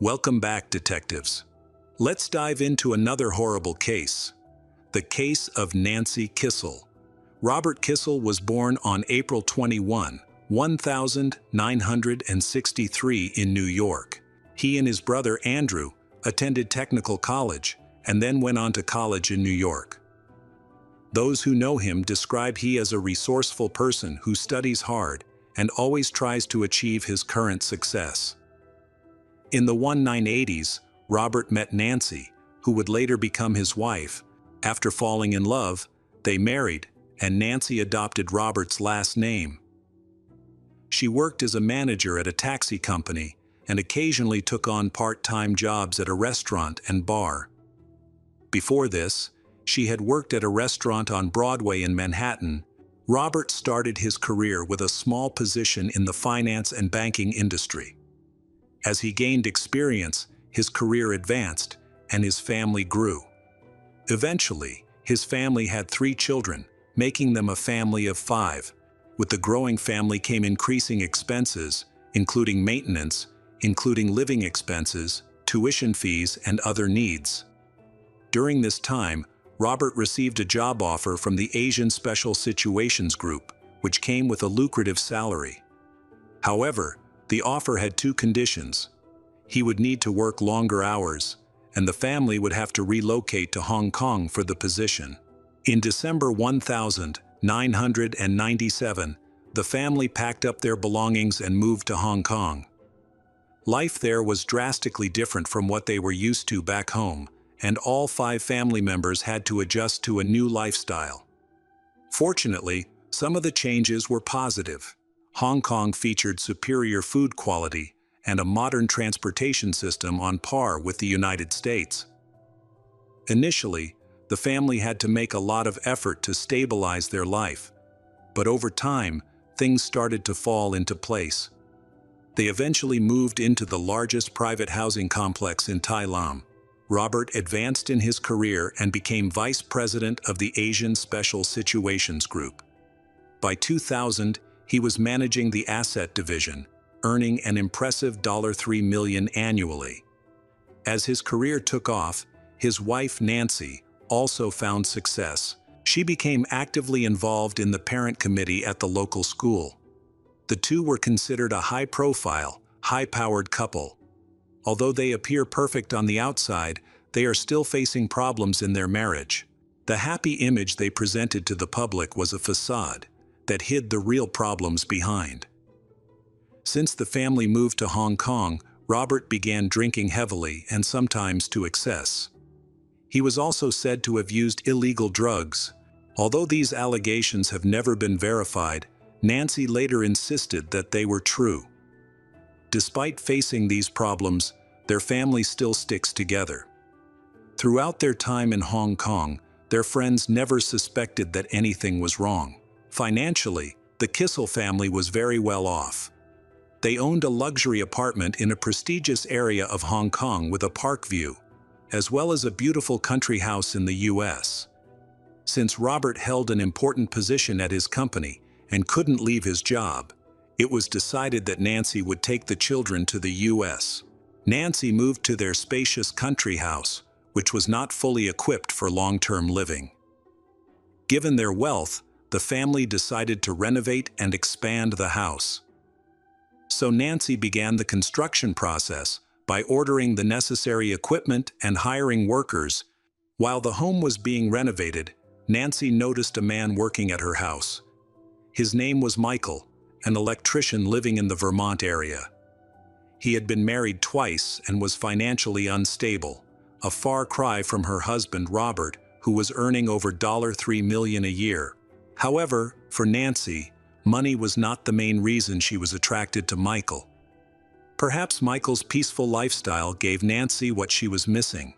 Welcome back, detectives. Let's dive into another horrible case. The case of Nancy Kissel. Robert Kissel was born on April 21, 1963 in New York. He and his brother Andrew attended technical college and then went on to college in New York. Those who know him describe him as a resourceful person who studies hard and always tries to achieve his current success. In the 1980s, Robert met Nancy, who would later become his wife. After falling in love, they married, and Nancy adopted Robert's last name. She worked as a manager at a taxi company and occasionally took on part-time jobs at a restaurant and bar. Before this, she had worked at a restaurant on Broadway in Manhattan. Robert started his career with a small position in the finance and banking industry. As he gained experience, his career advanced, and his family grew. Eventually, his family had 3 children, making them a family of 5. With the growing family came increasing expenses, including maintenance, including living expenses, tuition fees, and other needs. During this time, Robert received a job offer from the Asian Special Situations Group, which came with a lucrative salary. However, the offer had 2 conditions. He would need to work longer hours, and the family would have to relocate to Hong Kong for the position. In December 1997, the family packed up their belongings and moved to Hong Kong. Life there was drastically different from what they were used to back home, and all 5 family members had to adjust to a new lifestyle. Fortunately, some of the changes were positive. Hong Kong featured superior food quality and a modern transportation system on par with the United States. Initially, the family had to make a lot of effort to stabilize their life, but over time, things started to fall into place. They eventually moved into the largest private housing complex in Tai Lam. Robert advanced in his career and became vice president of the Asian Special Situations Group. By 2000, he was managing the asset division, earning an impressive $3 million annually. As his career took off, his wife Nancy also found success. She became actively involved in the parent committee at the local school. The two were considered a high-profile, high-powered couple. Although they appear perfect on the outside, they are still facing problems in their marriage. The happy image they presented to the public was a facade that hid the real problems behind. Since the family moved to Hong Kong, Robert began drinking heavily and sometimes to excess. He was also said to have used illegal drugs. Although these allegations have never been verified, Nancy later insisted that they were true. Despite facing these problems, their family still sticks together. Throughout their time in Hong Kong, their friends never suspected that anything was wrong. Financially, the Kissel family was very well off. They owned a luxury apartment in a prestigious area of Hong Kong with a park view, as well as a beautiful country house in the U.S. Since Robert held an important position at his company and couldn't leave his job, it was decided that Nancy would take the children to the U.S. Nancy moved to their spacious country house, which was not fully equipped for long-term living. Given their wealth, the family decided to renovate and expand the house. So Nancy began the construction process by ordering the necessary equipment and hiring workers. While the home was being renovated, Nancy noticed a man working at her house. His name was Michael, an electrician living in the Vermont area. He had been married twice and was financially unstable, a far cry from her husband Robert, who was earning over $3 million a year. However, for Nancy, money was not the main reason she was attracted to Michael. Perhaps Michael's peaceful lifestyle gave Nancy what she was missing.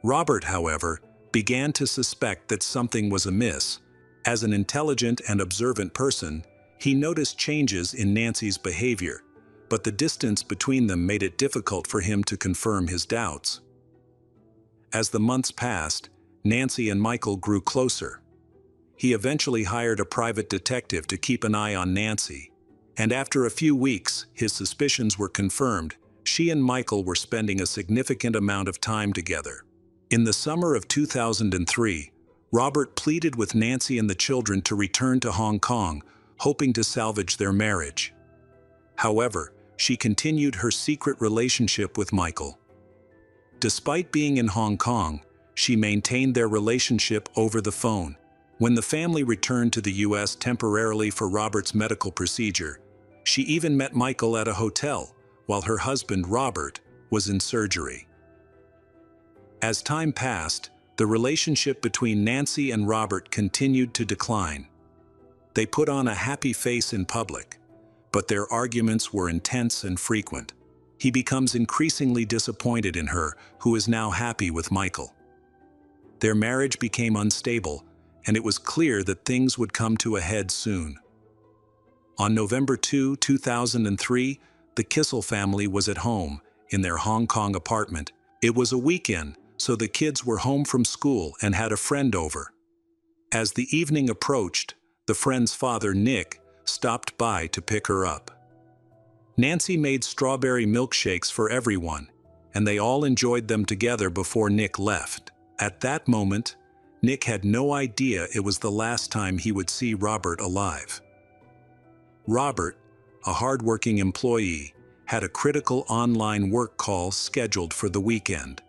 Robert, however, began to suspect that something was amiss. As an intelligent and observant person, he noticed changes in Nancy's behavior, but the distance between them made it difficult for him to confirm his doubts. As the months passed, Nancy and Michael grew closer. He eventually hired a private detective to keep an eye on Nancy, and after a few weeks, his suspicions were confirmed. she and Michael were spending a significant amount of time together. In the summer of 2003, Robert pleaded with Nancy and the children to return to Hong Kong, hoping to salvage their marriage. However, she continued her secret relationship with Michael. Despite being in Hong Kong, she maintained their relationship over the phone. When the family returned to the U.S. temporarily for Robert's medical procedure, she even met Michael at a hotel, while her husband, Robert, was in surgery. As time passed, the relationship between Nancy and Robert continued to decline. They put on a happy face in public, but their arguments were intense and frequent. He becomes increasingly disappointed in her, who is now happy with Michael. Their marriage became unstable, and it was clear that things would come to a head soon. On November 2, 2003, the Kissel family was at home, in their Hong Kong apartment. It was a weekend, so the kids were home from school and had a friend over. As the evening approached, the friend's father, Nick, stopped by to pick her up. Nancy made strawberry milkshakes for everyone, and they all enjoyed them together before Nick left. At that moment, Nick had no idea it was the last time he would see Robert alive. Robert, a hard-working employee, had a critical online work call scheduled for the weekend.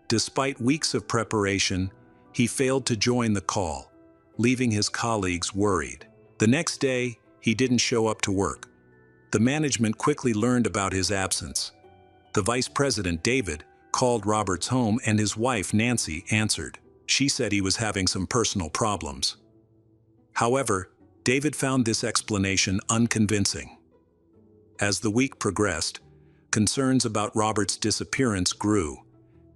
Despite weeks of preparation, he failed to join the call, leaving his colleagues worried. The next day, he didn't show up to work. The management quickly learned about his absence. The vice president, David, called Robert's home and his wife, Nancy, answered. She said he was having some personal problems. However, David found this explanation unconvincing. As the week progressed, concerns about Robert's disappearance grew,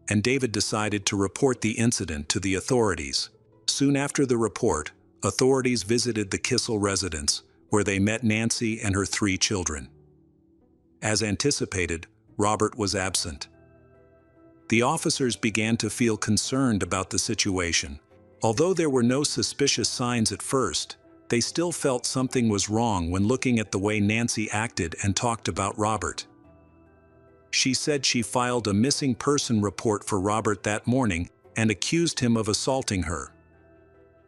and David decided to report the incident to the authorities. Soon after the report, authorities visited the Kissel residence, where they met Nancy and her 3 children. As anticipated, Robert was absent. The officers began to feel concerned about the situation. Although there were no suspicious signs at first, they still felt something was wrong when looking at the way Nancy acted and talked about Robert. She said she filed a missing person report for Robert that morning and accused him of assaulting her.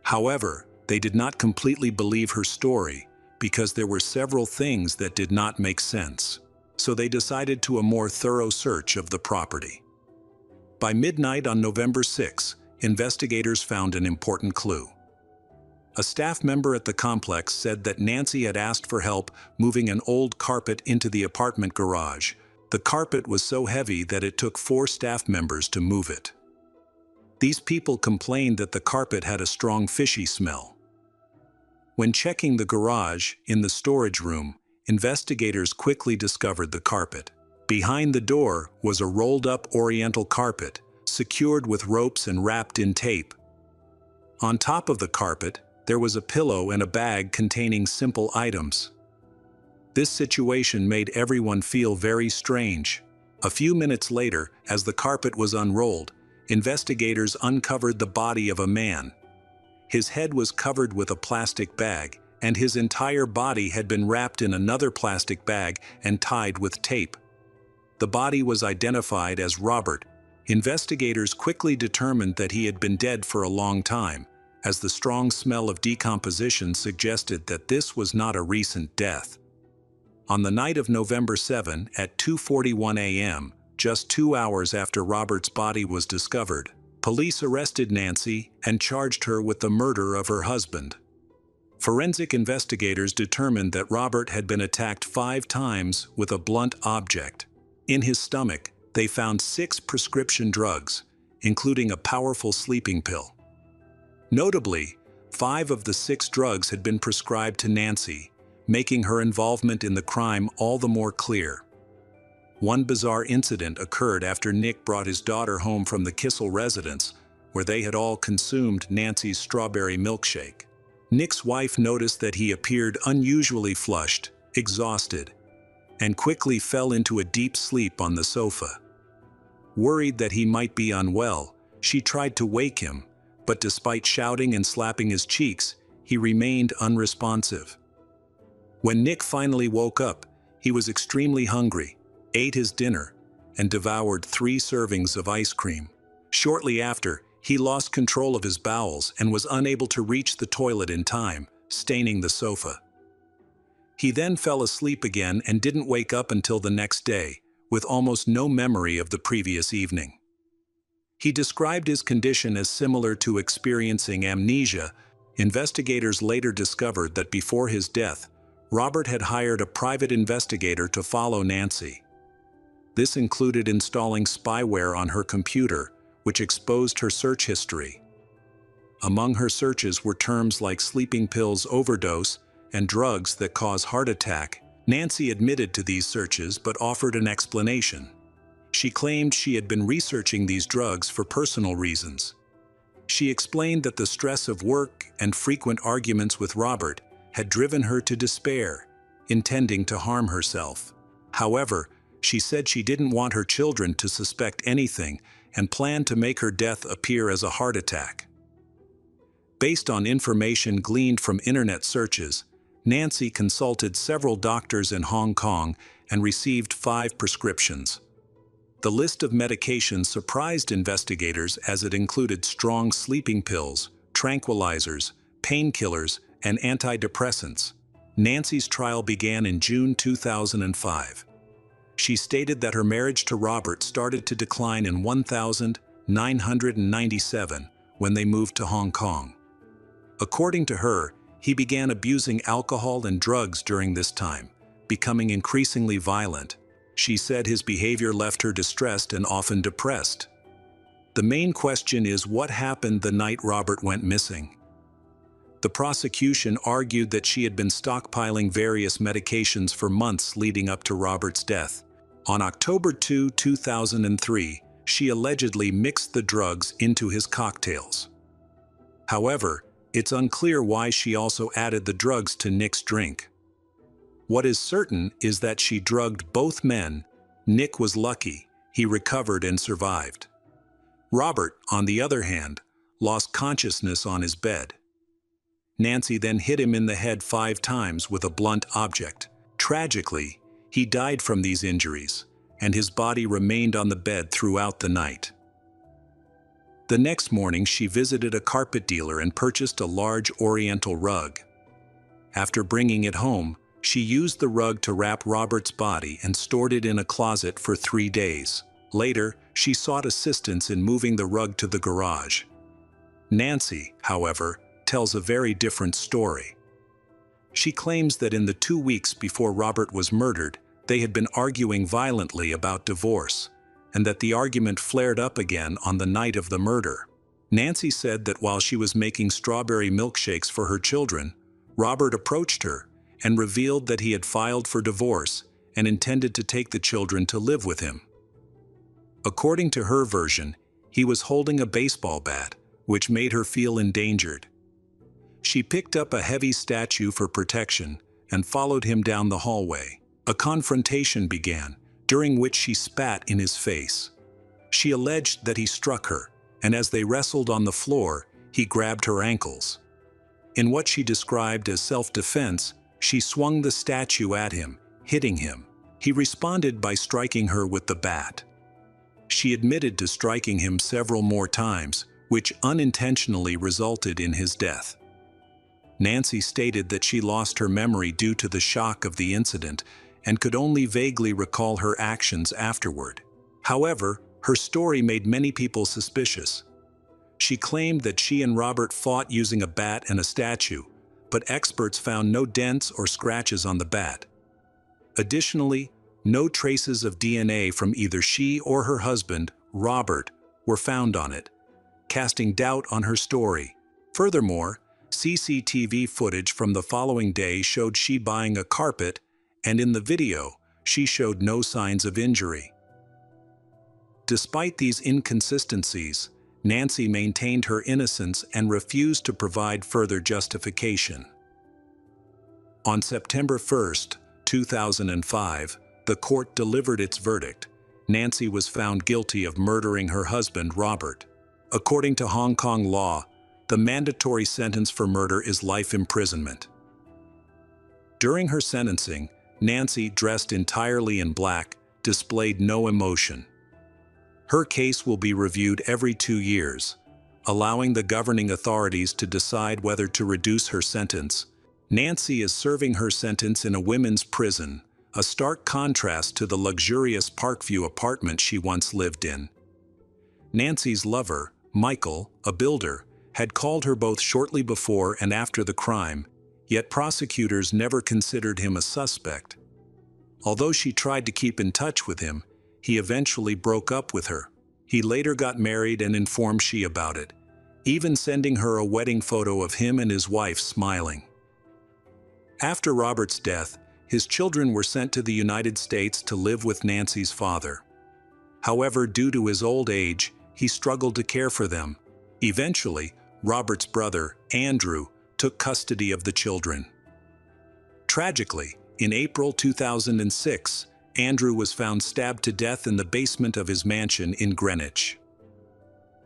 However, they did not completely believe her story because there were several things that did not make sense. So they decided to a more thorough search of the property. By midnight on November 6, investigators found an important clue. A staff member at the complex said that Nancy had asked for help moving an old carpet into the apartment garage. The carpet was so heavy that it took 4 staff members to move it. These people complained that the carpet had a strong fishy smell. When checking the garage in the storage room, investigators quickly discovered the carpet. Behind the door was a rolled-up oriental carpet, secured with ropes and wrapped in tape. On top of the carpet, there was a pillow and a bag containing simple items. This situation made everyone feel very strange. A few minutes later, as the carpet was unrolled, investigators uncovered the body of a man. His head was covered with a plastic bag, and his entire body had been wrapped in another plastic bag and tied with tape. The body was identified as Robert. Investigators quickly determined that he had been dead for a long time, as the strong smell of decomposition suggested that this was not a recent death. On the night of November 7 at 2:41 a.m., just 2 hours after Robert's body was discovered, police arrested Nancy and charged her with the murder of her husband. Forensic investigators determined that Robert had been attacked 5 times with a blunt object. In his stomach, they found 6 prescription drugs, including a powerful sleeping pill. Notably, 5 of the 6 drugs had been prescribed to Nancy, making her involvement in the crime all the more clear. One bizarre incident occurred after Nick brought his daughter home from the Kissel residence, where they had all consumed Nancy's strawberry milkshake. Nick's wife noticed that he appeared unusually flushed, exhausted, and quickly fell into a deep sleep on the sofa. Worried that he might be unwell, she tried to wake him, but despite shouting and slapping his cheeks, he remained unresponsive. When Nick finally woke up, he was extremely hungry, ate his dinner, and devoured 3 servings of ice cream. Shortly after, he lost control of his bowels and was unable to reach the toilet in time, staining the sofa. He then fell asleep again and didn't wake up until the next day, with almost no memory of the previous evening. He described his condition as similar to experiencing amnesia. Investigators later discovered that before his death, Robert had hired a private investigator to follow Nancy. This included installing spyware on her computer, which exposed her search history. Among her searches were terms like sleeping pills overdose and drugs that cause heart attack. Nancy admitted to these searches but offered an explanation. She claimed she had been researching these drugs for personal reasons. She explained that the stress of work and frequent arguments with Robert had driven her to despair, intending to harm herself. However, she said she didn't want her children to suspect anything and planned to make her death appear as a heart attack. Based on information gleaned from internet searches, Nancy consulted several doctors in Hong Kong and received 5 prescriptions. The list of medications surprised investigators as it included strong sleeping pills, tranquilizers, painkillers, and antidepressants. Nancy's trial began in June 2005. She stated that her marriage to Robert started to decline in 1997 when they moved to Hong Kong. According to her, he began abusing alcohol and drugs during this time, becoming increasingly violent. She said his behavior left her distressed and often depressed. The main question is what happened the night Robert went missing. The prosecution argued that she had been stockpiling various medications for months leading up to Robert's death. On October 2, 2003, she allegedly mixed the drugs into his cocktails. However, it's unclear why she also added the drugs to Nick's drink. What is certain is that she drugged both men. Nick was lucky; he recovered and survived. Robert, on the other hand, lost consciousness on his bed. Nancy then hit him in the head 5 times with a blunt object. Tragically, he died from these injuries, and his body remained on the bed throughout the night. The next morning, she visited a carpet dealer and purchased a large oriental rug. After bringing it home, she used the rug to wrap Robert's body and stored it in a closet for 3 days. Later, she sought assistance in moving the rug to the garage. Nancy, however, tells a very different story. She claims that in the 2 weeks before Robert was murdered, they had been arguing violently about divorce, and that the argument flared up again on the night of the murder. Nancy said that while she was making strawberry milkshakes for her children, Robert approached her and revealed that he had filed for divorce and intended to take the children to live with him. According to her version, he was holding a baseball bat, which made her feel endangered. She picked up a heavy statue for protection and followed him down the hallway. A confrontation began, during which she spat in his face. She alleged that he struck her, and as they wrestled on the floor, he grabbed her ankles. In what she described as self-defense, she swung the statue at him, hitting him. He responded by striking her with the bat. She admitted to striking him several more times, which unintentionally resulted in his death. Nancy stated that she lost her memory due to the shock of the incident and could only vaguely recall her actions afterward. However, her story made many people suspicious. She claimed that she and Robert fought using a bat and a statue, but experts found no dents or scratches on the bat. Additionally, no traces of DNA from either she or her husband, Robert, were found on it, casting doubt on her story. Furthermore, CCTV footage from the following day showed she buying a carpet, and in the video, she showed no signs of injury. Despite these inconsistencies, Nancy maintained her innocence and refused to provide further justification. On September 1, 2005, the court delivered its verdict. Nancy was found guilty of murdering her husband, Robert. According to Hong Kong law, the mandatory sentence for murder is life imprisonment. During her sentencing, Nancy, dressed entirely in black, displayed no emotion. Her case will be reviewed every 2 years, allowing the governing authorities to decide whether to reduce her sentence. Nancy is serving her sentence in a women's prison, a stark contrast to the luxurious Parkview apartment she once lived in. Nancy's lover, Michael, a builder, had called her both shortly before and after the crime, yet prosecutors never considered him a suspect. Although she tried to keep in touch with him, he eventually broke up with her. He later got married and informed she about it, even sending her a wedding photo of him and his wife smiling. After Robert's death, his children were sent to the United States to live with Nancy's father. However, due to his old age, he struggled to care for them. Eventually, Robert's brother, Andrew, took custody of the children. Tragically, in April 2006, Andrew was found stabbed to death in the basement of his mansion in Greenwich.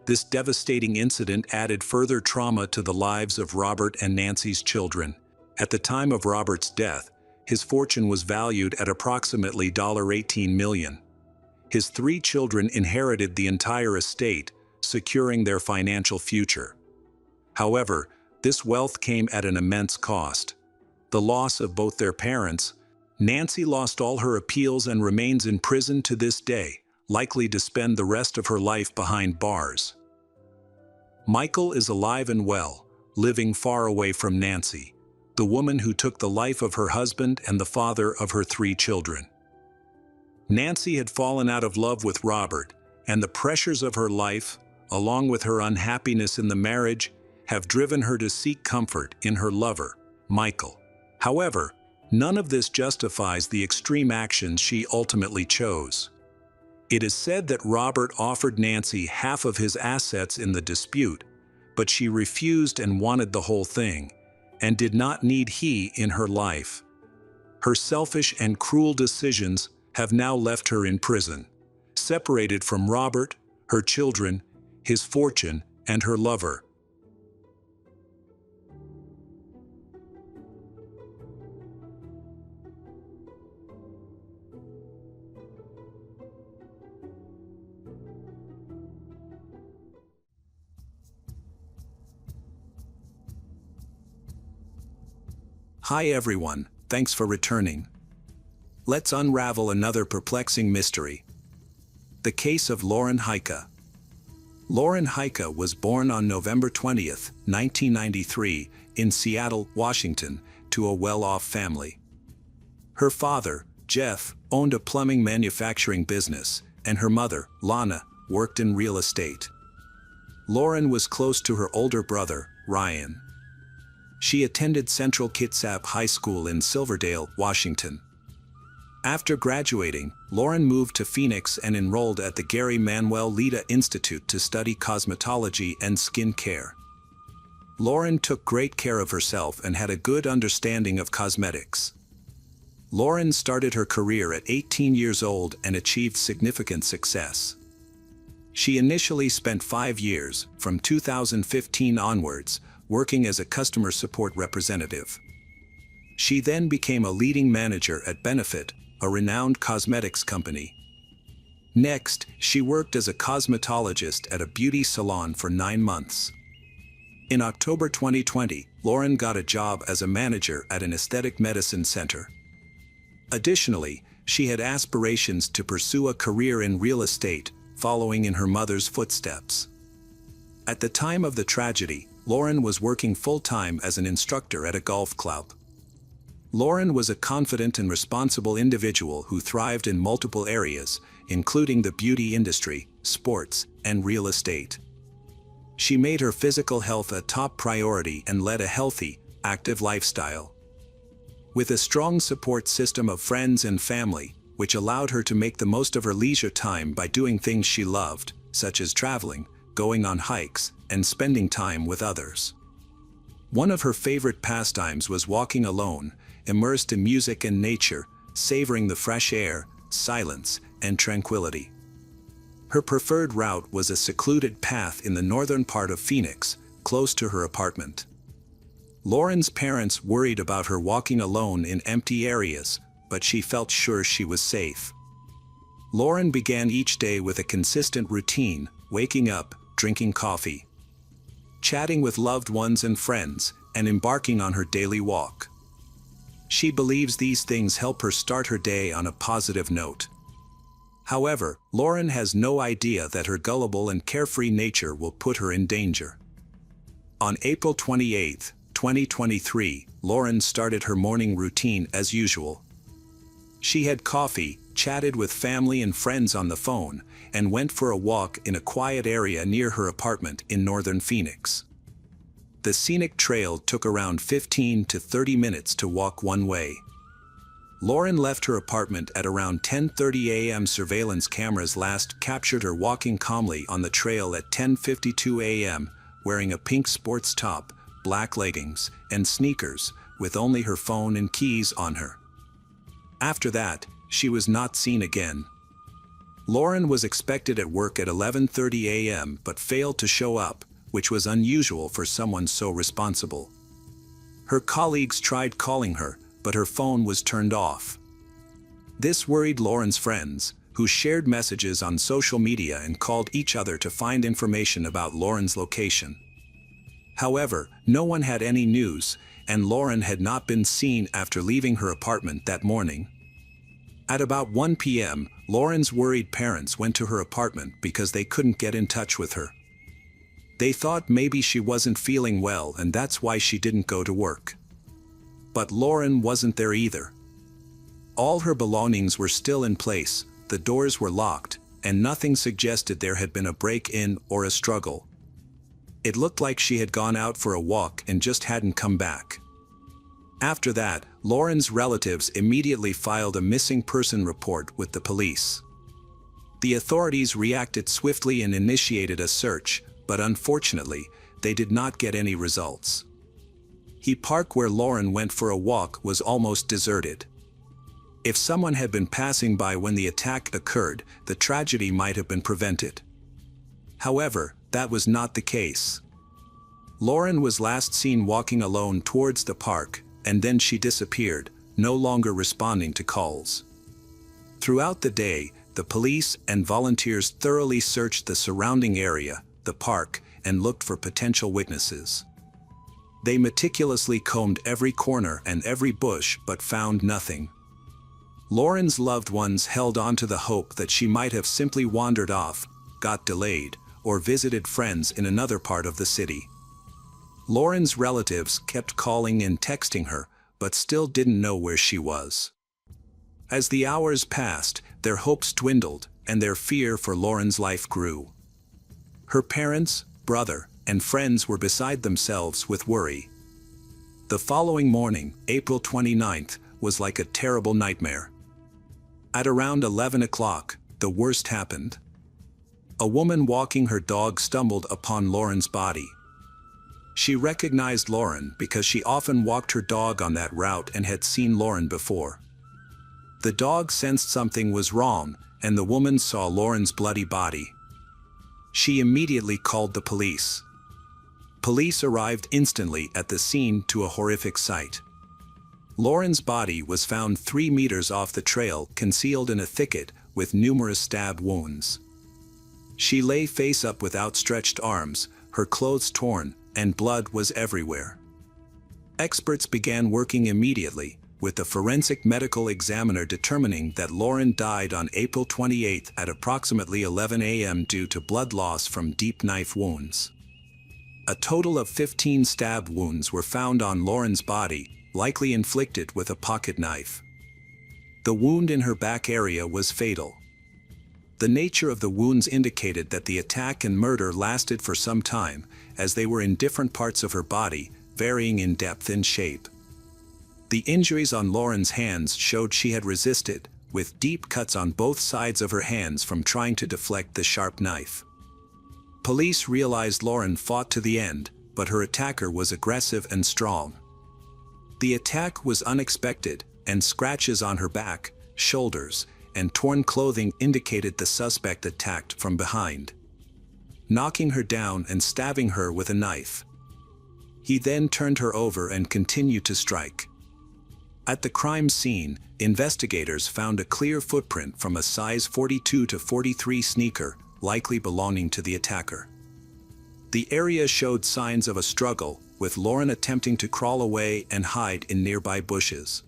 This devastating incident added further trauma to the lives of Robert and Nancy's children. At the time of Robert's death, his fortune was valued at approximately $18 million. His 3 children inherited the entire estate, securing their financial future. However, this wealth came at an immense cost. The loss of both their parents. Nancy lost all her appeals and remains in prison to this day, likely to spend the rest of her life behind bars. Michael is alive and well, living far away from Nancy, the woman who took the life of her husband and the father of her 3 children. Nancy had fallen out of love with Robert, and the pressures of her life, along with her unhappiness in the marriage, have driven her to seek comfort in her lover, Michael. However, none of this justifies the extreme actions she ultimately chose. It is said that Robert offered Nancy half of his assets in the dispute, but she refused and wanted the whole thing, and did not need he in her life. Her selfish and cruel decisions have now left her in prison, separated from Robert, her children, his fortune, and her lover. Hi everyone, thanks for returning. Let's unravel another perplexing mystery. The case of Lauren Heike. Lauren Heike was born on November 20th, 1993, in Seattle, Washington, to a well-off family. Her father, Jeff, owned a plumbing manufacturing business, and her mother, Lana, worked in real estate. Lauren was close to her older brother, Ryan. She attended Central Kitsap High School in Silverdale, Washington. After graduating, Lauren moved to Phoenix and enrolled at the Gary Manuel Lida Institute to study cosmetology and skin care. Lauren took great care of herself and had a good understanding of cosmetics. Lauren started her career at 18 years old and achieved significant success. She initially spent 5 years, from 2015 onwards, working as a customer support representative. She then became a leading manager at Benefit, a renowned cosmetics company. Next, she worked as a cosmetologist at a beauty salon for 9 months. In October 2020, Lauren got a job as a manager at an aesthetic medicine center. Additionally, she had aspirations to pursue a career in real estate, following in her mother's footsteps. At the time of the tragedy, Lauren was working full-time as an instructor at a golf club. Lauren was a confident and responsible individual who thrived in multiple areas, including the beauty industry, sports, and real estate. She made her physical health a top priority and led a healthy, active lifestyle. With a strong support system of friends and family, which allowed her to make the most of her leisure time by doing things she loved, such as traveling, going on hikes, and spending time with others. One of her favorite pastimes was walking alone, immersed in music and nature, savoring the fresh air, silence, and tranquility. Her preferred route was a secluded path in the northern part of Phoenix, close to her apartment. Lauren's parents worried about her walking alone in empty areas, but she felt sure she was safe. Lauren began each day with a consistent routine, waking up, drinking coffee, chatting with loved ones and friends, and embarking on her daily walk. She believes these things help her start her day on a positive note. However, Lauren has no idea that her gullible and carefree nature will put her in danger. On April 28, 2023, Lauren started her morning routine as usual. She had coffee, chatted with family and friends on the phone, and went for a walk in a quiet area near her apartment in northern Phoenix. The scenic trail took around 15 to 30 minutes to walk one way. Lauren left her apartment at around 10:30 a.m. Surveillance cameras last captured her walking calmly on the trail at 10:52 a.m., wearing a pink sports top, black leggings, and sneakers, with only her phone and keys on her. After that, she was not seen again. Lauren was expected at work at 11:30 a.m. but failed to show up, which was unusual for someone so responsible. Her colleagues tried calling her, but her phone was turned off. This worried Lauren's friends, who shared messages on social media and called each other to find information about Lauren's location. However, no one had any news, and Lauren had not been seen after leaving her apartment that morning. At about 1 p.m., Lauren's worried parents went to her apartment because they couldn't get in touch with her. They thought maybe she wasn't feeling well and that's why she didn't go to work. But Lauren wasn't there either. All her belongings were still in place, the doors were locked, and nothing suggested there had been a break-in or a struggle. It looked like she had gone out for a walk and just hadn't come back. After that, Lauren's relatives immediately filed a missing person report with the police. The authorities reacted swiftly and initiated a search, but unfortunately, they did not get any results. The park where Lauren went for a walk was almost deserted. If someone had been passing by when the attack occurred, the tragedy might have been prevented. However, that was not the case. Lauren was last seen walking alone towards the park, and then she disappeared, no longer responding to calls. Throughout the day, the police and volunteers thoroughly searched the surrounding area, the park, and looked for potential witnesses. They meticulously combed every corner and every bush but found nothing. Lauren's loved ones held on to the hope that she might have simply wandered off, got delayed, or visited friends in another part of the city. Lauren's relatives kept calling and texting her, but still didn't know where she was. As the hours passed, their hopes dwindled, and their fear for Lauren's life grew. Her parents, brother, and friends were beside themselves with worry. The following morning, April 29th, was like a terrible nightmare. At around 11 o'clock, the worst happened. A woman walking her dog stumbled upon Lauren's body. She recognized Lauren because she often walked her dog on that route and had seen Lauren before. The dog sensed something was wrong, and the woman saw Lauren's bloody body. She immediately called the police. Police arrived instantly at the scene to a horrific sight. Lauren's body was found 3 meters off the trail, concealed in a thicket with numerous stab wounds. She lay face up with outstretched arms, her clothes torn, and blood was everywhere. Experts began working immediately, with the forensic medical examiner determining that Lauren died on April 28 at approximately 11 a.m. due to blood loss from deep knife wounds. A total of 15 stab wounds were found on Lauren's body, likely inflicted with a pocket knife. The wound in her back area was fatal. The nature of the wounds indicated that the attack and murder lasted for some time, as they were in different parts of her body, varying in depth and shape. The injuries on Lauren's hands showed she had resisted, with deep cuts on both sides of her hands from trying to deflect the sharp knife. Police realized Lauren fought to the end, but her attacker was aggressive and strong. The attack was unexpected, and scratches on her back, shoulders, and torn clothing indicated the suspect attacked from behind, knocking her down and stabbing her with a knife. He then turned her over and continued to strike. At the crime scene, investigators found a clear footprint from a size 42 to 43 sneaker, likely belonging to the attacker. The area showed signs of a struggle, with Lauren attempting to crawl away and hide in nearby bushes.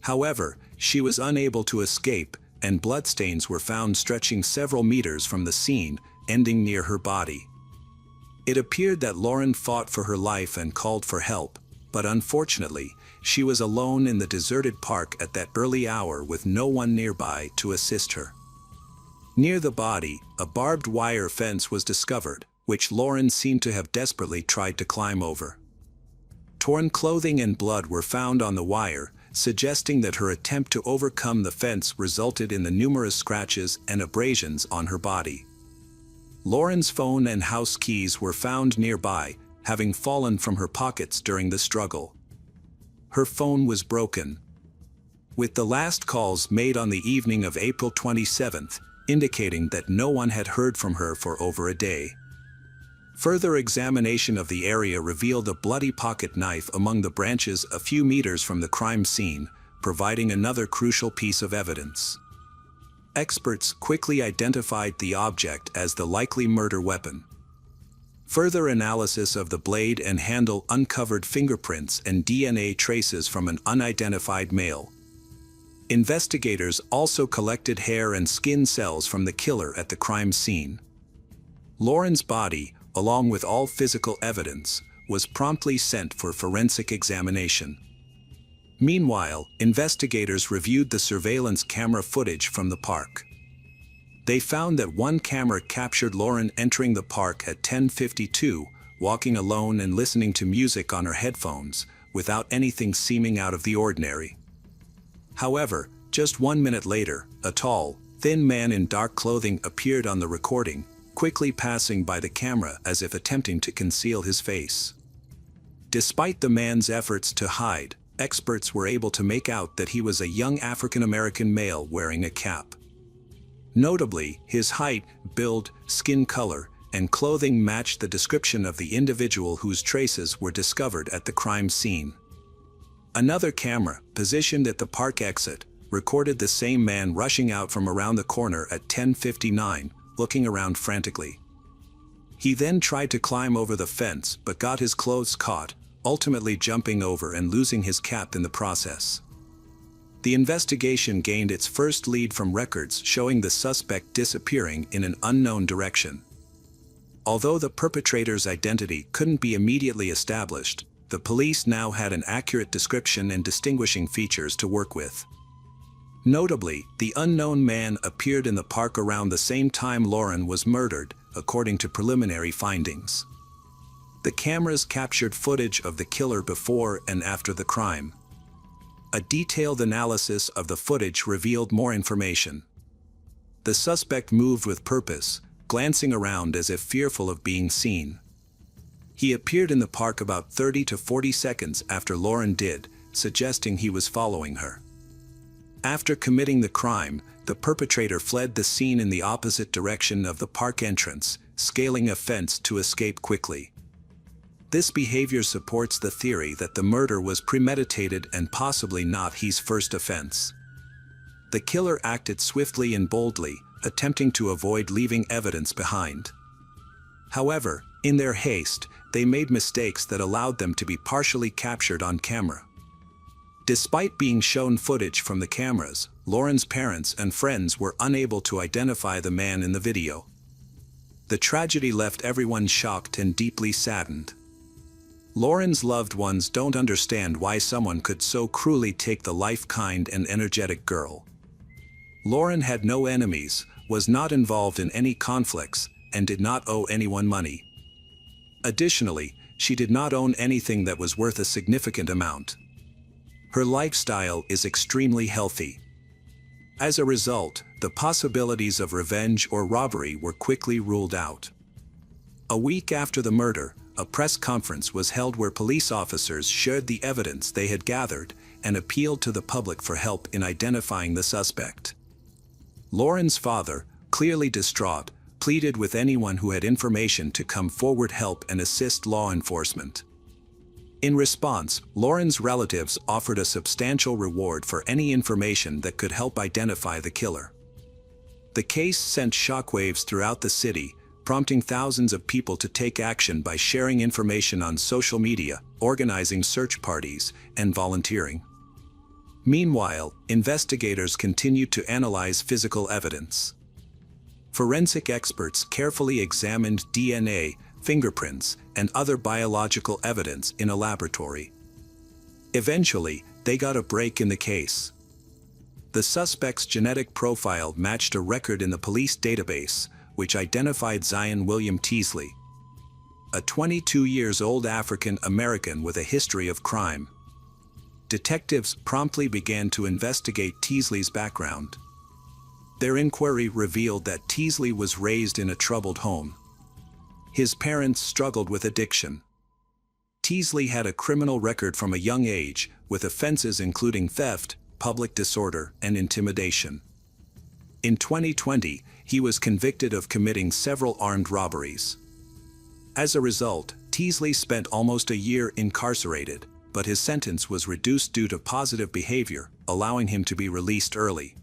However, she was unable to escape, and bloodstains were found stretching several meters from the scene, ending near her body. It appeared that Lauren fought for her life and called for help, but unfortunately, she was alone in the deserted park at that early hour with no one nearby to assist her. Near the body, a barbed wire fence was discovered, which Lauren seemed to have desperately tried to climb over. Torn clothing and blood were found on the wire, suggesting that her attempt to overcome the fence resulted in the numerous scratches and abrasions on her body. Lauren's phone and house keys were found nearby, having fallen from her pockets during the struggle. Her phone was broken, with the last calls made on the evening of April 27th, indicating that no one had heard from her for over a day. Further examination of the area revealed a bloody pocket knife among the branches a few meters from the crime scene, providing another crucial piece of evidence. Experts quickly identified the object as the likely murder weapon. Further analysis of the blade and handle uncovered fingerprints and DNA traces from an unidentified male. Investigators also collected hair and skin cells from the killer at the crime scene. Lauren's body, along with all physical evidence, was promptly sent for forensic examination. Meanwhile, investigators reviewed the surveillance camera footage from the park. They found that one camera captured Lauren entering the park at 10:52, walking alone and listening to music on her headphones, without anything seeming out of the ordinary. However, just 1 minute later, a tall, thin man in dark clothing appeared on the recording, quickly passing by the camera as if attempting to conceal his face. Despite the man's efforts to hide, experts were able to make out that he was a young African-American male wearing a cap. Notably, his height, build, skin color, and clothing matched the description of the individual whose traces were discovered at the crime scene. Another camera, positioned at the park exit, recorded the same man rushing out from around the corner at 10:59, looking around frantically. He then tried to climb over the fence but got his clothes caught, ultimately jumping over and losing his cap in the process. The investigation gained its first lead from records showing the suspect disappearing in an unknown direction. Although the perpetrator's identity couldn't be immediately established, the police now had an accurate description and distinguishing features to work with. Notably, the unknown man appeared in the park around the same time Lauren was murdered, according to preliminary findings. The cameras captured footage of the killer before and after the crime. A detailed analysis of the footage revealed more information. The suspect moved with purpose, glancing around as if fearful of being seen. He appeared in the park about 30 to 40 seconds after Lauren did, suggesting he was following her. After committing the crime, the perpetrator fled the scene in the opposite direction of the park entrance, scaling a fence to escape quickly. This behavior supports the theory that the murder was premeditated and possibly not his first offense. The killer acted swiftly and boldly, attempting to avoid leaving evidence behind. However, in their haste, they made mistakes that allowed them to be partially captured on camera. Despite being shown footage from the cameras, Lauren's parents and friends were unable to identify the man in the video. The tragedy left everyone shocked and deeply saddened. Lauren's loved ones don't understand why someone could so cruelly take the life-kind and energetic girl. Lauren had no enemies, was not involved in any conflicts, and did not owe anyone money. Additionally, she did not own anything that was worth a significant amount. Her lifestyle is extremely healthy. As a result, the possibilities of revenge or robbery were quickly ruled out. A week after the murder, a press conference was held where police officers shared the evidence they had gathered and appealed to the public for help in identifying the suspect. Lauren's father, clearly distraught, pleaded with anyone who had information to come forward help and assist law enforcement. In response, Lauren's relatives offered a substantial reward for any information that could help identify the killer. The case sent shockwaves throughout the city, prompting thousands of people to take action by sharing information on social media, organizing search parties, and volunteering. Meanwhile, investigators continued to analyze physical evidence. Forensic experts carefully examined DNA, fingerprints, and other biological evidence in a laboratory. Eventually, they got a break in the case. The suspect's genetic profile matched a record in the police database, which identified Zion William Teasley, a 22-year-old African-American with a history of crime. Detectives promptly began to investigate Teasley's background. Their inquiry revealed that Teasley was raised in a troubled home. His parents struggled with addiction. Teasley had a criminal record from a young age, with offenses including theft, public disorder, and intimidation. In 2020, he was convicted of committing several armed robberies. As a result, Teasley spent almost a year incarcerated, but his sentence was reduced due to positive behavior, allowing him to be released early.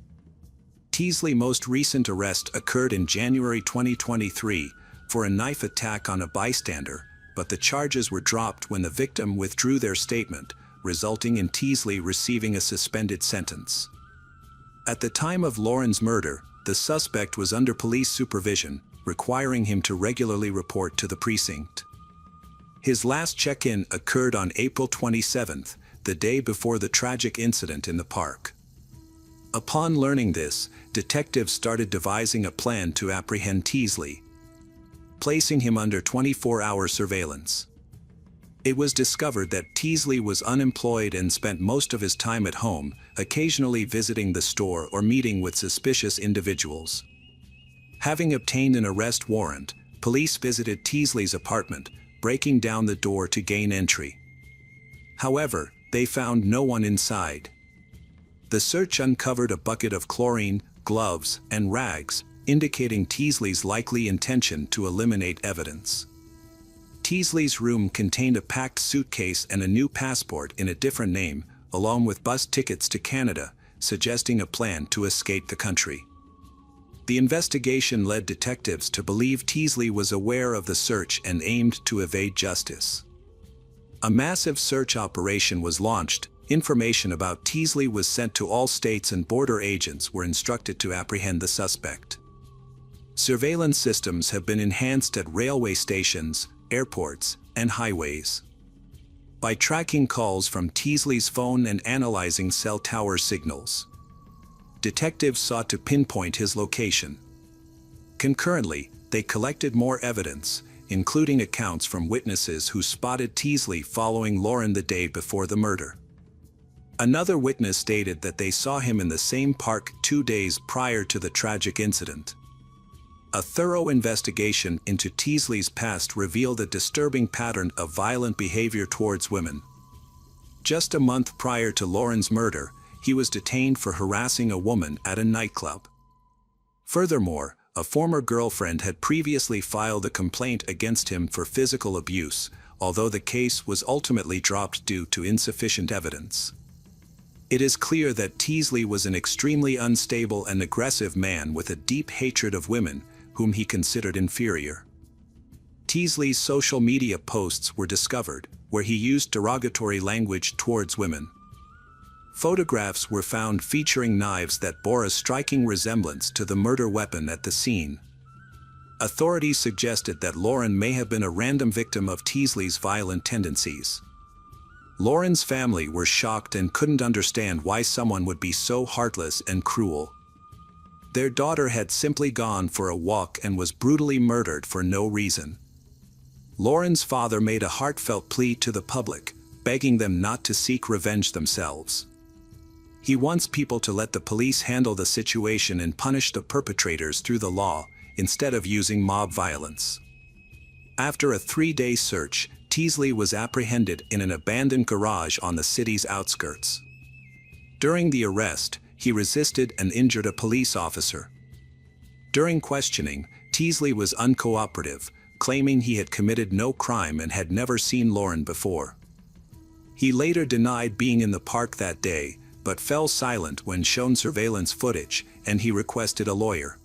Teasley's most recent arrest occurred in January 2023 for a knife attack on a bystander, but the charges were dropped when the victim withdrew their statement, resulting in Teasley receiving a suspended sentence. At the time of Lauren's murder, the suspect was under police supervision, requiring him to regularly report to the precinct. His last check-in occurred on April 27th, the day before the tragic incident in the park. Upon learning this, detectives started devising a plan to apprehend Teasley, placing him under 24-hour surveillance. It was discovered that Teasley was unemployed and spent most of his time at home, occasionally visiting the store or meeting with suspicious individuals. Having obtained an arrest warrant, police visited Teasley's apartment, breaking down the door to gain entry. However, they found no one inside. The search uncovered a bucket of chlorine, gloves, and rags, indicating Teasley's likely intention to eliminate evidence. Teasley's room contained a packed suitcase and a new passport in a different name, along with bus tickets to Canada, suggesting a plan to escape the country. The investigation led detectives to believe Teasley was aware of the search and aimed to evade justice. A massive search operation was launched. Information about Teasley was sent to all states, and border agents were instructed to apprehend the suspect. Surveillance systems have been enhanced at railway stations, airports, and highways. By tracking calls from Teasley's phone and analyzing cell tower signals, detectives sought to pinpoint his location. Concurrently, they collected more evidence, including accounts from witnesses who spotted Teasley following Lauren the day before the murder. Another witness stated that they saw him in the same park 2 days prior to the tragic incident. A thorough investigation into Teasley's past revealed a disturbing pattern of violent behavior towards women. Just a month prior to Lauren's murder, he was detained for harassing a woman at a nightclub. Furthermore, a former girlfriend had previously filed a complaint against him for physical abuse, although the case was ultimately dropped due to insufficient evidence. It is clear that Teasley was an extremely unstable and aggressive man with a deep hatred of women, whom he considered inferior. Teasley's social media posts were discovered, where he used derogatory language towards women. Photographs were found featuring knives that bore a striking resemblance to the murder weapon at the scene. Authorities suggested that Lauren may have been a random victim of Teasley's violent tendencies. Lauren's family were shocked and couldn't understand why someone would be so heartless and cruel. Their daughter had simply gone for a walk and was brutally murdered for no reason. Lauren's father made a heartfelt plea to the public, begging them not to seek revenge themselves. He wants people to let the police handle the situation and punish the perpetrators through the law, instead of using mob violence. After a 3-day search, Teasley was apprehended in an abandoned garage on the city's outskirts. During the arrest, he resisted and injured a police officer. During questioning, Teasley was uncooperative, claiming he had committed no crime and had never seen Lauren before. He later denied being in the park that day, but fell silent when shown surveillance footage, and he requested a lawyer.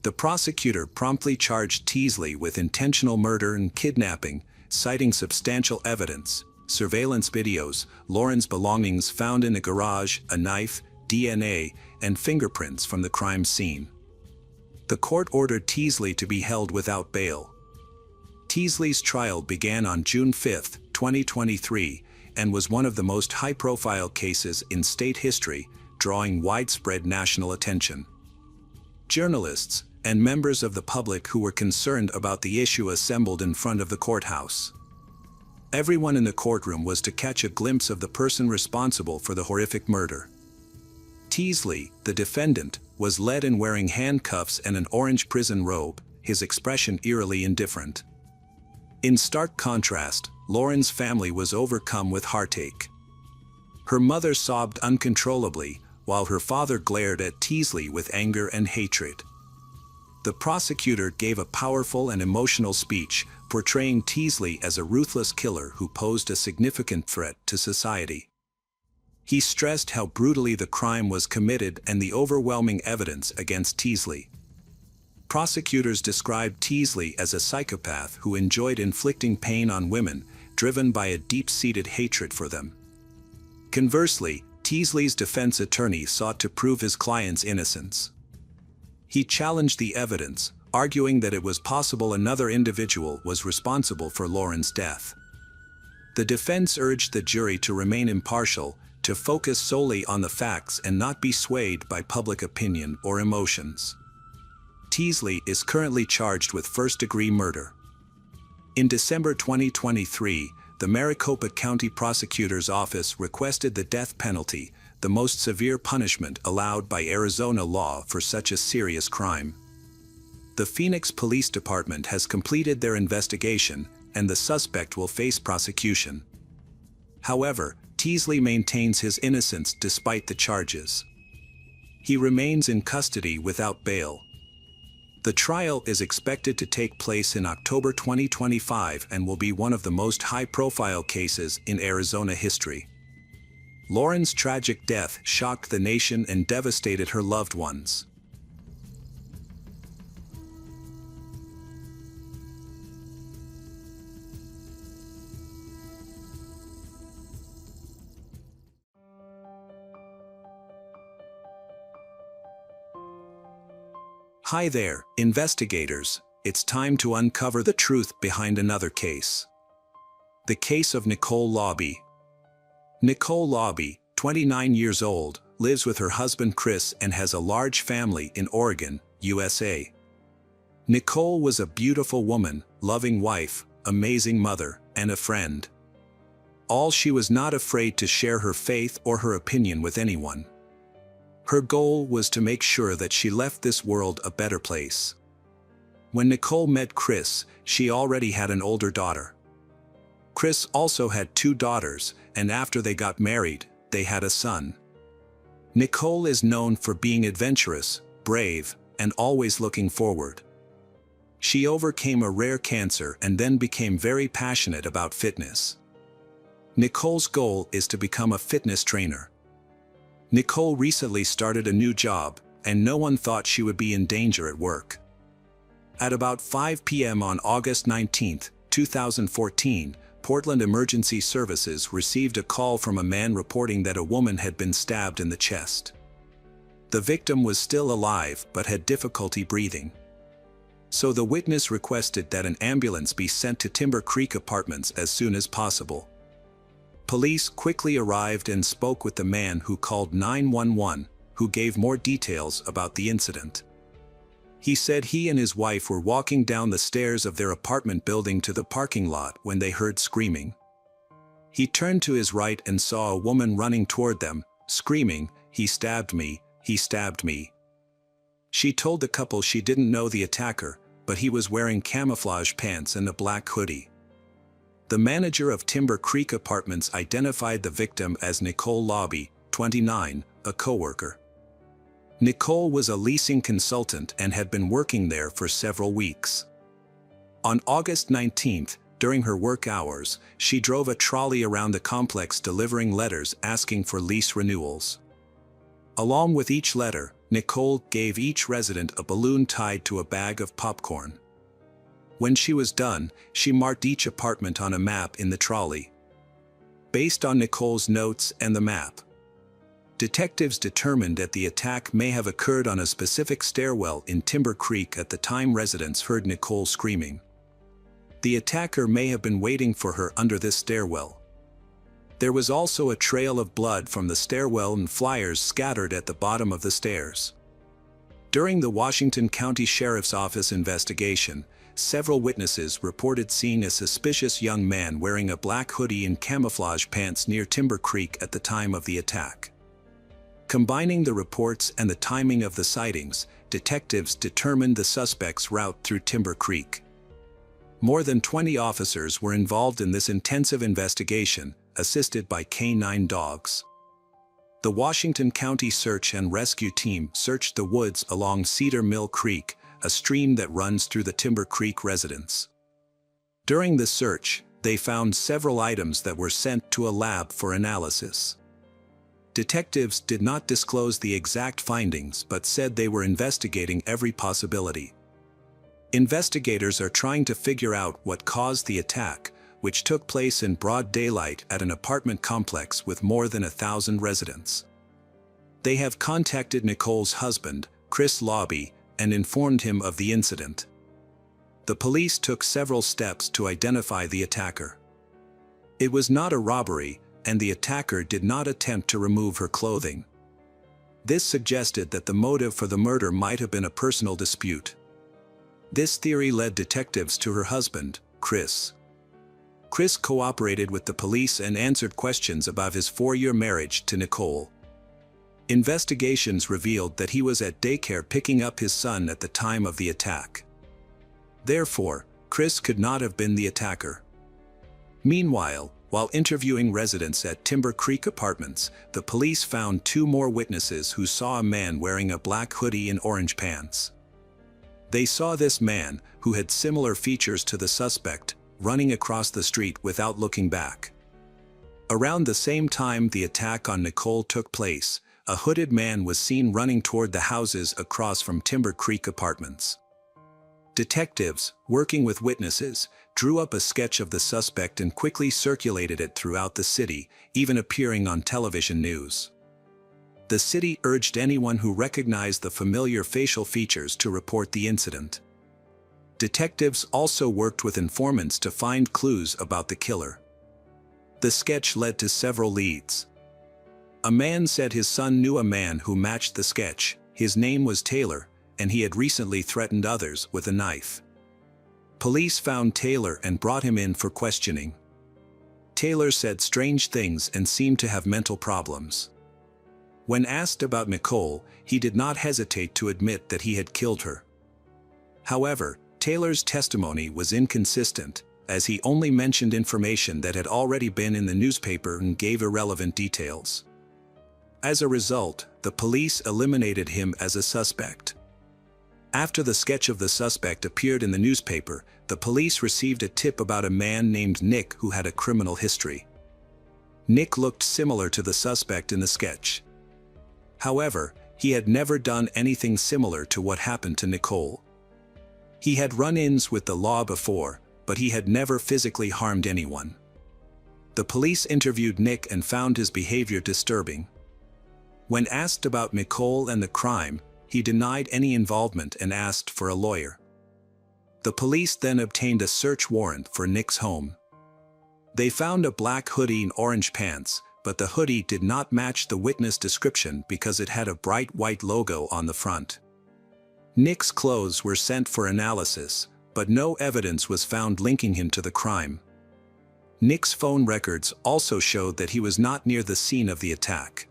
The prosecutor promptly charged Teasley with intentional murder and kidnapping, citing substantial evidence, surveillance videos, Lauren's belongings found in a garage, a knife, DNA, and fingerprints from the crime scene. The court ordered Teasley to be held without bail. Teasley's trial began on June 5, 2023, and was one of the most high-profile cases in state history, drawing widespread national attention. Journalists and members of the public who were concerned about the issue assembled in front of the courthouse. Everyone in the courtroom was to catch a glimpse of the person responsible for the horrific murder. Teasley, the defendant, was led in wearing handcuffs and an orange prison robe, his expression eerily indifferent. In stark contrast, Lauren's family was overcome with heartache. Her mother sobbed uncontrollably, while her father glared at Teasley with anger and hatred. The prosecutor gave a powerful and emotional speech, portraying Teasley as a ruthless killer who posed a significant threat to society. He stressed how brutally the crime was committed and the overwhelming evidence against Teasley. Prosecutors described Teasley as a psychopath who enjoyed inflicting pain on women, driven by a deep-seated hatred for them. Conversely, Teasley's defense attorney sought to prove his client's innocence. He challenged the evidence, arguing that it was possible another individual was responsible for Lauren's death. The defense urged the jury to remain impartial, to focus solely on the facts and not be swayed by public opinion or emotions. Teasley is currently charged with first-degree murder. In December 2023, the Maricopa County Prosecutor's Office requested the death penalty, the most severe punishment allowed by Arizona law for such a serious crime. The Phoenix Police Department has completed their investigation, and the suspect will face prosecution. However, Teasley maintains his innocence despite the charges. He remains in custody without bail. The trial is expected to take place in October 2025 and will be one of the most high-profile cases in Arizona history. Lauren's tragic death shocked the nation and devastated her loved ones. Hi there, investigators. It's time to uncover the truth behind another case. The case of Nicole Lobby. Nicole Lobby, 29 years old, lives with her husband Chris and has a large family in Oregon, USA. Nicole was a beautiful woman, loving wife, amazing mother, and a friend. She was not afraid to share her faith or her opinion with anyone. Her goal was to make sure that she left this world a better place. When Nicole met Chris, she already had an older daughter. Chris also had 2 daughters, and after they got married, they had a son. Nicole is known for being adventurous, brave, and always looking forward. She overcame a rare cancer and then became very passionate about fitness. Nicole's goal is to become a fitness trainer. Nicole recently started a new job, and no one thought she would be in danger at work. At about 5 p.m. on August 19, 2014, Portland Emergency Services received a call from a man reporting that a woman had been stabbed in the chest. The victim was still alive but had difficulty breathing. So the witness requested that an ambulance be sent to Timber Creek Apartments as soon as possible. Police quickly arrived and spoke with the man who called 911, who gave more details about the incident. He said he and his wife were walking down the stairs of their apartment building to the parking lot when they heard screaming. He turned to his right and saw a woman running toward them, screaming, "He stabbed me, he stabbed me." She told the couple she didn't know the attacker, but he was wearing camouflage pants and a black hoodie. The manager of Timber Creek Apartments identified the victim as Nicole Lobby, 29, a coworker. Nicole was a leasing consultant and had been working there for several weeks. On August 19, During her work hours, she drove a trolley around the complex delivering letters asking for lease renewals. Along with each letter, Nicole gave each resident a balloon tied to a bag of popcorn. When she was done, she marked each apartment on a map in the trolley. Based on Nicole's notes and the map, detectives determined that the attack may have occurred on a specific stairwell in Timber Creek at the time residents heard Nicole screaming. The attacker may have been waiting for her under this stairwell. There was also a trail of blood from the stairwell and flyers scattered at the bottom of the stairs. During the Washington County Sheriff's Office investigation, several witnesses reported seeing a suspicious young man wearing a black hoodie and camouflage pants near Timber Creek at the time of the attack. Combining the reports and the timing of the sightings, detectives determined the suspect's route through Timber Creek. More than 20 officers were involved in this intensive investigation, assisted by canine dogs. The Washington County Search and Rescue Team searched the woods along Cedar Mill Creek, a stream that runs through the Timber Creek residence. During the search, they found several items that were sent to a lab for analysis. Detectives did not disclose the exact findings but said they were investigating every possibility. Investigators are trying to figure out what caused the attack, which took place in broad daylight at an apartment complex with more than 1,000 residents. They have contacted Nicole's husband, Chris Lobby, and informed him of the incident. The police took several steps to identify the attacker. It was not a robbery, and the attacker did not attempt to remove her clothing. This suggested that the motive for the murder might have been a personal dispute. This theory led detectives to her husband, Chris. Chris cooperated with the police and answered questions about his 4-year marriage to Nicole. Investigations revealed that he was at daycare picking up his son at the time of the attack. Therefore, Chris could not have been the attacker. Meanwhile, while interviewing residents at Timber Creek Apartments, the police found 2 more witnesses who saw a man wearing a black hoodie and orange pants. They saw this man, who had similar features to the suspect, running across the street without looking back. Around the same time the attack on Nicole took place, a hooded man was seen running toward the houses across from Timber Creek Apartments. Detectives, working with witnesses, drew up a sketch of the suspect and quickly circulated it throughout the city, even appearing on television news. The city urged anyone who recognized the familiar facial features to report the incident. Detectives also worked with informants to find clues about the killer. The sketch led to several leads. A man said his son knew a man who matched the sketch. His name was Taylor, and he had recently threatened others with a knife. Police found Taylor and brought him in for questioning. Taylor said strange things and seemed to have mental problems. When asked about Nicole, he did not hesitate to admit that he had killed her. However, Taylor's testimony was inconsistent, as he only mentioned information that had already been in the newspaper and gave irrelevant details. As a result, the police eliminated him as a suspect. After the sketch of the suspect appeared in the newspaper, the police received a tip about a man named Nick who had a criminal history. Nick looked similar to the suspect in the sketch. However, he had never done anything similar to what happened to Nicole. He had run-ins with the law before, but he had never physically harmed anyone. The police interviewed Nick and found his behavior disturbing. When asked about Nicole and the crime, he denied any involvement and asked for a lawyer. The police then obtained a search warrant for Nick's home. They found a black hoodie and orange pants, but the hoodie did not match the witness description because it had a bright white logo on the front. Nick's clothes were sent for analysis, but no evidence was found linking him to the crime. Nick's phone records also showed that he was not near the scene of the attack.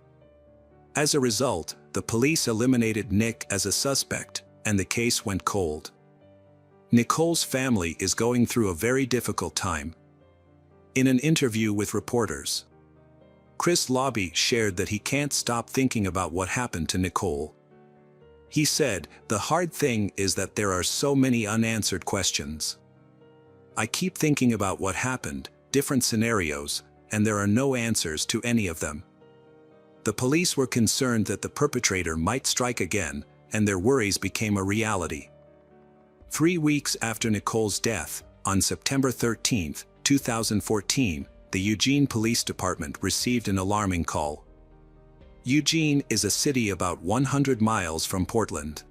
As a result, the police eliminated Nick as a suspect, and the case went cold. Nicole's family is going through a very difficult time. In an interview with reporters, Chris Lobby shared that he can't stop thinking about what happened to Nicole. He said, "The hard thing is that there are so many unanswered questions. I keep thinking about what happened, different scenarios, and there are no answers to any of them. The police were concerned that the perpetrator might strike again, and their worries became a reality. 3 weeks after Nicole's death, on September 13, 2014, the Eugene Police Department received an alarming call. Eugene is a city about 100 miles from Portland.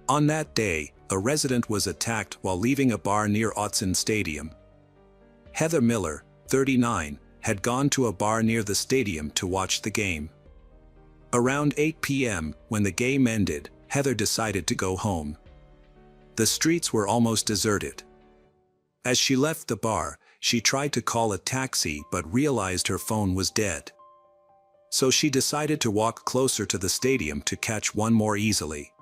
On that day, a resident was attacked while leaving a bar near Autzen Stadium. Heather Miller, 39, had gone to a bar near the stadium to watch the game. Around 8 p.m., when the game ended, Heather decided to go home. The streets were almost deserted. As she left the bar, she tried to call a taxi but realized her phone was dead. So she decided to walk closer to the stadium to catch one more easily.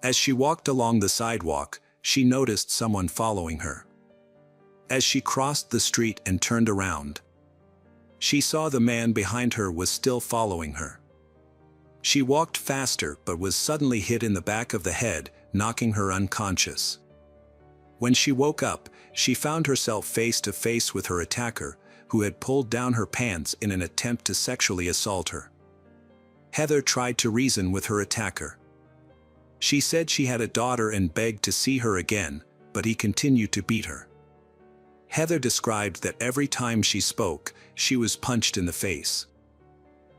As she walked along the sidewalk, she noticed someone following her. As she crossed the street and turned around, she saw the man behind her was still following her. She walked faster but was suddenly hit in the back of the head, knocking her unconscious. When she woke up, she found herself face to face with her attacker, who had pulled down her pants in an attempt to sexually assault her. Heather tried to reason with her attacker. She said she had a daughter and begged to see her again, but he continued to beat her. Heather described that every time she spoke, she was punched in the face.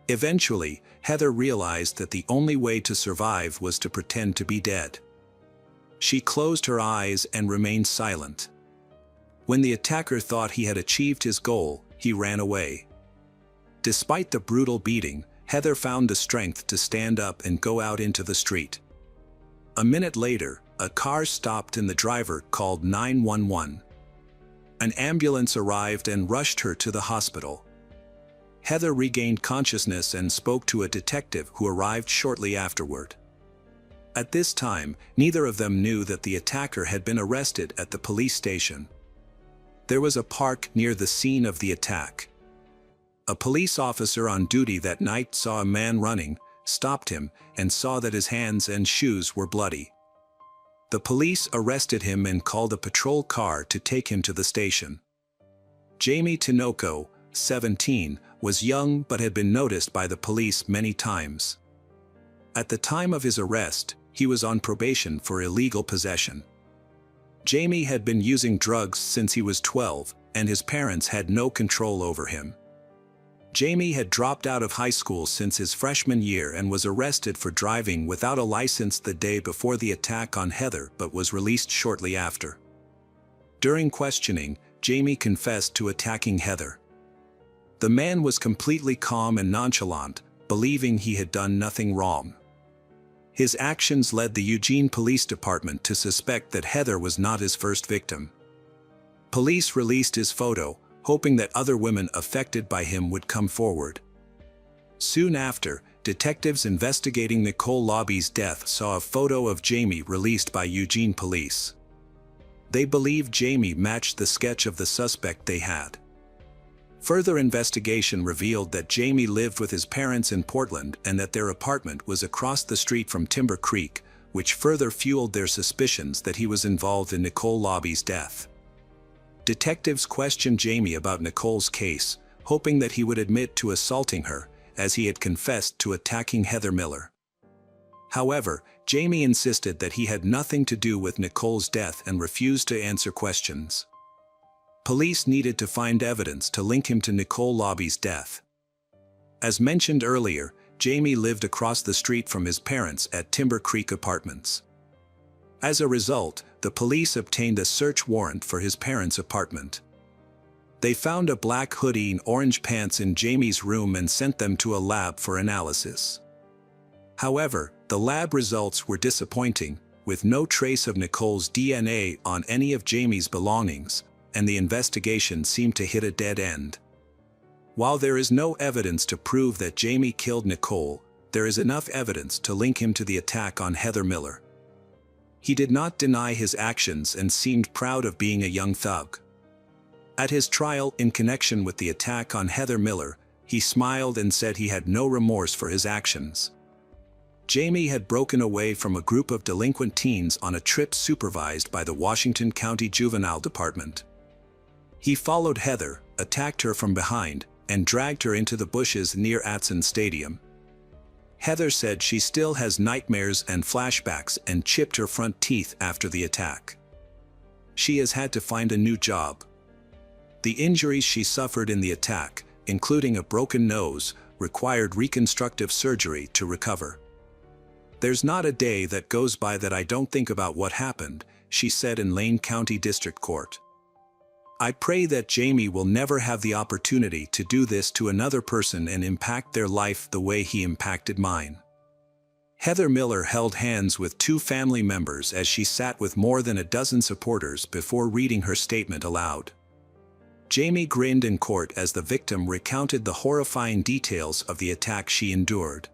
Eventually, Heather realized that the only way to survive was to pretend to be dead. She closed her eyes and remained silent. When the attacker thought he had achieved his goal, he ran away. Despite the brutal beating, Heather found the strength to stand up and go out into the street. A minute later, a car stopped and the driver called 911. An ambulance arrived and rushed her to the hospital. Heather regained consciousness and spoke to a detective who arrived shortly afterward. At this time, neither of them knew that the attacker had been arrested at the police station. There was a park near the scene of the attack. A police officer on duty that night saw a man running, stopped him, and saw that his hands and shoes were bloody. The police arrested him and called a patrol car to take him to the station. Jamie Tinoco, 17, was young but had been noticed by the police many times. At the time of his arrest, he was on probation for illegal possession. Jamie had been using drugs since he was 12, and his parents had no control over him. Jamie had dropped out of high school since his freshman year and was arrested for driving without a license the day before the attack on Heather but was released shortly after. During questioning, Jamie confessed to attacking Heather. The man was completely calm and nonchalant, believing he had done nothing wrong. His actions led the Eugene Police Department to suspect that Heather was not his first victim. Police released his photo, hoping that other women affected by him would come forward. Soon after, detectives investigating Nicole Lobby's death saw a photo of Jamie released by Eugene Police. They believed Jamie matched the sketch of the suspect they had. Further investigation revealed that Jamie lived with his parents in Portland and that their apartment was across the street from Timber Creek, which further fueled their suspicions that he was involved in Nicole Lobby's death. Detectives questioned Jamie about Nicole's case, hoping that he would admit to assaulting her, as he had confessed to attacking Heather Miller. However, Jamie insisted that he had nothing to do with Nicole's death and refused to answer questions. Police needed to find evidence to link him to Nicole Lobby's death. As mentioned earlier, Jamie lived across the street from his parents at Timber Creek Apartments. As a result, the police obtained a search warrant for his parents' apartment. They found a black hoodie and orange pants in Jamie's room and sent them to a lab for analysis. However, the lab results were disappointing, with no trace of Nicole's DNA on any of Jamie's belongings, and the investigation seemed to hit a dead end. While there is no evidence to prove that Jamie killed Nicole, there is enough evidence to link him to the attack on Heather Miller. He did not deny his actions and seemed proud of being a young thug. At his trial in connection with the attack on Heather Miller, he smiled and said he had no remorse for his actions. Jamie had broken away from a group of delinquent teens on a trip supervised by the Washington County Juvenile Department. He followed Heather, attacked her from behind, and dragged her into the bushes near Atson Stadium. Heather said she still has nightmares and flashbacks and chipped her front teeth after the attack. She has had to find a new job. The injuries she suffered in the attack, including a broken nose, required reconstructive surgery to recover. "There's not a day that goes by that I don't think about what happened," she said in Lane County District Court. "I pray that Jamie will never have the opportunity to do this to another person and impact their life the way he impacted mine." Heather Miller held hands with two family members as she sat with more than a dozen supporters before reading her statement aloud. Jamie grinned in court as the victim recounted the horrifying details of the attack she endured.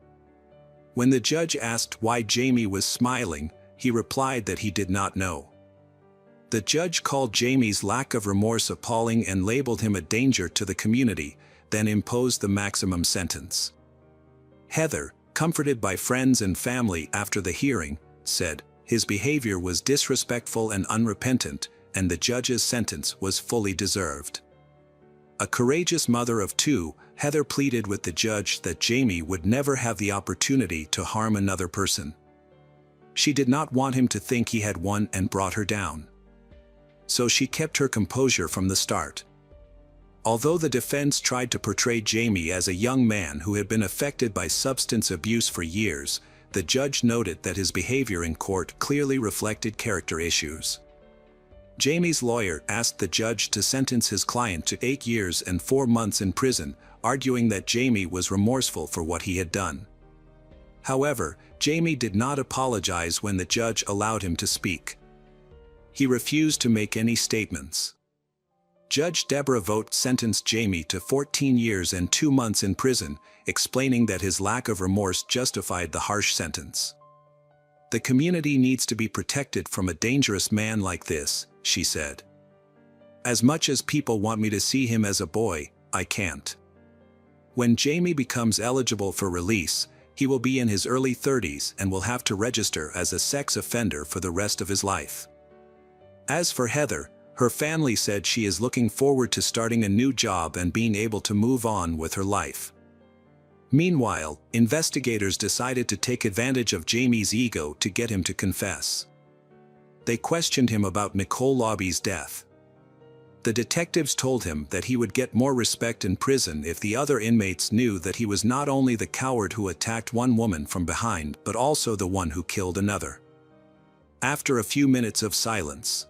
When the judge asked why Jamie was smiling, he replied that he did not know. The judge called Jamie's lack of remorse appalling and labeled him a danger to the community, then imposed the maximum sentence. Heather, comforted by friends and family after the hearing, said, "His behavior was disrespectful and unrepentant, and the judge's sentence was fully deserved." A courageous mother of two, Heather pleaded with the judge that Jamie would never have the opportunity to harm another person. She did not want him to think he had won and brought her down. So she kept her composure from the start. Although the defense tried to portray Jamie as a young man who had been affected by substance abuse for years, the judge noted that his behavior in court clearly reflected character issues. Jamie's lawyer asked the judge to sentence his client to 8 years and 4 months in prison, arguing that Jamie was remorseful for what he had done. However, Jamie did not apologize when the judge allowed him to speak. He refused to make any statements. Judge Deborah Vogt sentenced Jamie to 14 years and 2 months in prison, explaining that his lack of remorse justified the harsh sentence. "The community needs to be protected from a dangerous man like this," she said. "As much as people want me to see him as a boy, I can't." When Jamie becomes eligible for release, he will be in his early 30s and will have to register as a sex offender for the rest of his life. As for Heather, her family said she is looking forward to starting a new job and being able to move on with her life. Meanwhile, investigators decided to take advantage of Jamie's ego to get him to confess. They questioned him about Nicole Lobby's death. The detectives told him that he would get more respect in prison if the other inmates knew that he was not only the coward who attacked one woman from behind but also the one who killed another. After a few minutes of silence,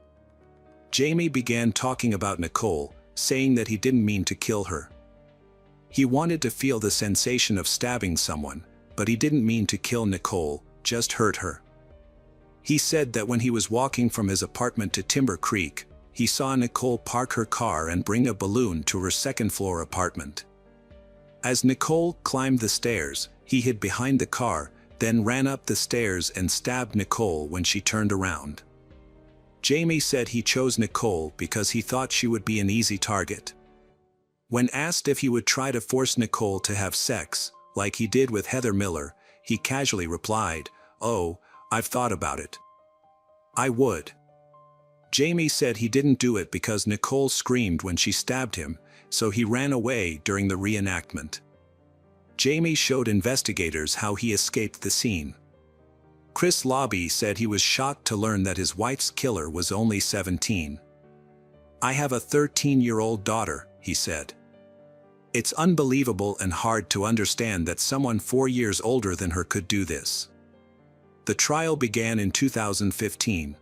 Jamie began talking about Nicole, saying that he didn't mean to kill her. He wanted to feel the sensation of stabbing someone, but he didn't mean to kill Nicole, just hurt her. He said that when he was walking from his apartment to Timber Creek, he saw Nicole park her car and bring a balloon to her second-floor apartment. As Nicole climbed the stairs, he hid behind the car, then ran up the stairs and stabbed Nicole when she turned around. Jamie said he chose Nicole because he thought she would be an easy target. When asked if he would try to force Nicole to have sex, like he did with Heather Miller, he casually replied, "Oh, I've thought about it. I would." Jamie said he didn't do it because Nicole screamed when she stabbed him, so he ran away during the reenactment. Jamie showed investigators how he escaped the scene. Chris Lobby said he was shocked to learn that his wife's killer was only 17. "I have a 13-year-old daughter," he said. "It's unbelievable and hard to understand that someone 4 years older than her could do this." The trial began in 2015.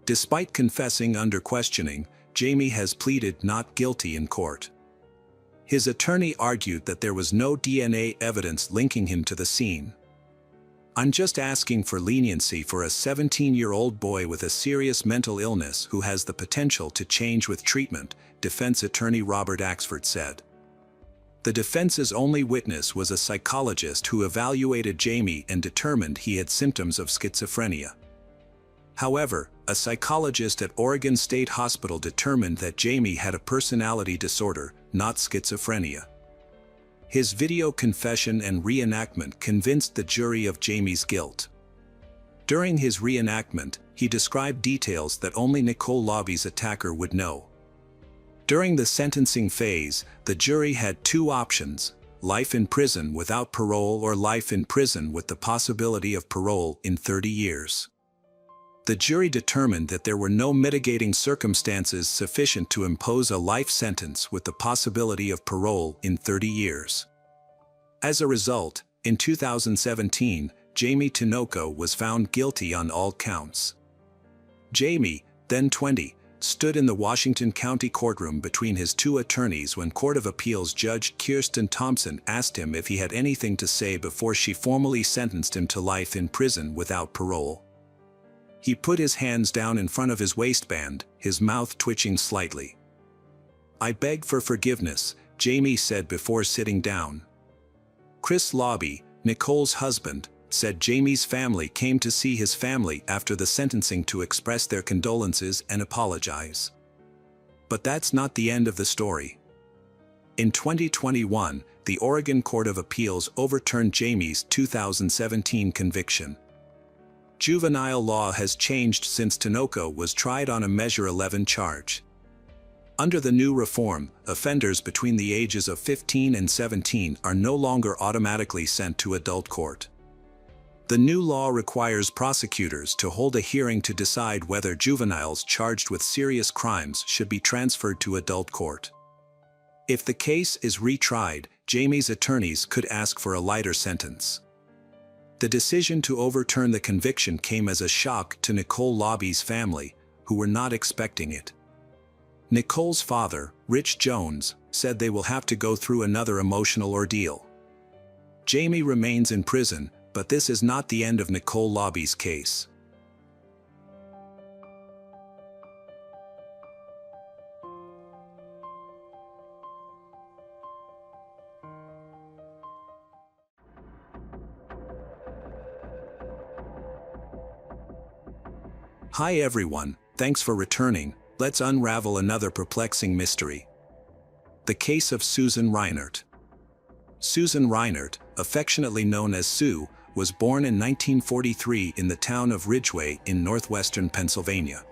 Despite confessing under questioning, Jamie has pleaded not guilty in court. His attorney argued that there was no DNA evidence linking him to the scene. "I'm just asking for leniency for a 17-year-old boy with a serious mental illness who has the potential to change with treatment," defense attorney Robert Axford said. The defense's only witness was a psychologist who evaluated Jamie and determined he had symptoms of schizophrenia. However, a psychologist at Oregon State Hospital determined that Jamie had a personality disorder, not schizophrenia. His video confession and reenactment convinced the jury of Jamie's guilt. During his reenactment, he described details that only Nicole Lobby's attacker would know. During the sentencing phase, the jury had two options: life in prison without parole or life in prison with the possibility of parole in 30 years. The jury determined that there were no mitigating circumstances sufficient to impose a life sentence with the possibility of parole in 30 years. As a result, in 2017, Jamie Tinoco was found guilty on all counts. Jamie, then 20, stood in the Washington County courtroom between his two attorneys when Court of Appeals Judge Kirsten Thompson asked him if he had anything to say before she formally sentenced him to life in prison without parole. He put his hands down in front of his waistband, his mouth twitching slightly. "I beg for forgiveness," Jamie said before sitting down. Chris Lobby, Nicole's husband, said Jamie's family came to see his family after the sentencing to express their condolences and apologize. But that's not the end of the story. In 2021, the Oregon Court of Appeals overturned Jamie's 2017 conviction. Juvenile law has changed since Tinoco was tried on a Measure 11 charge. Under the new reform, offenders between the ages of 15 and 17 are no longer automatically sent to adult court. The new law requires prosecutors to hold a hearing to decide whether juveniles charged with serious crimes should be transferred to adult court. If the case is retried, Jamie's attorneys could ask for a lighter sentence. The decision to overturn the conviction came as a shock to Nicole Lobby's family, who were not expecting it. Nicole's father, Rich Jones, said they will have to go through another emotional ordeal. Jamie remains in prison, but this is not the end of Nicole Lobby's case. Hi everyone, thanks for returning. Let's unravel another perplexing mystery. The case of Susan Reinert. Susan Reinert, affectionately known as Sue, was born in 1943 in the town of Ridgeway in northwestern Pennsylvania.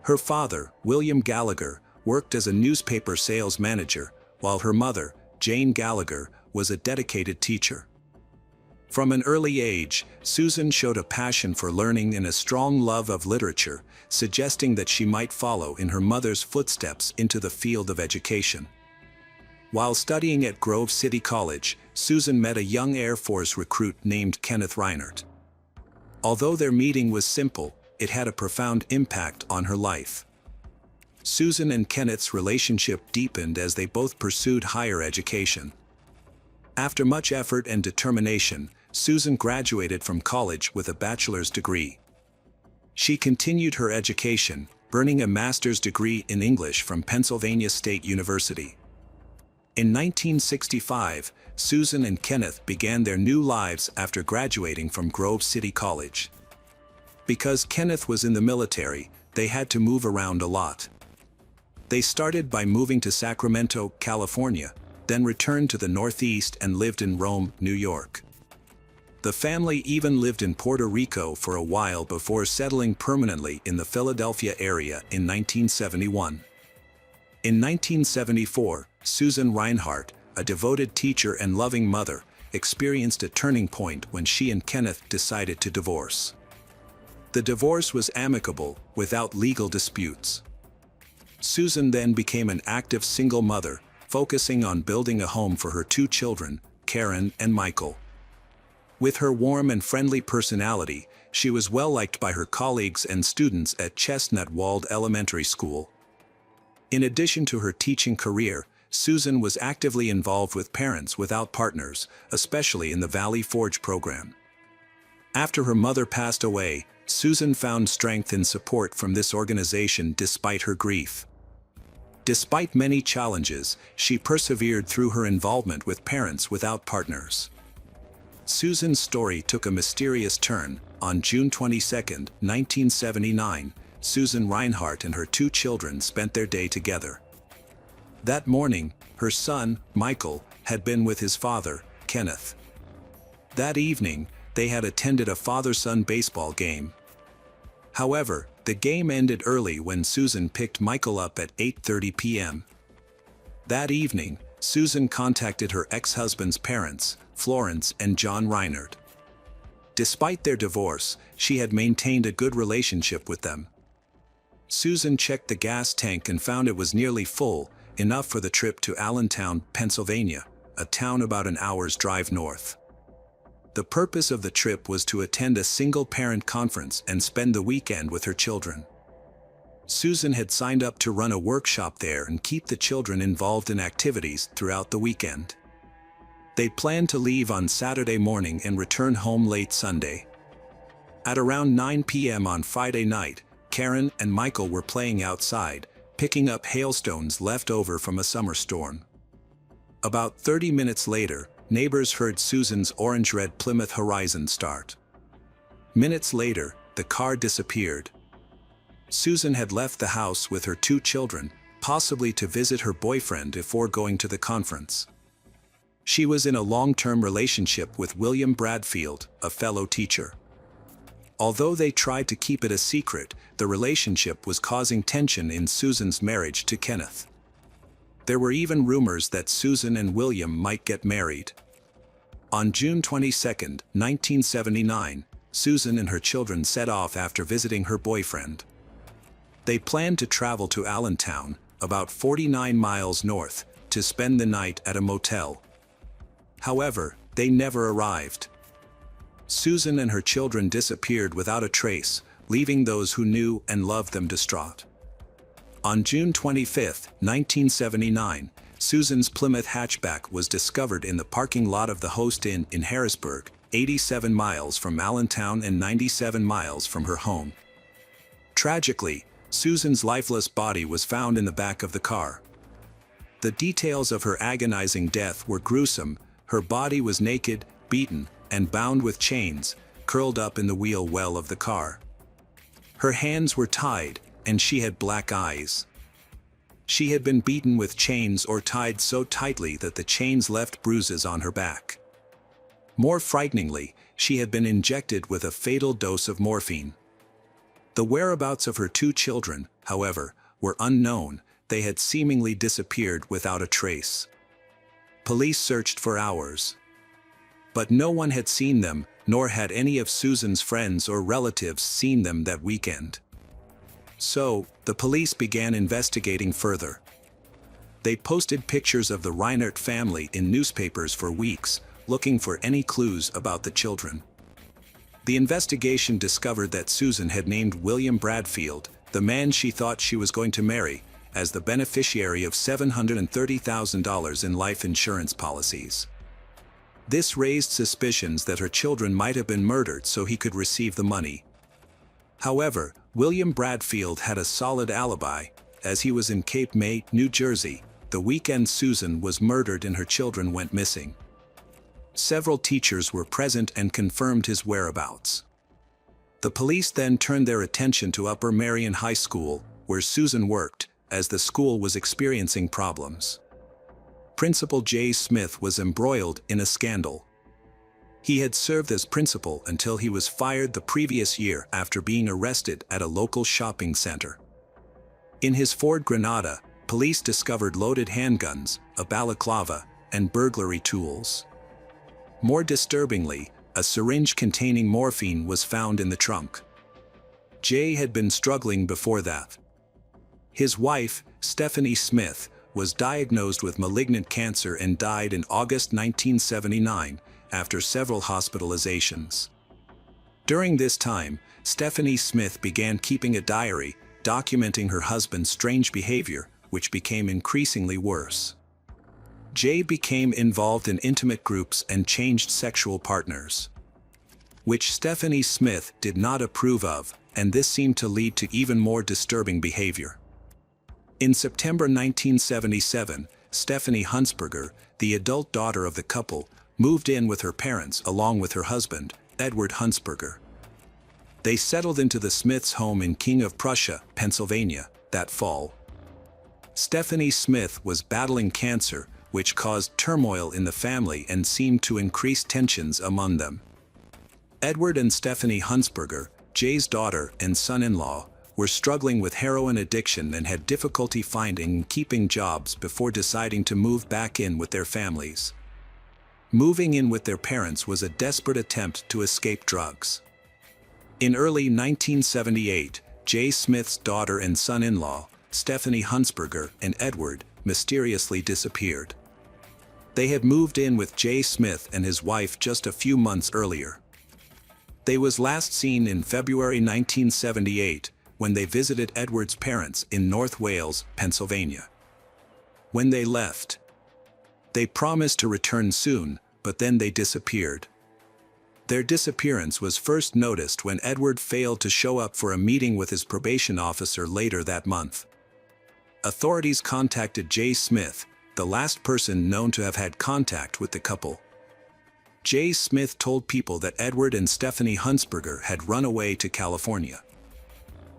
Her father, William Gallagher, worked as a newspaper sales manager, while her mother, Jane Gallagher, was a dedicated teacher. From an early age, Susan showed a passion for learning and a strong love of literature, suggesting that she might follow in her mother's footsteps into the field of education. While studying at Grove City College, Susan met a young Air Force recruit named Kenneth Reinert. Although their meeting was simple, it had a profound impact on her life. Susan and Kenneth's relationship deepened as they both pursued higher education. After much effort and determination, Susan graduated from college with a bachelor's degree. She continued her education, earning a master's degree in English from Pennsylvania State University. In 1965, Susan and Kenneth began their new lives after graduating from Grove City College. Because Kenneth was in the military, they had to move around a lot. They started by moving to Sacramento, California, then returned to the Northeast and lived in Rome, New York. The family even lived in Puerto Rico for a while before settling permanently in the Philadelphia area in 1971. In 1974, Susan Reinhardt, a devoted teacher and loving mother, experienced a turning point when she and Kenneth decided to divorce. The divorce was amicable, without legal disputes. Susan then became an active single mother, focusing on building a home for her two children, Karen and Michael. With her warm and friendly personality, she was well liked by her colleagues and students at Chestnut Wald Elementary School. In addition to her teaching career, Susan was actively involved with Parents Without Partners, especially in the Valley Forge program. After her mother passed away, Susan found strength and support from this organization despite her grief. Despite many challenges, she persevered through her involvement with Parents Without Partners. Susan's story took a mysterious turn. On June 22, 1979, Susan Reinhardt and her two children spent their day together. That morning, her son, Michael, had been with his father, Kenneth. That evening, they had attended a father-son baseball game. However, the game ended early when Susan picked Michael up at 8:30 p.m. That evening, Susan contacted her ex-husband's parents, Florence and John Reinhardt. Despite their divorce, she had maintained a good relationship with them. Susan checked the gas tank and found it was nearly full, enough for the trip to Allentown, Pennsylvania, a town about an hour's drive north. The purpose of the trip was to attend a single-parent conference and spend the weekend with her children. Susan had signed up to run a workshop there and keep the children involved in activities throughout the weekend. They planned to leave on Saturday morning and return home late Sunday. At around 9 p.m. on Friday night, Karen and Michael were playing outside, picking up hailstones left over from a summer storm. About 30 minutes later, neighbors heard Susan's orange-red Plymouth Horizon start. Minutes later, the car disappeared. Susan had left the house with her 2 children, possibly to visit her boyfriend before going to the conference. She was in a long-term relationship with William Bradfield, a fellow teacher. Although they tried to keep it a secret, the relationship was causing tension in Susan's marriage to Kenneth. There were even rumors that Susan and William might get married. On June 22, 1979, Susan and her children set off after visiting her boyfriend. They planned to travel to Allentown, about 49 miles north, to spend the night at a motel. However, they never arrived. Susan and her children disappeared without a trace, leaving those who knew and loved them distraught. On June 25, 1979, Susan's Plymouth hatchback was discovered in the parking lot of the Host Inn in Harrisburg, 87 miles from Allentown and 97 miles from her home. Tragically, Susan's lifeless body was found in the back of the car. The details of her agonizing death were gruesome. Her body was naked, beaten, and bound with chains, curled up in the wheel well of the car. Her hands were tied, and she had black eyes. She had been beaten with chains or tied so tightly that the chains left bruises on her back. More frighteningly, she had been injected with a fatal dose of morphine. The whereabouts of her 2 children, however, were unknown. They had seemingly disappeared without a trace. Police searched for hours. But no one had seen them, nor had any of Susan's friends or relatives seen them that weekend. So, the police began investigating further. They posted pictures of the Reinhardt family in newspapers for weeks, looking for any clues about the children. The investigation discovered that Susan had named William Bradfield, the man she thought she was going to marry, as the beneficiary of $730,000 in life insurance policies. This raised suspicions that her children might have been murdered so he could receive the money. However, William Bradfield had a solid alibi, as he was in Cape May, New Jersey, the weekend Susan was murdered and her children went missing. Several teachers were present and confirmed his whereabouts. The police then turned their attention to Upper Merion High School, where Susan worked, as the school was experiencing problems. Principal J. Smith was embroiled in a scandal. He had served as principal until he was fired the previous year after being arrested at a local shopping center. In his Ford Granada, police discovered loaded handguns, a balaclava, and burglary tools. More disturbingly, a syringe containing morphine was found in the trunk. Jay had been struggling before that. His wife, Stephanie Smith, was diagnosed with malignant cancer and died in August 1979, after several hospitalizations. During this time, Stephanie Smith began keeping a diary, documenting her husband's strange behavior, which became increasingly worse. Jay became involved in intimate groups and changed sexual partners, which Stephanie Smith did not approve of, and this seemed to lead to even more disturbing behavior. In September 1977, Stephanie Huntsberger, the adult daughter of the couple, moved in with her parents along with her husband, Edward Huntsberger. They settled into the Smiths' home in King of Prussia, Pennsylvania, that fall. Stephanie Smith was battling cancer, which caused turmoil in the family and seemed to increase tensions among them. Edward and Stephanie Huntsberger, Jay's daughter and son-in-law, were struggling with heroin addiction and had difficulty finding and keeping jobs before deciding to move back in with their families. Moving in with their parents was a desperate attempt to escape drugs. In early 1978, Jay Smith's daughter and son-in-law, Stephanie Huntsberger and Edward, mysteriously disappeared. They had moved in with Jay Smith and his wife just a few months earlier. They was last seen in February 1978, when they visited Edward's parents in North Wales, Pennsylvania. When they left, they promised to return soon, but then they disappeared. Their disappearance was first noticed when Edward failed to show up for a meeting with his probation officer later that month. Authorities contacted Jay Smith, the last person known to have had contact with the couple. Jay Smith told people that Edward and Stephanie Huntsberger had run away to California.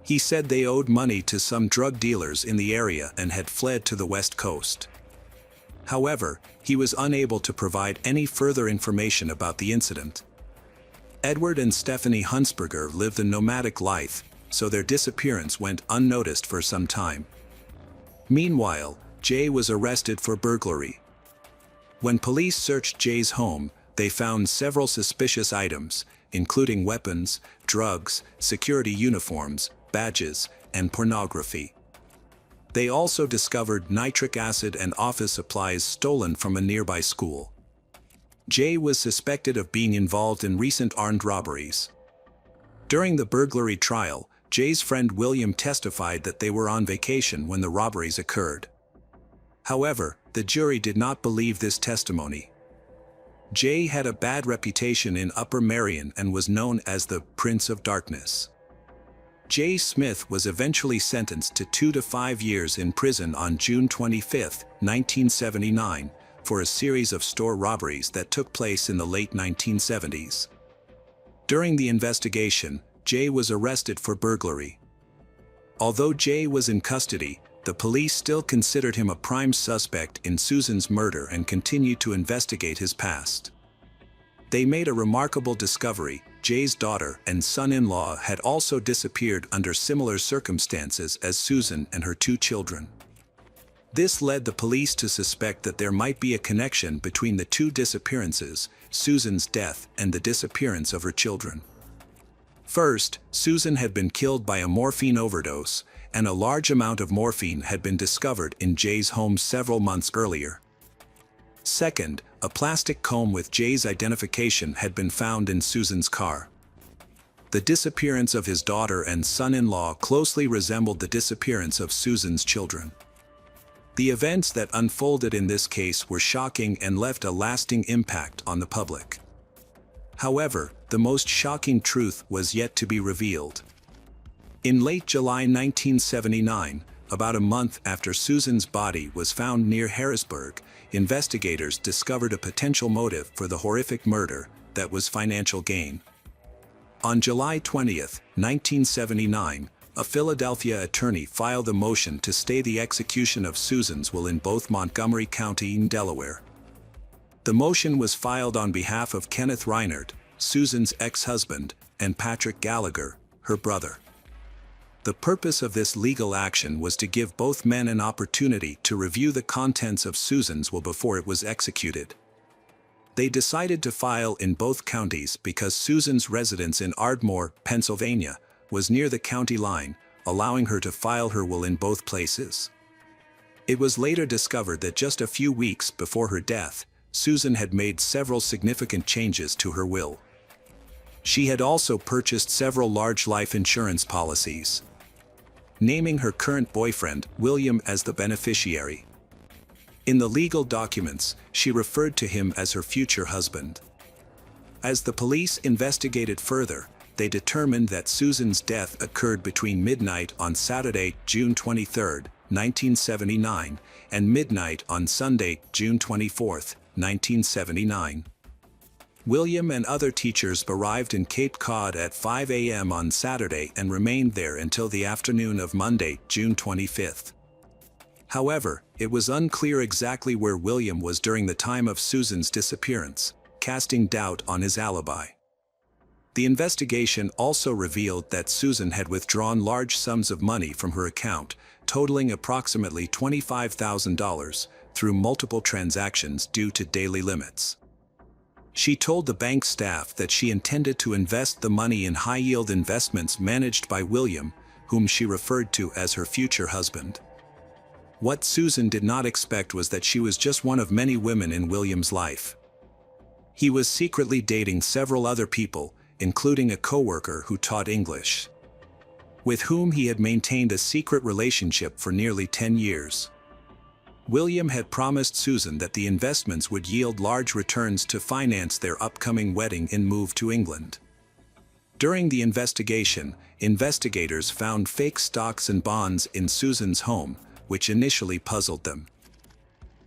He said they owed money to some drug dealers in the area and had fled to the West Coast. However, he was unable to provide any further information about the incident. Edward and Stephanie Huntsberger lived a nomadic life, so their disappearance went unnoticed for some time. Meanwhile, Jay was arrested for burglary. When police searched Jay's home, they found several suspicious items, including weapons, drugs, security uniforms, badges, and pornography. They also discovered nitric acid and office supplies stolen from a nearby school. Jay was suspected of being involved in recent armed robberies. During the burglary trial, Jay's friend William testified that they were on vacation when the robberies occurred. However, the jury did not believe this testimony. Jay had a bad reputation in Upper Merion and was known as the Prince of Darkness. Jay Smith was eventually sentenced to 2 to 5 years in prison on June 25, 1979, for a series of store robberies that took place in the late 1970s. During the investigation, Jay was arrested for burglary. Although Jay was in custody, the police still considered him a prime suspect in Susan's murder and continued to investigate his past. They made a remarkable discovery: Jay's daughter and son-in-law had also disappeared under similar circumstances as Susan and her 2 children. This led the police to suspect that there might be a connection between the 2 disappearances, Susan's death and the disappearance of her children. First, Susan had been killed by a morphine overdose, and a large amount of morphine had been discovered in Jay's home several months earlier. Second, a plastic comb with Jay's identification had been found in Susan's car. The disappearance of his daughter and son-in-law closely resembled the disappearance of Susan's children. The events that unfolded in this case were shocking and left a lasting impact on the public. However, the most shocking truth was yet to be revealed. In late July 1979, about a month after Susan's body was found near Harrisburg, investigators discovered a potential motive for the horrific murder that was financial gain. On July 20, 1979, a Philadelphia attorney filed a motion to stay the execution of Susan's will in both Montgomery County and Delaware. The motion was filed on behalf of Kenneth Reinert, Susan's ex-husband, and Patrick Gallagher, her brother. The purpose of this legal action was to give both men an opportunity to review the contents of Susan's will before it was executed. They decided to file in both counties because Susan's residence in Ardmore, Pennsylvania, was near the county line, allowing her to file her will in both places. It was later discovered that just a few weeks before her death, Susan had made several significant changes to her will. She had also purchased several large life insurance policies, naming her current boyfriend, William, as the beneficiary. In the legal documents, she referred to him as her future husband. As the police investigated further, they determined that Susan's death occurred between midnight on Saturday, June 23, 1979, and midnight on Sunday, June 24, 1979. William and other teachers arrived in Cape Cod at 5 a.m. on Saturday and remained there until the afternoon of Monday, June 25. However, it was unclear exactly where William was during the time of Susan's disappearance, casting doubt on his alibi. The investigation also revealed that Susan had withdrawn large sums of money from her account, totaling approximately $25,000, through multiple transactions due to daily limits. She told the bank staff that she intended to invest the money in high-yield investments managed by William, whom she referred to as her future husband. What Susan did not expect was that she was just one of many women in William's life. He was secretly dating several other people, including a coworker who taught English, with whom he had maintained a secret relationship for nearly 10 years. William had promised Susan that the investments would yield large returns to finance their upcoming wedding and move to England. During the investigation, investigators found fake stocks and bonds in Susan's home, which initially puzzled them.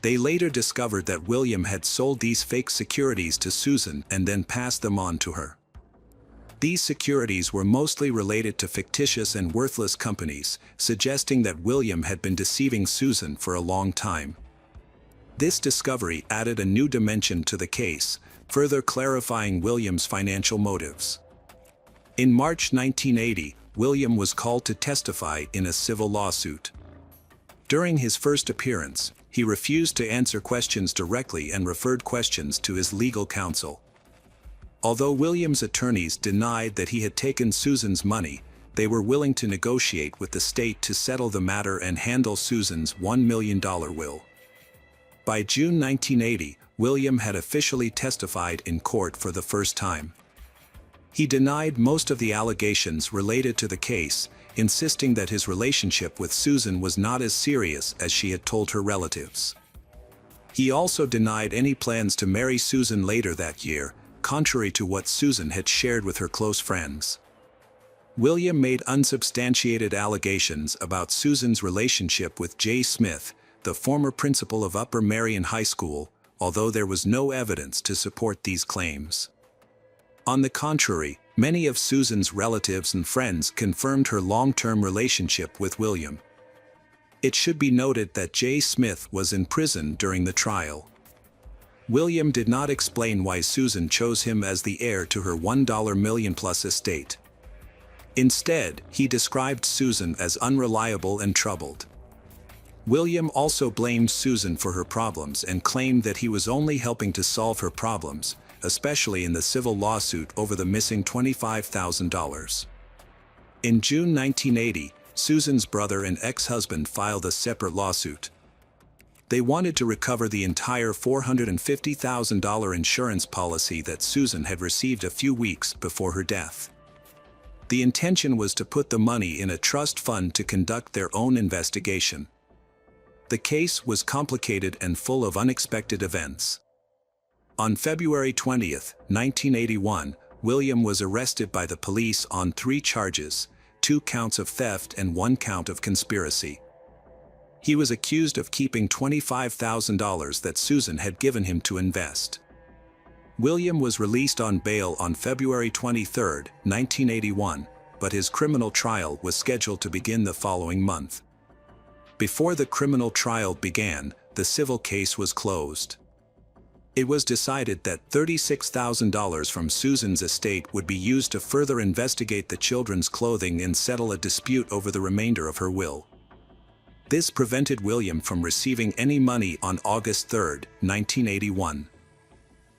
They later discovered that William had sold these fake securities to Susan and then passed them on to her. These securities were mostly related to fictitious and worthless companies, suggesting that William had been deceiving Susan for a long time. This discovery added a new dimension to the case, further clarifying William's financial motives. In March 1980, William was called to testify in a civil lawsuit. During his first appearance, he refused to answer questions directly and referred questions to his legal counsel. Although William's attorneys denied that he had taken Susan's money, they were willing to negotiate with the state to settle the matter and handle Susan's $1 million will. By June 1980, William had officially testified in court for the first time. He denied most of the allegations related to the case, insisting that his relationship with Susan was not as serious as she had told her relatives. He also denied any plans to marry Susan later that year, contrary to what Susan had shared with her close friends. William made unsubstantiated allegations about Susan's relationship with J. Smith, the former principal of Upper Merion High School, although there was no evidence to support these claims. On the contrary, many of Susan's relatives and friends confirmed her long-term relationship with William. It should be noted that J. Smith was in prison during the trial. William did not explain why Susan chose him as the heir to her $1 million-plus estate. Instead, he described Susan as unreliable and troubled. William also blamed Susan for her problems and claimed that he was only helping to solve her problems, especially in the civil lawsuit over the missing $25,000. In June 1980, Susan's brother and ex-husband filed a separate lawsuit. They wanted to recover the entire $450,000 insurance policy that Susan had received a few weeks before her death. The intention was to put the money in a trust fund to conduct their own investigation. The case was complicated and full of unexpected events. On February 20, 1981, William was arrested by the police on 3 charges, 2 counts of theft and 1 count of conspiracy. He was accused of keeping $25,000 that Susan had given him to invest. William was released on bail on February 23, 1981, but his criminal trial was scheduled to begin the following month. Before the criminal trial began, the civil case was closed. It was decided that $36,000 from Susan's estate would be used to further investigate the children's clothing and settle a dispute over the remainder of her will. This prevented William from receiving any money on August 3, 1981.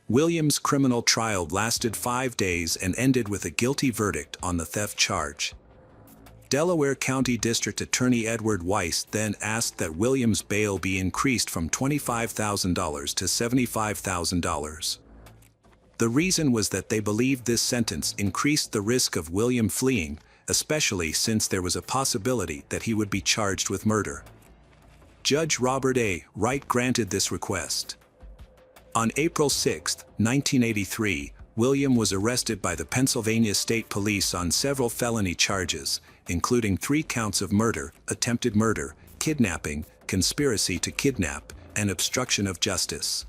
William's criminal trial lasted 5 days and ended with a guilty verdict on the theft charge. Delaware County District Attorney Edward Weiss then asked that William's bail be increased from $25,000 to $75,000. The reason was that they believed this sentence increased the risk of William fleeing, especially since there was a possibility that he would be charged with murder. Judge Robert A. Wright granted this request. On April 6, 1983, William was arrested by the Pennsylvania State Police on several felony charges, including 3 counts of murder, attempted murder, kidnapping, conspiracy to kidnap, and obstruction of justice.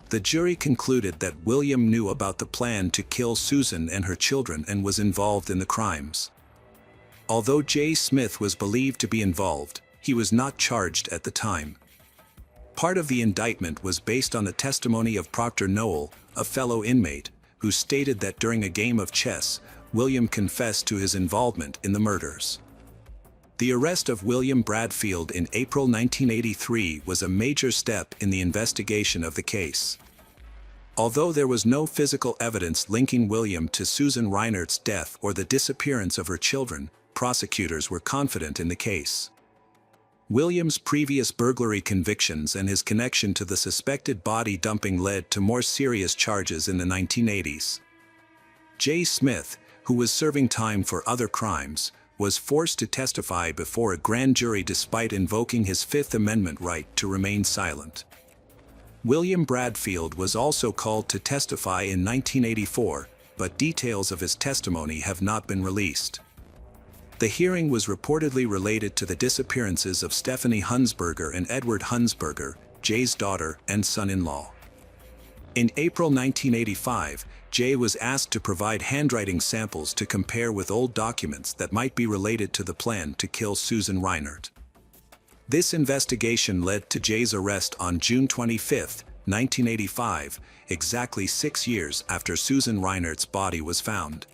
The jury concluded that William knew about the plan to kill Susan and her children and was involved in the crimes. Although J. Smith was believed to be involved, he was not charged at the time. Part of the indictment was based on the testimony of Proctor Noel, a fellow inmate, who stated that during a game of chess, William confessed to his involvement in the murders. The arrest of William Bradfield in April 1983 was a major step in the investigation of the case. Although there was no physical evidence linking William to Susan Reinert's death or the disappearance of her children, prosecutors were confident in the case. William's previous burglary convictions and his connection to the suspected body dumping led to more serious charges in the 1980s. Jay Smith, who was serving time for other crimes, was forced to testify before a grand jury despite invoking his Fifth Amendment right to remain silent. William Bradfield was also called to testify in 1984, but details of his testimony have not been released. The hearing was reportedly related to the disappearances of Stephanie Hunsberger and Edward Hunsberger, Jay's daughter and son-in-law. In April 1985, Jay was asked to provide handwriting samples to compare with old documents that might be related to the plan to kill Susan Reinert. This investigation led to Jay's arrest on June 25, 1985, exactly 6 years after Susan Reinert's body was found.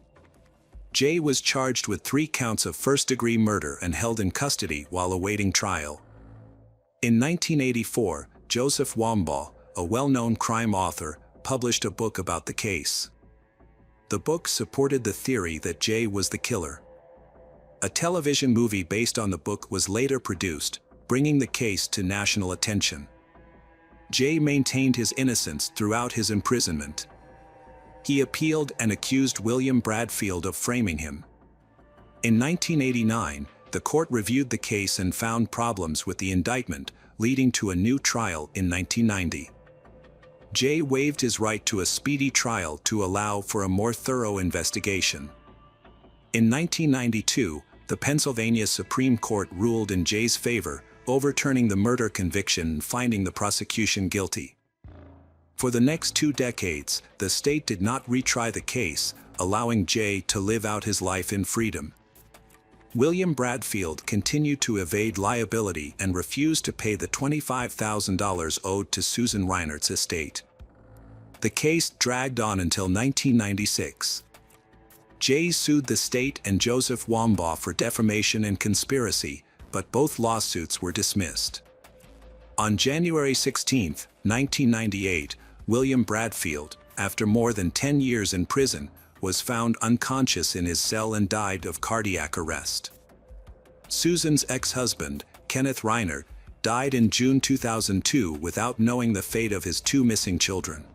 Jay was charged with 3 counts of first-degree murder and held in custody while awaiting trial. In 1984, Joseph Wambaugh, a well-known crime author, published a book about the case. The book supported the theory that Jay was the killer. A television movie based on the book was later produced, bringing the case to national attention. Jay maintained his innocence throughout his imprisonment. He appealed and accused William Bradfield of framing him. In 1989, the court reviewed the case and found problems with the indictment, leading to a new trial in 1990. Jay waived his right to a speedy trial to allow for a more thorough investigation. In 1992, the Pennsylvania Supreme Court ruled in Jay's favor, overturning the murder conviction and finding the prosecution guilty. For the next 2 decades, the state did not retry the case, allowing Jay to live out his life in freedom. William Bradfield continued to evade liability and refused to pay the $25,000 owed to Susan Reinert's estate. The case dragged on until 1996. Jay sued the state and Joseph Wambaugh for defamation and conspiracy, but both lawsuits were dismissed. On January 16, 1998, William Bradfield, after more than 10 years in prison, was found unconscious in his cell and died of cardiac arrest. Susan's ex-husband, Kenneth Reinert, died in June 2002 without knowing the fate of his 2 missing children.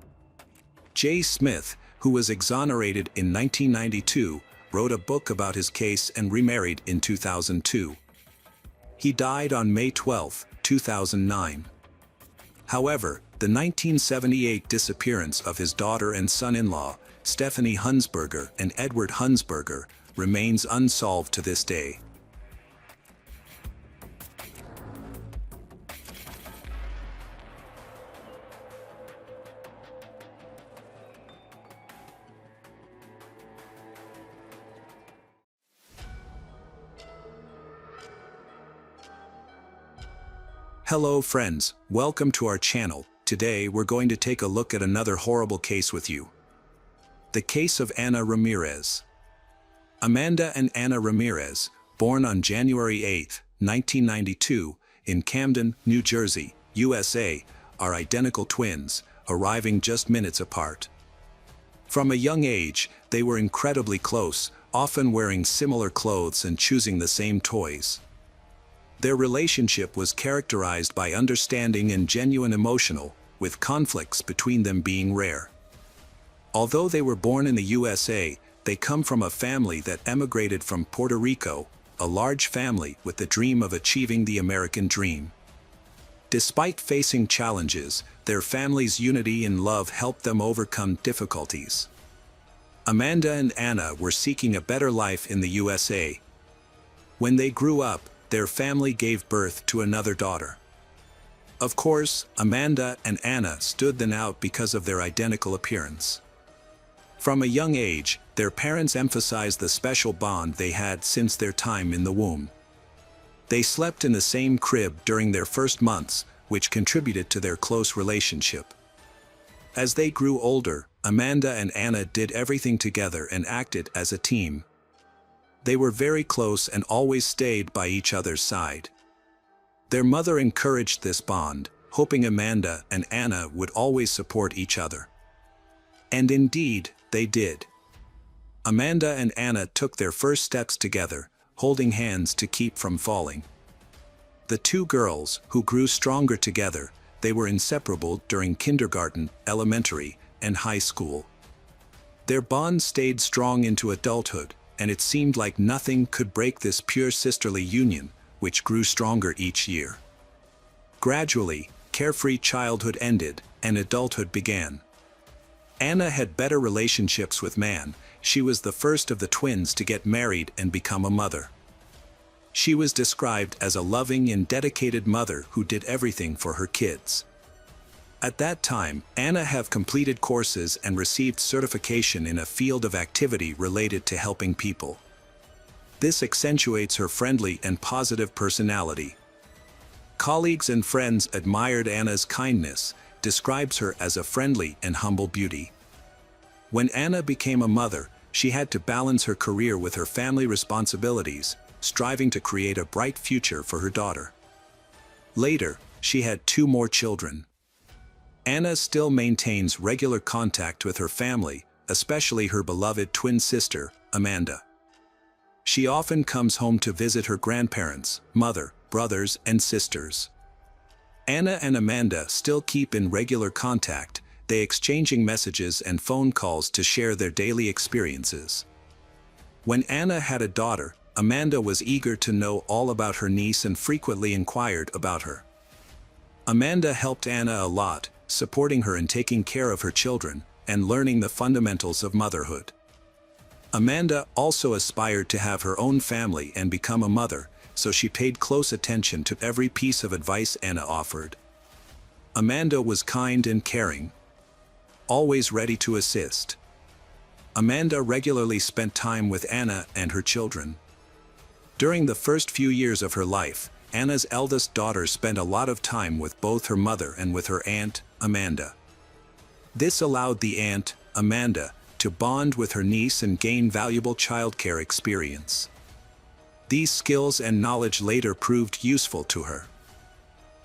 Jay Smith, who was exonerated in 1992, wrote a book about his case and remarried in 2002. He died on May 12, 2009. However, the 1978 disappearance of his daughter and son-in-law, Stephanie Hunsberger and Edward Hunsberger, remains unsolved to this day. Hello friends, welcome to our channel. Today we're going to take a look at another horrible case with you. The case of Ana Ramirez. Amanda and Ana Ramirez, born on January 8, 1992, in Camden, New Jersey, USA, are identical twins, arriving just minutes apart. From a young age, they were incredibly close, often wearing similar clothes and choosing the same toys. Their relationship was characterized by understanding and genuine emotional, with conflicts between them being rare. Although they were born in the USA, they come from a family that emigrated from Puerto Rico, a large family with the dream of achieving the American dream. Despite facing challenges, their family's unity and love helped them overcome difficulties. Amanda and Ana were seeking a better life in the USA. When they grew up, their family gave birth to another daughter. Of course, Amanda and Ana stood them out because of their identical appearance. From a young age, their parents emphasized the special bond they had since their time in the womb. They slept in the same crib during their first months, which contributed to their close relationship. As they grew older, Amanda and Anna did everything together and acted as a team. They were very close and always stayed by each other's side. Their mother encouraged this bond, hoping Amanda and Anna would always support each other. And indeed, they did. Amanda and Anna took their first steps together, holding hands to keep from falling. The two girls, who grew stronger together, they were inseparable during kindergarten, elementary, and high school. Their bond stayed strong into adulthood, and it seemed like nothing could break this pure sisterly union, which grew stronger each year. Gradually, carefree childhood ended, and adulthood began. Anna had better relationships with man. She was the first of the twins to get married and become a mother. She was described as a loving and dedicated mother who did everything for her kids. At that time, Anna had completed courses and received certification in a field of activity related to helping people. This accentuates her friendly and positive personality. Colleagues and friends admired Anna's kindness, describes her as a friendly and humble beauty. When Anna became a mother, she had to balance her career with her family responsibilities, striving to create a bright future for her daughter. Later, she had 2 more children. Anna still maintains regular contact with her family, especially her beloved twin sister, Amanda. She often comes home to visit her grandparents, mother, brothers, and sisters. Anna and Amanda still keep in regular contact, they exchanging messages and phone calls to share their daily experiences. When Anna had a daughter, Amanda was eager to know all about her niece and frequently inquired about her. Amanda helped Anna a lot, supporting her in taking care of her children and learning the fundamentals of motherhood. Amanda also aspired to have her own family and become a mother, so she paid close attention to every piece of advice Anna offered. Amanda was kind and caring, always ready to assist. Amanda regularly spent time with Anna and her children. During the first few years of her life, Anna's eldest daughter spent a lot of time with both her mother and with her aunt, Amanda. This allowed the aunt, Amanda, to bond with her niece and gain valuable childcare experience. These skills and knowledge later proved useful to her.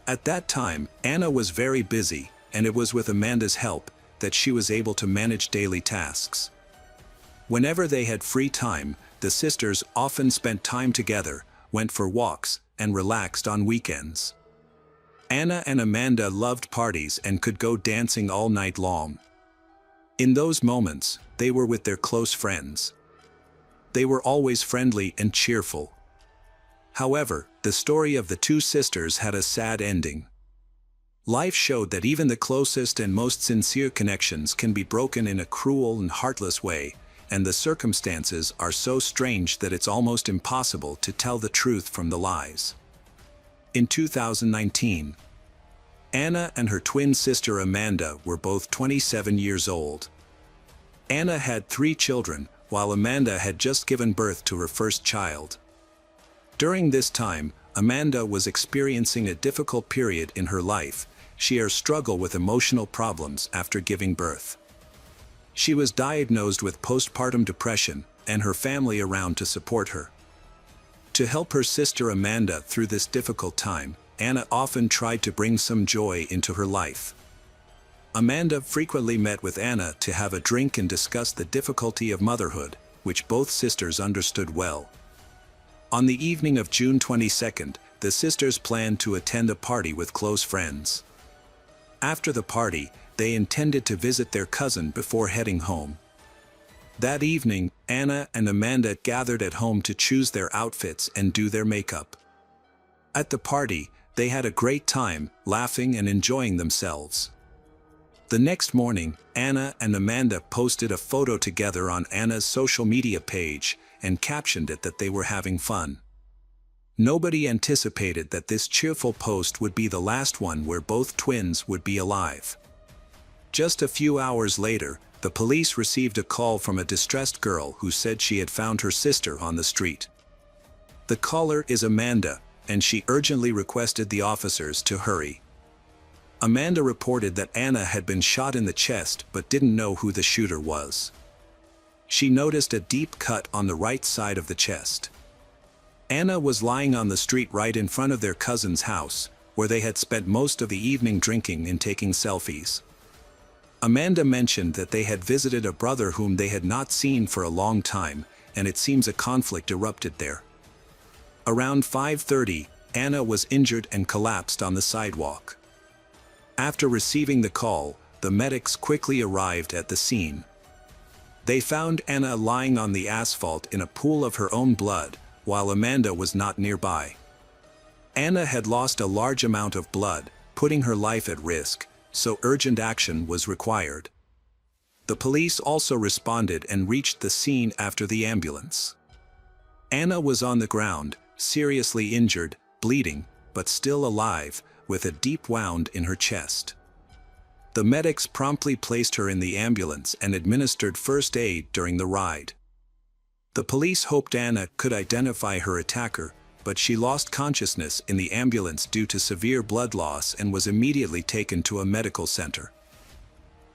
At that time, Anna was very busy, and it was with Amanda's help that she was able to manage daily tasks. Whenever they had free time, the sisters often spent time together, went for walks, and relaxed on weekends. Anna and Amanda loved parties and could go dancing all night long. In those moments, they were with their close friends. They were always friendly and cheerful. However, the story of the two sisters had a sad ending. Life showed that even the closest and most sincere connections can be broken in a cruel and heartless way, and the circumstances are so strange that it's almost impossible to tell the truth from the lies. In 2019, Anna and her twin sister Amanda were both 27 years old. Anna had 3 children, while Amanda had just given birth to her first child. During this time, Amanda was experiencing a difficult period in her life. She struggled with emotional problems after giving birth. She was diagnosed with postpartum depression, and her family around to support her. To help her sister Amanda through this difficult time, Anna often tried to bring some joy into her life. Amanda frequently met with Anna to have a drink and discuss the difficulty of motherhood, which both sisters understood well. On the evening of June 22nd, the sisters planned to attend a party with close friends. After the party, they intended to visit their cousin before heading home. That evening, Anna and Amanda gathered at home to choose their outfits and do their makeup. At the party, they had a great time, laughing and enjoying themselves. The next morning, Anna and Amanda posted a photo together on Anna's social media page and captioned it that they were having fun. Nobody anticipated that this cheerful post would be the last one where both twins would be alive. Just a few hours later, the police received a call from a distressed girl who said she had found her sister on the street. The caller is Amanda, and she urgently requested the officers to hurry. Amanda reported that Anna had been shot in the chest but didn't know who the shooter was. She noticed a deep cut on the right side of the chest. Anna was lying on the street right in front of their cousin's house, where they had spent most of the evening drinking and taking selfies. Amanda mentioned that they had visited a brother whom they had not seen for a long time, and it seems a conflict erupted there. Around 5:30, Anna was injured and collapsed on the sidewalk. After receiving the call, the medics quickly arrived at the scene. They found Anna lying on the asphalt in a pool of her own blood, while Amanda was not nearby. Anna had lost a large amount of blood, putting her life at risk, so urgent action was required. The police also responded and reached the scene after the ambulance. Anna was on the ground, seriously injured, bleeding, but still alive, with a deep wound in her chest. The medics promptly placed her in the ambulance and administered first aid during the ride. The police hoped Anna could identify her attacker, but she lost consciousness in the ambulance due to severe blood loss and was immediately taken to a medical center.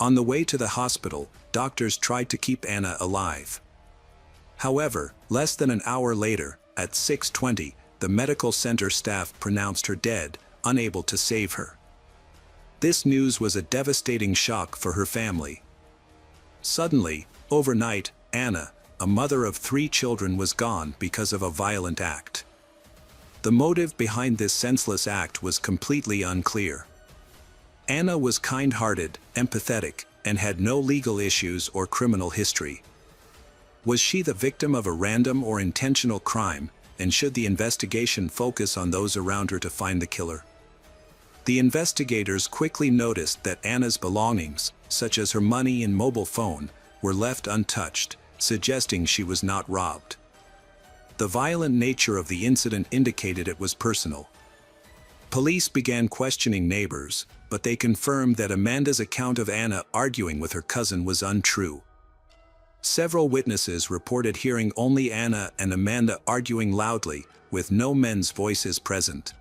On the way to the hospital, doctors tried to keep Anna alive. However, less than an hour later, at 6:20, the medical center staff pronounced her dead, unable to save her. This news was a devastating shock for her family. Suddenly, overnight, Anna, a mother of 3 children, was gone because of a violent act. The motive behind this senseless act was completely unclear. Anna was kind-hearted, empathetic, and had no legal issues or criminal history. Was she the victim of a random or intentional crime, and should the investigation focus on those around her to find the killer? The investigators quickly noticed that Anna's belongings, such as her money and mobile phone, were left untouched, suggesting she was not robbed. The violent nature of the incident indicated it was personal. Police began questioning neighbors, but they confirmed that Amanda's account of Anna arguing with her cousin was untrue. Several witnesses reported hearing only Anna and Amanda arguing loudly, with no men's voices present.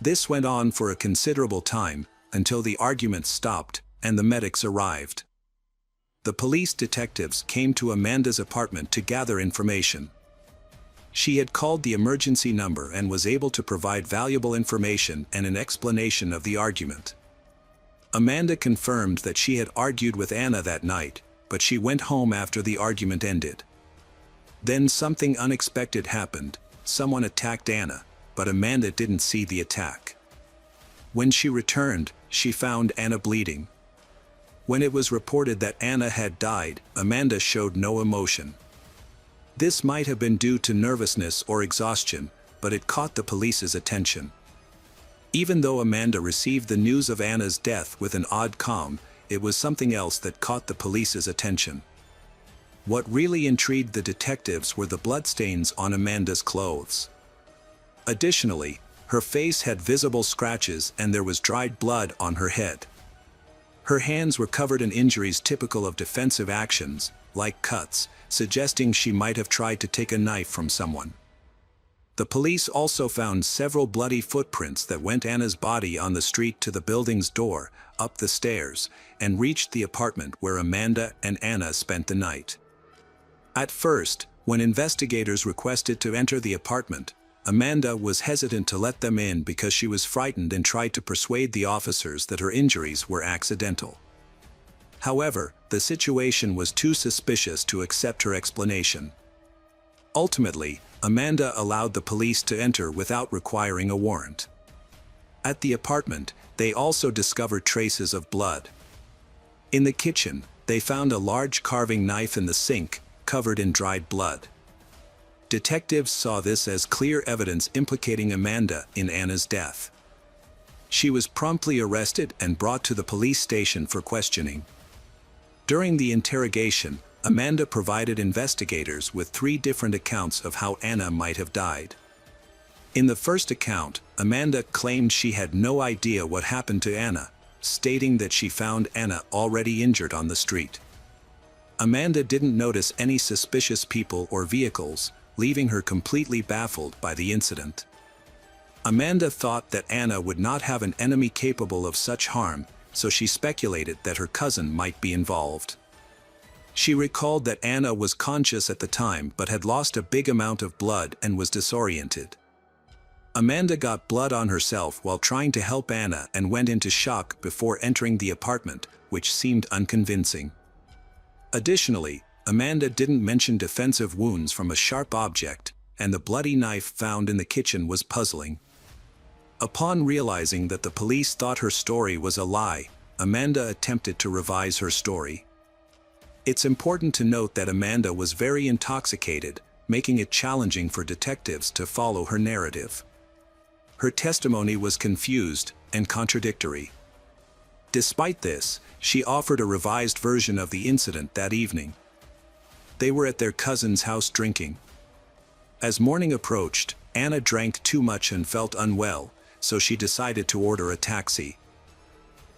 This went on for a considerable time, until the argument stopped and the medics arrived. The police detectives came to Amanda's apartment to gather information. She had called the emergency number and was able to provide valuable information and an explanation of the argument. Amanda confirmed that she had argued with Anna that night, but she went home after the argument ended. Then something unexpected happened. Someone attacked Anna, but Amanda didn't see the attack. When she returned, she found Anna bleeding. When it was reported that Anna had died, Amanda showed no emotion. This might have been due to nervousness or exhaustion, but it caught the police's attention. Even though Amanda received the news of Anna's death with an odd calm, it was something else that caught the police's attention. What really intrigued the detectives were the bloodstains on Amanda's clothes. Additionally, her face had visible scratches and there was dried blood on her head. Her hands were covered in injuries typical of defensive actions, like cuts, suggesting she might have tried to take a knife from someone. The police also found several bloody footprints that went Anna's body on the street to the building's door, up the stairs, and reached the apartment where Amanda and Anna spent the night. At first, when investigators requested to enter the apartment, Amanda was hesitant to let them in because she was frightened and tried to persuade the officers that her injuries were accidental. However, the situation was too suspicious to accept her explanation. Ultimately, Amanda allowed the police to enter without requiring a warrant. At the apartment, they also discovered traces of blood. In the kitchen, they found a large carving knife in the sink, covered in dried blood. Detectives saw this as clear evidence implicating Amanda in Anna's death. She was promptly arrested and brought to the police station for questioning. During the interrogation, Amanda provided investigators with 3 different accounts of how Anna might have died. In the first account, Amanda claimed she had no idea what happened to Anna, stating that she found Anna already injured on the street. Amanda didn't notice any suspicious people or vehicles, leaving her completely baffled by the incident. Amanda thought that Anna would not have an enemy capable of such harm, so she speculated that her cousin might be involved. She recalled that Anna was conscious at the time but had lost a big amount of blood and was disoriented. Amanda got blood on herself while trying to help Anna and went into shock before entering the apartment, which seemed unconvincing. Additionally, Amanda didn't mention defensive wounds from a sharp object, and the bloody knife found in the kitchen was puzzling. Upon realizing that the police thought her story was a lie, Amanda attempted to revise her story. It's important to note that Amanda was very intoxicated, making it challenging for detectives to follow her narrative. Her testimony was confused and contradictory. Despite this, she offered a revised version of the incident that evening. They were at their cousin's house drinking. As morning approached, Anna drank too much and felt unwell, so she decided to order a taxi.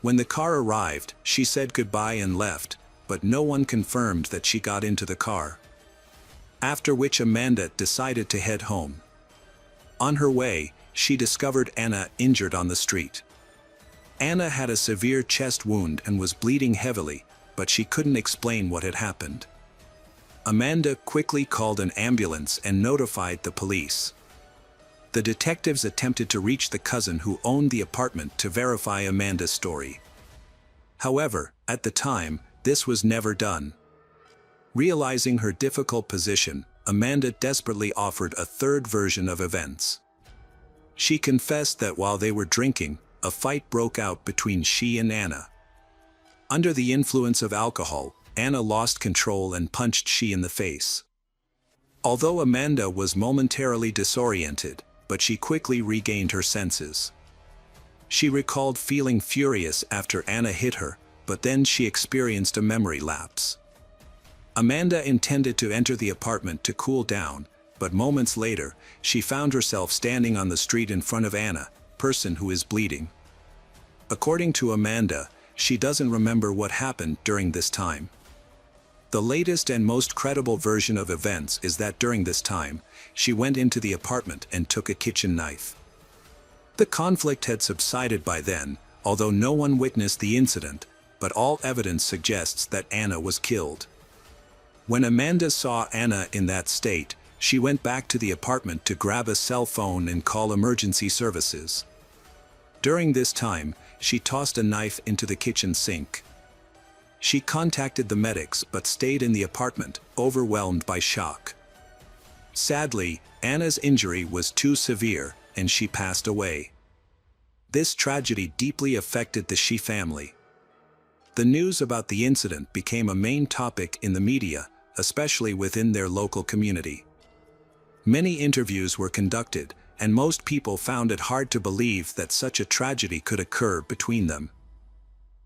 When the car arrived, she said goodbye and left, but no one confirmed that she got into the car. After which Amanda decided to head home. On her way, she discovered Anna injured on the street. Anna had a severe chest wound and was bleeding heavily, but she couldn't explain what had happened. Amanda quickly called an ambulance and notified the police. The detectives attempted to reach the cousin who owned the apartment to verify Amanda's story. However, at the time, this was never done. Realizing her difficult position, Amanda desperately offered a third version of events. She confessed that while they were drinking, a fight broke out between she and Anna. Under the influence of alcohol, Anna lost control and punched she in the face. Although Amanda was momentarily disoriented, but she quickly regained her senses. She recalled feeling furious after Anna hit her, but then she experienced a memory lapse. Amanda intended to enter the apartment to cool down, but moments later, she found herself standing on the street in front of Anna, person who is bleeding. According to Amanda, she doesn't remember what happened during this time. The latest and most credible version of events is that during this time, she went into the apartment and took a kitchen knife. The conflict had subsided by then, although no one witnessed the incident, but all evidence suggests that Anna was killed. When Amanda saw Anna in that state, she went back to the apartment to grab a cell phone and call emergency services. During this time, she tossed a knife into the kitchen sink. She contacted the medics but stayed in the apartment, overwhelmed by shock. Sadly, Anna's injury was too severe, and she passed away. This tragedy deeply affected the Shi family. The news about the incident became a main topic in the media, especially within their local community. Many interviews were conducted, and most people found it hard to believe that such a tragedy could occur between them.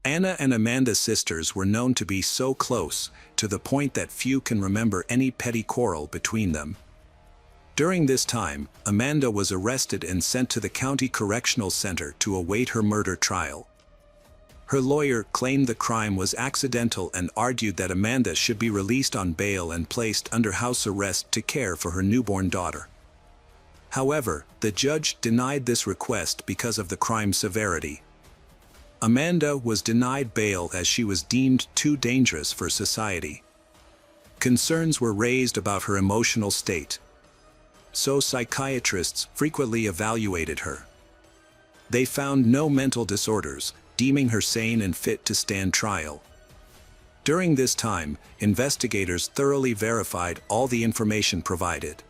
Anna and Amanda's sisters were known to be so close, to the point that few can remember any petty quarrel between them. During this time, Amanda was arrested and sent to the County Correctional Center to await her murder trial. Her lawyer claimed the crime was accidental and argued that Amanda should be released on bail and placed under house arrest to care for her newborn daughter. However, the judge denied this request because of the crime's severity. Amanda was denied bail as she was deemed too dangerous for society. Concerns were raised about her emotional state, so psychiatrists frequently evaluated her. They found no mental disorders, deeming her sane and fit to stand trial. During this time, investigators thoroughly verified all the information provided.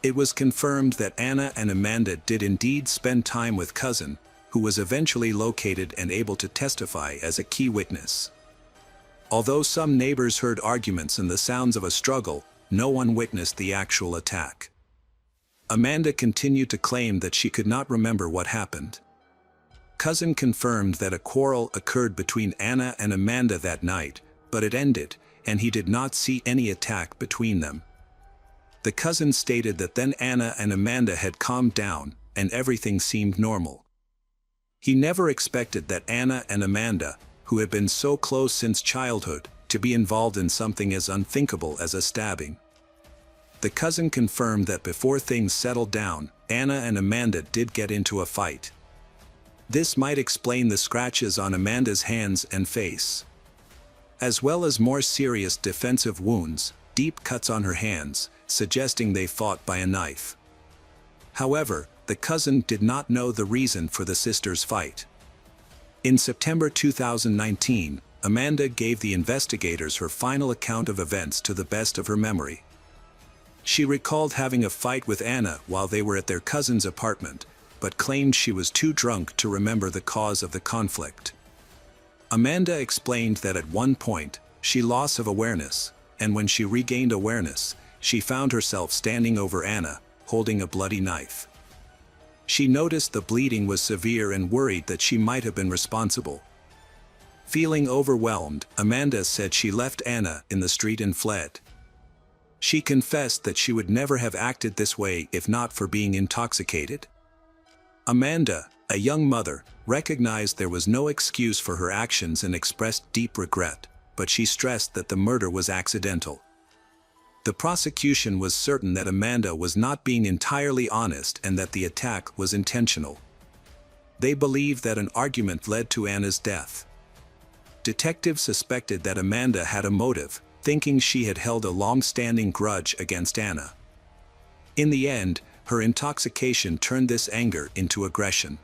It was confirmed that Anna and Amanda did indeed spend time with cousin, who was eventually located and able to testify as a key witness. Although some neighbors heard arguments and the sounds of a struggle, no one witnessed the actual attack. Amanda continued to claim that she could not remember what happened. Cousin confirmed that a quarrel occurred between Anna and Amanda that night, but it ended, and he did not see any attack between them. The cousin stated that then Anna and Amanda had calmed down, and everything seemed normal. He never expected that Anna and Amanda, who had been so close since childhood, to be involved in something as unthinkable as a stabbing. The cousin confirmed that before things settled down, Anna and Amanda did get into a fight. This might explain the scratches on Amanda's hands and face, as well as more serious defensive wounds, deep cuts on her hands, suggesting they fought by a knife. However, the cousin did not know the reason for the sisters' fight. In September 2019, Amanda gave the investigators her final account of events to the best of her memory. She recalled having a fight with Anna while they were at their cousin's apartment, but claimed she was too drunk to remember the cause of the conflict. Amanda explained that at one point, she lost awareness, and when she regained awareness, she found herself standing over Anna, holding a bloody knife. She noticed the bleeding was severe and worried that she might have been responsible. Feeling overwhelmed, Amanda said she left Anna in the street and fled. She confessed that she would never have acted this way if not for being intoxicated. Amanda, a young mother, recognized there was no excuse for her actions and expressed deep regret, but she stressed that the murder was accidental. The prosecution was certain that Amanda was not being entirely honest and that the attack was intentional. They believed that an argument led to Anna's death. Detectives suspected that Amanda had a motive, thinking she had held a long-standing grudge against Anna. In the end, her intoxication turned this anger into aggression.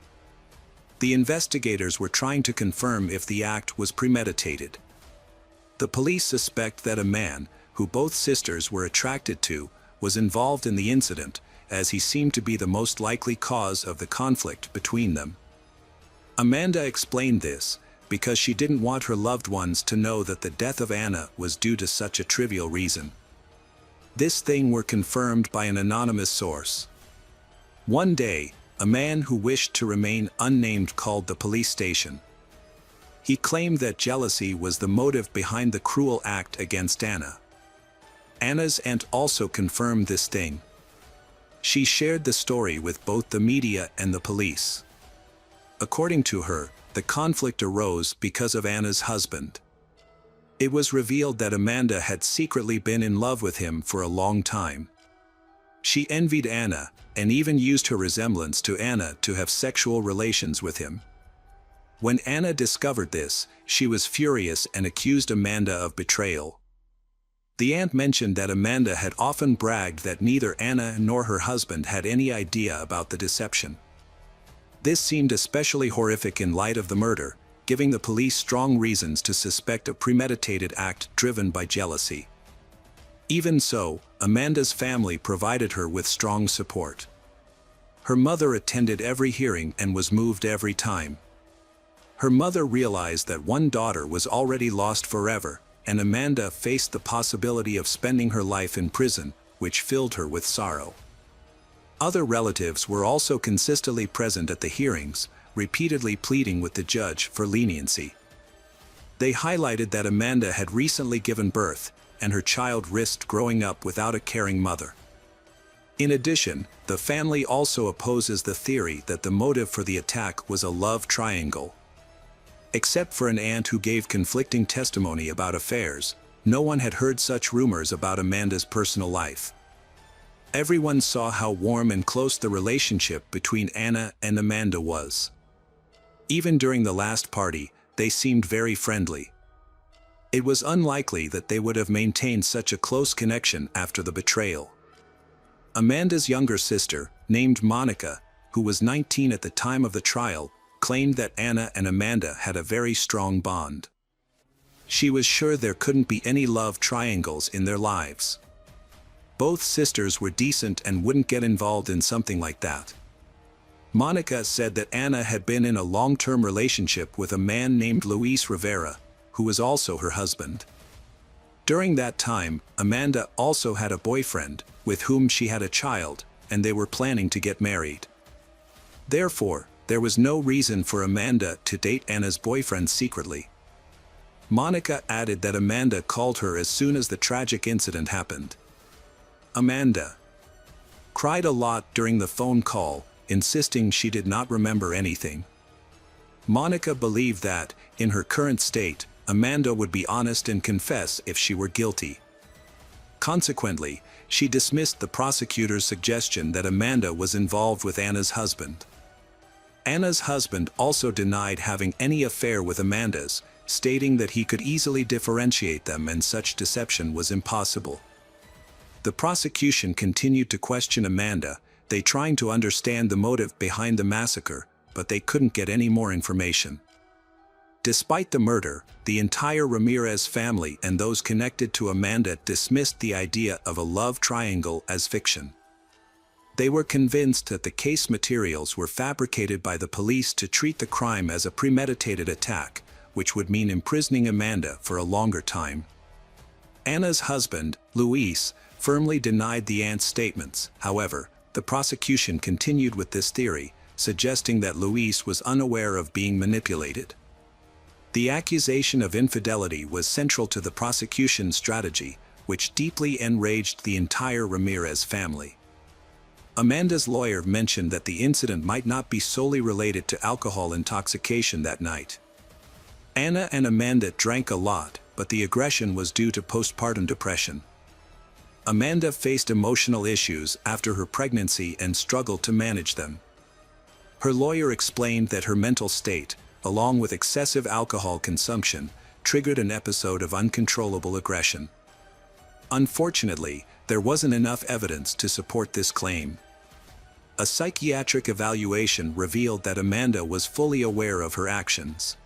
The investigators were trying to confirm if the act was premeditated. The police suspect that a man, who both sisters were attracted to, was involved in the incident, as he seemed to be the most likely cause of the conflict between them. Amanda explained this because she didn't want her loved ones to know that the death of Anna was due to such a trivial reason. This thing were confirmed by an anonymous source. One day, a man who wished to remain unnamed called the police station. He claimed that jealousy was the motive behind the cruel act against Anna. Anna's aunt also confirmed this thing. She shared the story with both the media and the police. According to her, the conflict arose because of Anna's husband. It was revealed that Amanda had secretly been in love with him for a long time. She envied Anna, and even used her resemblance to Anna to have sexual relations with him. When Anna discovered this, she was furious and accused Amanda of betrayal. The aunt mentioned that Amanda had often bragged that neither Anna nor her husband had any idea about the deception. This seemed especially horrific in light of the murder, giving the police strong reasons to suspect a premeditated act driven by jealousy. Even so, Amanda's family provided her with strong support. Her mother attended every hearing and was moved every time. Her mother realized that one daughter was already lost forever, and Amanda faced the possibility of spending her life in prison, which filled her with sorrow. Other relatives were also consistently present at the hearings, repeatedly pleading with the judge for leniency. They highlighted that Amanda had recently given birth, and her child risked growing up without a caring mother. In addition, the family also opposes the theory that the motive for the attack was a love triangle. Except for an aunt who gave conflicting testimony about affairs, no one had heard such rumors about Amanda's personal life. Everyone saw how warm and close the relationship between Anna and Amanda was. Even during the last party, they seemed very friendly. It was unlikely that they would have maintained such a close connection after the betrayal. Amanda's younger sister, named Monica, who was 19 at the time of the trial, claimed that Anna and Amanda had a very strong bond. She was sure there couldn't be any love triangles in their lives. Both sisters were decent and wouldn't get involved in something like that. Monica said that Anna had been in a long-term relationship with a man named Luis Rivera, who was also her husband. During that time, Amanda also had a boyfriend, with whom she had a child, and they were planning to get married. Therefore, there was no reason for Amanda to date Anna's boyfriend secretly. Monica added that Amanda called her as soon as the tragic incident happened. Amanda cried a lot during the phone call, insisting she did not remember anything. Monica believed that, in her current state, Amanda would be honest and confess if she were guilty. Consequently, she dismissed the prosecutor's suggestion that Amanda was involved with Anna's husband. Anna's husband also denied having any affair with Amanda's, stating that he could easily differentiate them and such deception was impossible. The prosecution continued to question Amanda, they trying to understand the motive behind the massacre, but they couldn't get any more information. Despite the murder, the entire Ramirez family and those connected to Amanda dismissed the idea of a love triangle as fiction. They were convinced that the case materials were fabricated by the police to treat the crime as a premeditated attack, which would mean imprisoning Amanda for a longer time. Anna's husband, Luis, firmly denied the aunt's statements. However, the prosecution continued with this theory, suggesting that Luis was unaware of being manipulated. The accusation of infidelity was central to the prosecution's strategy, which deeply enraged the entire Ramirez family. Amanda's lawyer mentioned that the incident might not be solely related to alcohol intoxication that night. Anna and Amanda drank a lot, but the aggression was due to postpartum depression. Amanda faced emotional issues after her pregnancy and struggled to manage them. Her lawyer explained that her mental state, along with excessive alcohol consumption, triggered an episode of uncontrollable aggression. Unfortunately, there wasn't enough evidence to support this claim. A psychiatric evaluation revealed that Amanda was fully aware of her actions.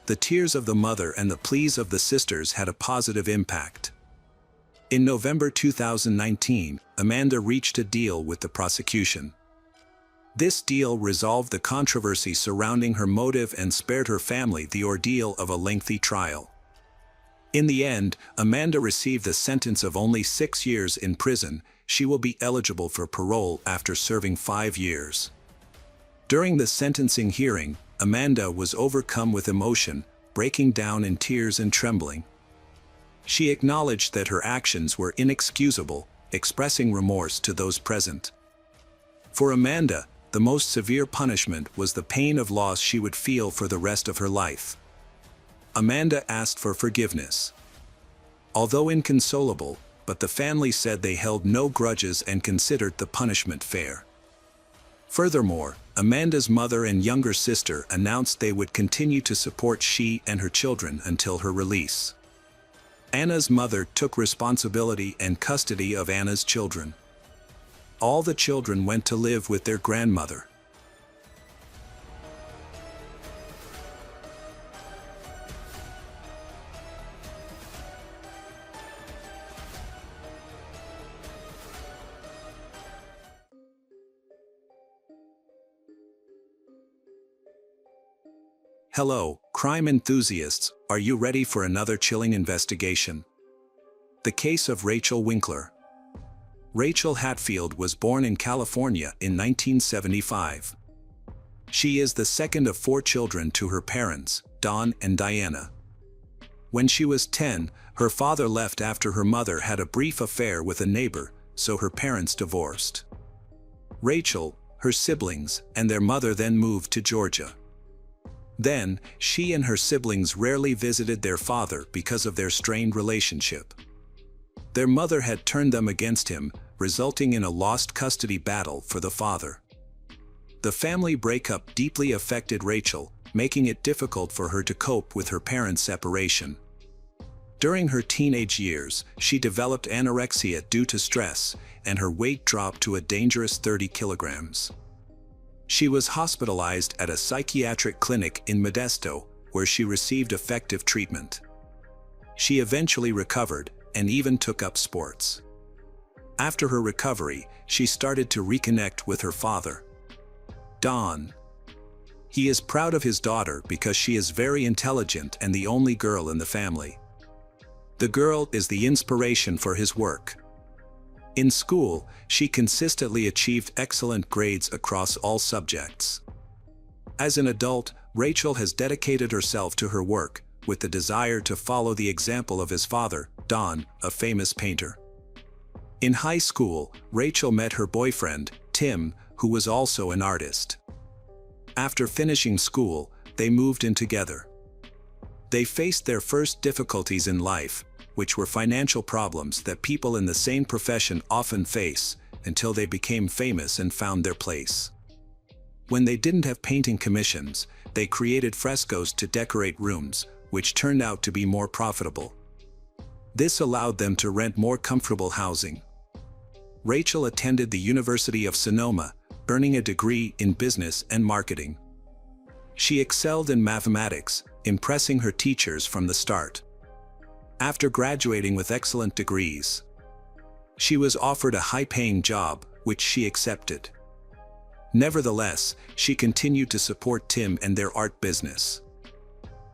The tears of the mother and the pleas of the sisters had a positive impact. In November 2019, Amanda reached a deal with the prosecution. This deal resolved the controversy surrounding her motive and spared her family the ordeal of a lengthy trial. In the end, Amanda received a sentence of only 6 years in prison. She will be eligible for parole after serving 5 years. During the sentencing hearing, Amanda was overcome with emotion, breaking down in tears and trembling. She acknowledged that her actions were inexcusable, expressing remorse to those present. For Amanda, the most severe punishment was the pain of loss she would feel for the rest of her life. Amanda asked for forgiveness. Although inconsolable, but the family said they held no grudges and considered the punishment fair. Furthermore, Amanda's mother and younger sister announced they would continue to support she and her children until her release. Anna's mother took responsibility and custody of Anna's children. All the children went to live with their grandmother. Hello, crime enthusiasts, are you ready for another chilling investigation? The case of Rachel Winkler. Rachel Hatfield was born in California in 1975. She is the second of 4 children to her parents, Don and Diana. When she was 10, her father left after her mother had a brief affair with a neighbor, so her parents divorced. Rachel, her siblings, and their mother then moved to Georgia. Then, she and her siblings rarely visited their father because of their strained relationship. Their mother had turned them against him, resulting in a lost custody battle for the father. The family breakup deeply affected Rachel, making it difficult for her to cope with her parents' separation. During her teenage years, she developed anorexia due to stress, and her weight dropped to a dangerous 30 kilograms. She was hospitalized at a psychiatric clinic in Modesto, where she received effective treatment. She eventually recovered, and even took up sports. After her recovery, she started to reconnect with her father, Don. He is proud of his daughter because she is very intelligent and the only girl in the family. The girl is the inspiration for his work. In school, she consistently achieved excellent grades across all subjects. As an adult, Rachel has dedicated herself to her work, with the desire to follow the example of his father, Don, a famous painter. In high school, Rachel met her boyfriend, Tim, who was also an artist. After finishing school, they moved in together. They faced their first difficulties in life, which were financial problems that people in the same profession often face, until they became famous and found their place. When they didn't have painting commissions, they created frescoes to decorate rooms, which turned out to be more profitable. This allowed them to rent more comfortable housing. Rachel attended the University of Sonoma, earning a degree in business and marketing. She excelled in mathematics, impressing her teachers from the start. After graduating with excellent degrees, she was offered a high-paying job, which she accepted. Nevertheless, she continued to support Tim and their art business.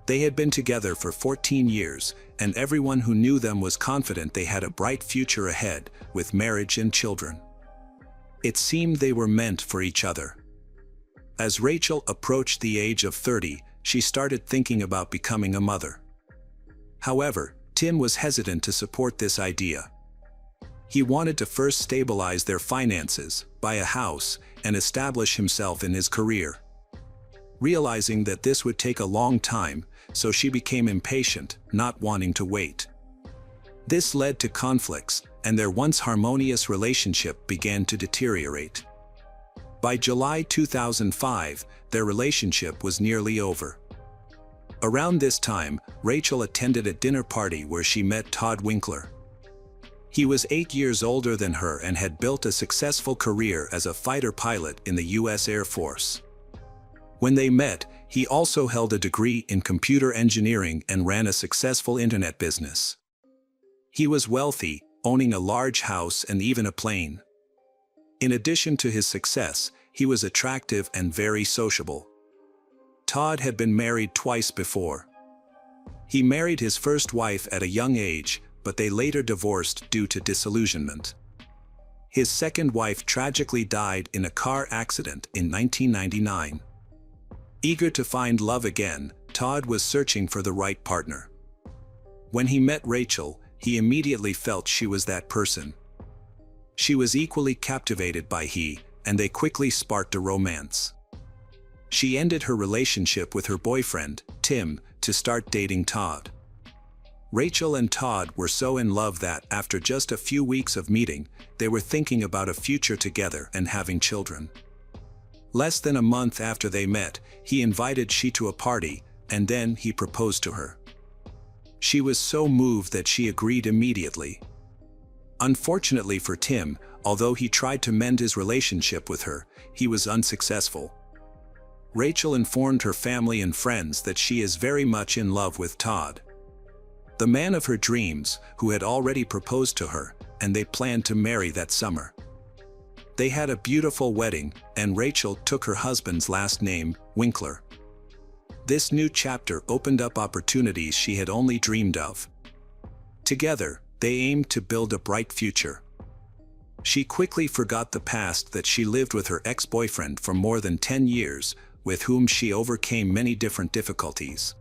They had been together for 14 years, and everyone who knew them was confident they had a bright future ahead, with marriage and children. It seemed they were meant for each other. As Rachel approached the age of 30, she started thinking about becoming a mother. However, Tim was hesitant to support this idea. He wanted to first stabilize their finances, buy a house, and establish himself in his career. Realizing that this would take a long time, so she became impatient, not wanting to wait. This led to conflicts, and their once harmonious relationship began to deteriorate. By July 2005, their relationship was nearly over. Around this time, Rachel attended a dinner party where she met Todd Winkler. He was 8 years older than her and had built a successful career as a fighter pilot in the U.S. Air Force. When they met, he also held a degree in computer engineering and ran a successful internet business. He was wealthy, owning a large house and even a plane. In addition to his success, he was attractive and very sociable. Todd had been married twice before. He married his first wife at a young age, but they later divorced due to disillusionment. His second wife tragically died in a car accident in 1999. Eager to find love again, Todd was searching for the right partner. When he met Rachel, he immediately felt she was that person. She was equally captivated by he, and they quickly sparked a romance. She ended her relationship with her boyfriend, Tim, to start dating Todd. Rachel and Todd were so in love that, after just a few weeks of meeting, they were thinking about a future together and having children. Less than a month after they met, he invited she to a party, and then he proposed to her. She was so moved that she agreed immediately. Unfortunately for Tim, although he tried to mend his relationship with her, he was unsuccessful. Rachel informed her family and friends that she is very much in love with Todd, the man of her dreams, who had already proposed to her, and they planned to marry that summer. They had a beautiful wedding, and Rachel took her husband's last name, Winkler. This new chapter opened up opportunities she had only dreamed of. Together, they aimed to build a bright future. She quickly forgot the past that she lived with her ex-boyfriend for more than 10 years, with whom she overcame many different difficulties.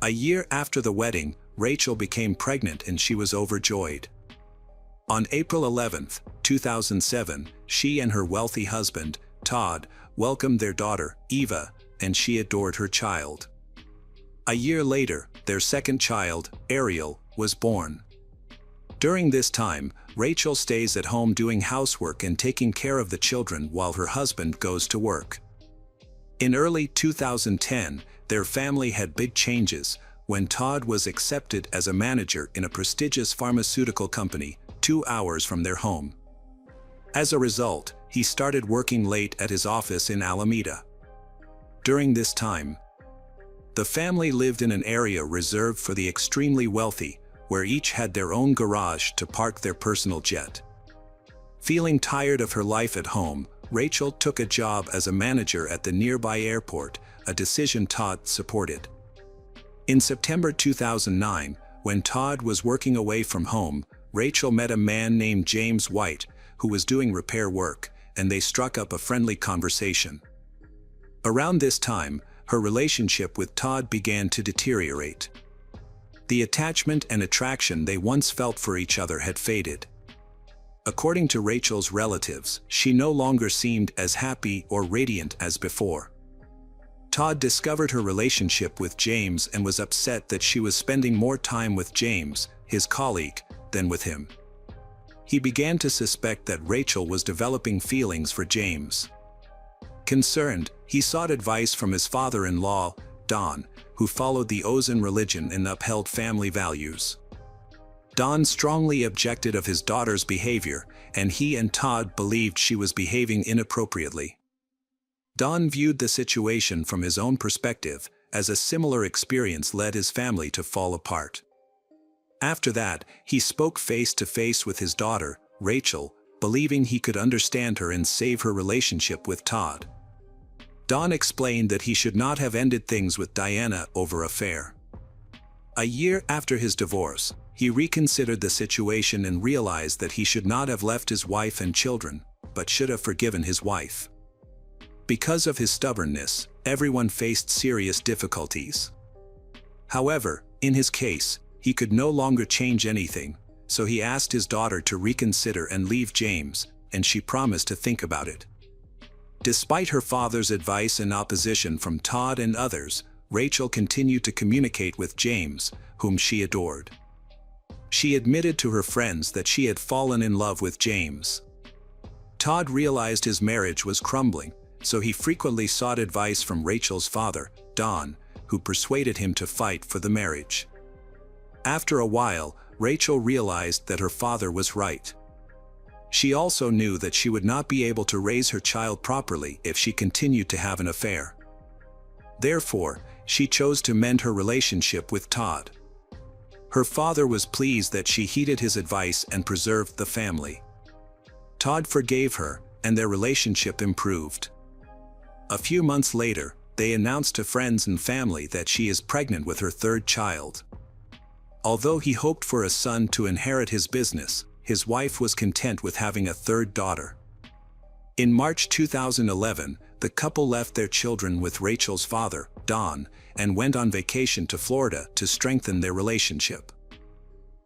A year after the wedding, Rachel became pregnant and she was overjoyed. On April 11, 2007, she and her wealthy husband, Todd, welcomed their daughter, Eva, and she adored her child. A year later, their second child, Ariel, was born. During this time, Rachel stays at home doing housework and taking care of the children while her husband goes to work. In early 2010, their family had big changes when Todd was accepted as a manager in a prestigious pharmaceutical company, 2 hours from their home. As a result, he started working late at his office in Alameda. During this time, the family lived in an area reserved for the extremely wealthy, where each had their own garage to park their personal jet. Feeling tired of her life at home, Rachel took a job as a manager at the nearby airport, a decision Todd supported. In September 2009, when Todd was working away from home, Rachel met a man named James White, who was doing repair work, and they struck up a friendly conversation. Around this time, her relationship with Todd began to deteriorate. The attachment and attraction they once felt for each other had faded. According to Rachel's relatives, she no longer seemed as happy or radiant as before. Todd discovered her relationship with James and was upset that she was spending more time with James, his colleague, than with him. He began to suspect that Rachel was developing feelings for James. Concerned, he sought advice from his father-in-law, Don, who followed the Ozan religion and upheld family values. Don strongly objected of his daughter's behavior, and he and Todd believed she was behaving inappropriately. Don viewed the situation from his own perspective, as a similar experience led his family to fall apart. After that, he spoke face to face with his daughter, Rachel, believing he could understand her and save her relationship with Todd. Don explained that he should not have ended things with Diana over affair. A year after his divorce, he reconsidered the situation and realized that he should not have left his wife and children, but should have forgiven his wife. Because of his stubbornness, everyone faced serious difficulties. However, in his case, he could no longer change anything, so he asked his daughter to reconsider and leave James, and she promised to think about it. Despite her father's advice and opposition from Todd and others, Rachel continued to communicate with James, whom she adored. She admitted to her friends that she had fallen in love with James. Todd realized his marriage was crumbling, so he frequently sought advice from Rachel's father, Don, who persuaded him to fight for the marriage. After a while, Rachel realized that her father was right. She also knew that she would not be able to raise her child properly if she continued to have an affair. Therefore, she chose to mend her relationship with Todd. Her father was pleased that she heeded his advice and preserved the family. Todd forgave her, and their relationship improved. A few months later, they announced to friends and family that she is pregnant with her third child. Although he hoped for a son to inherit his business, his wife was content with having a third daughter. In March 2011, the couple left their children with Rachel's father, Don, and went on vacation to Florida to strengthen their relationship.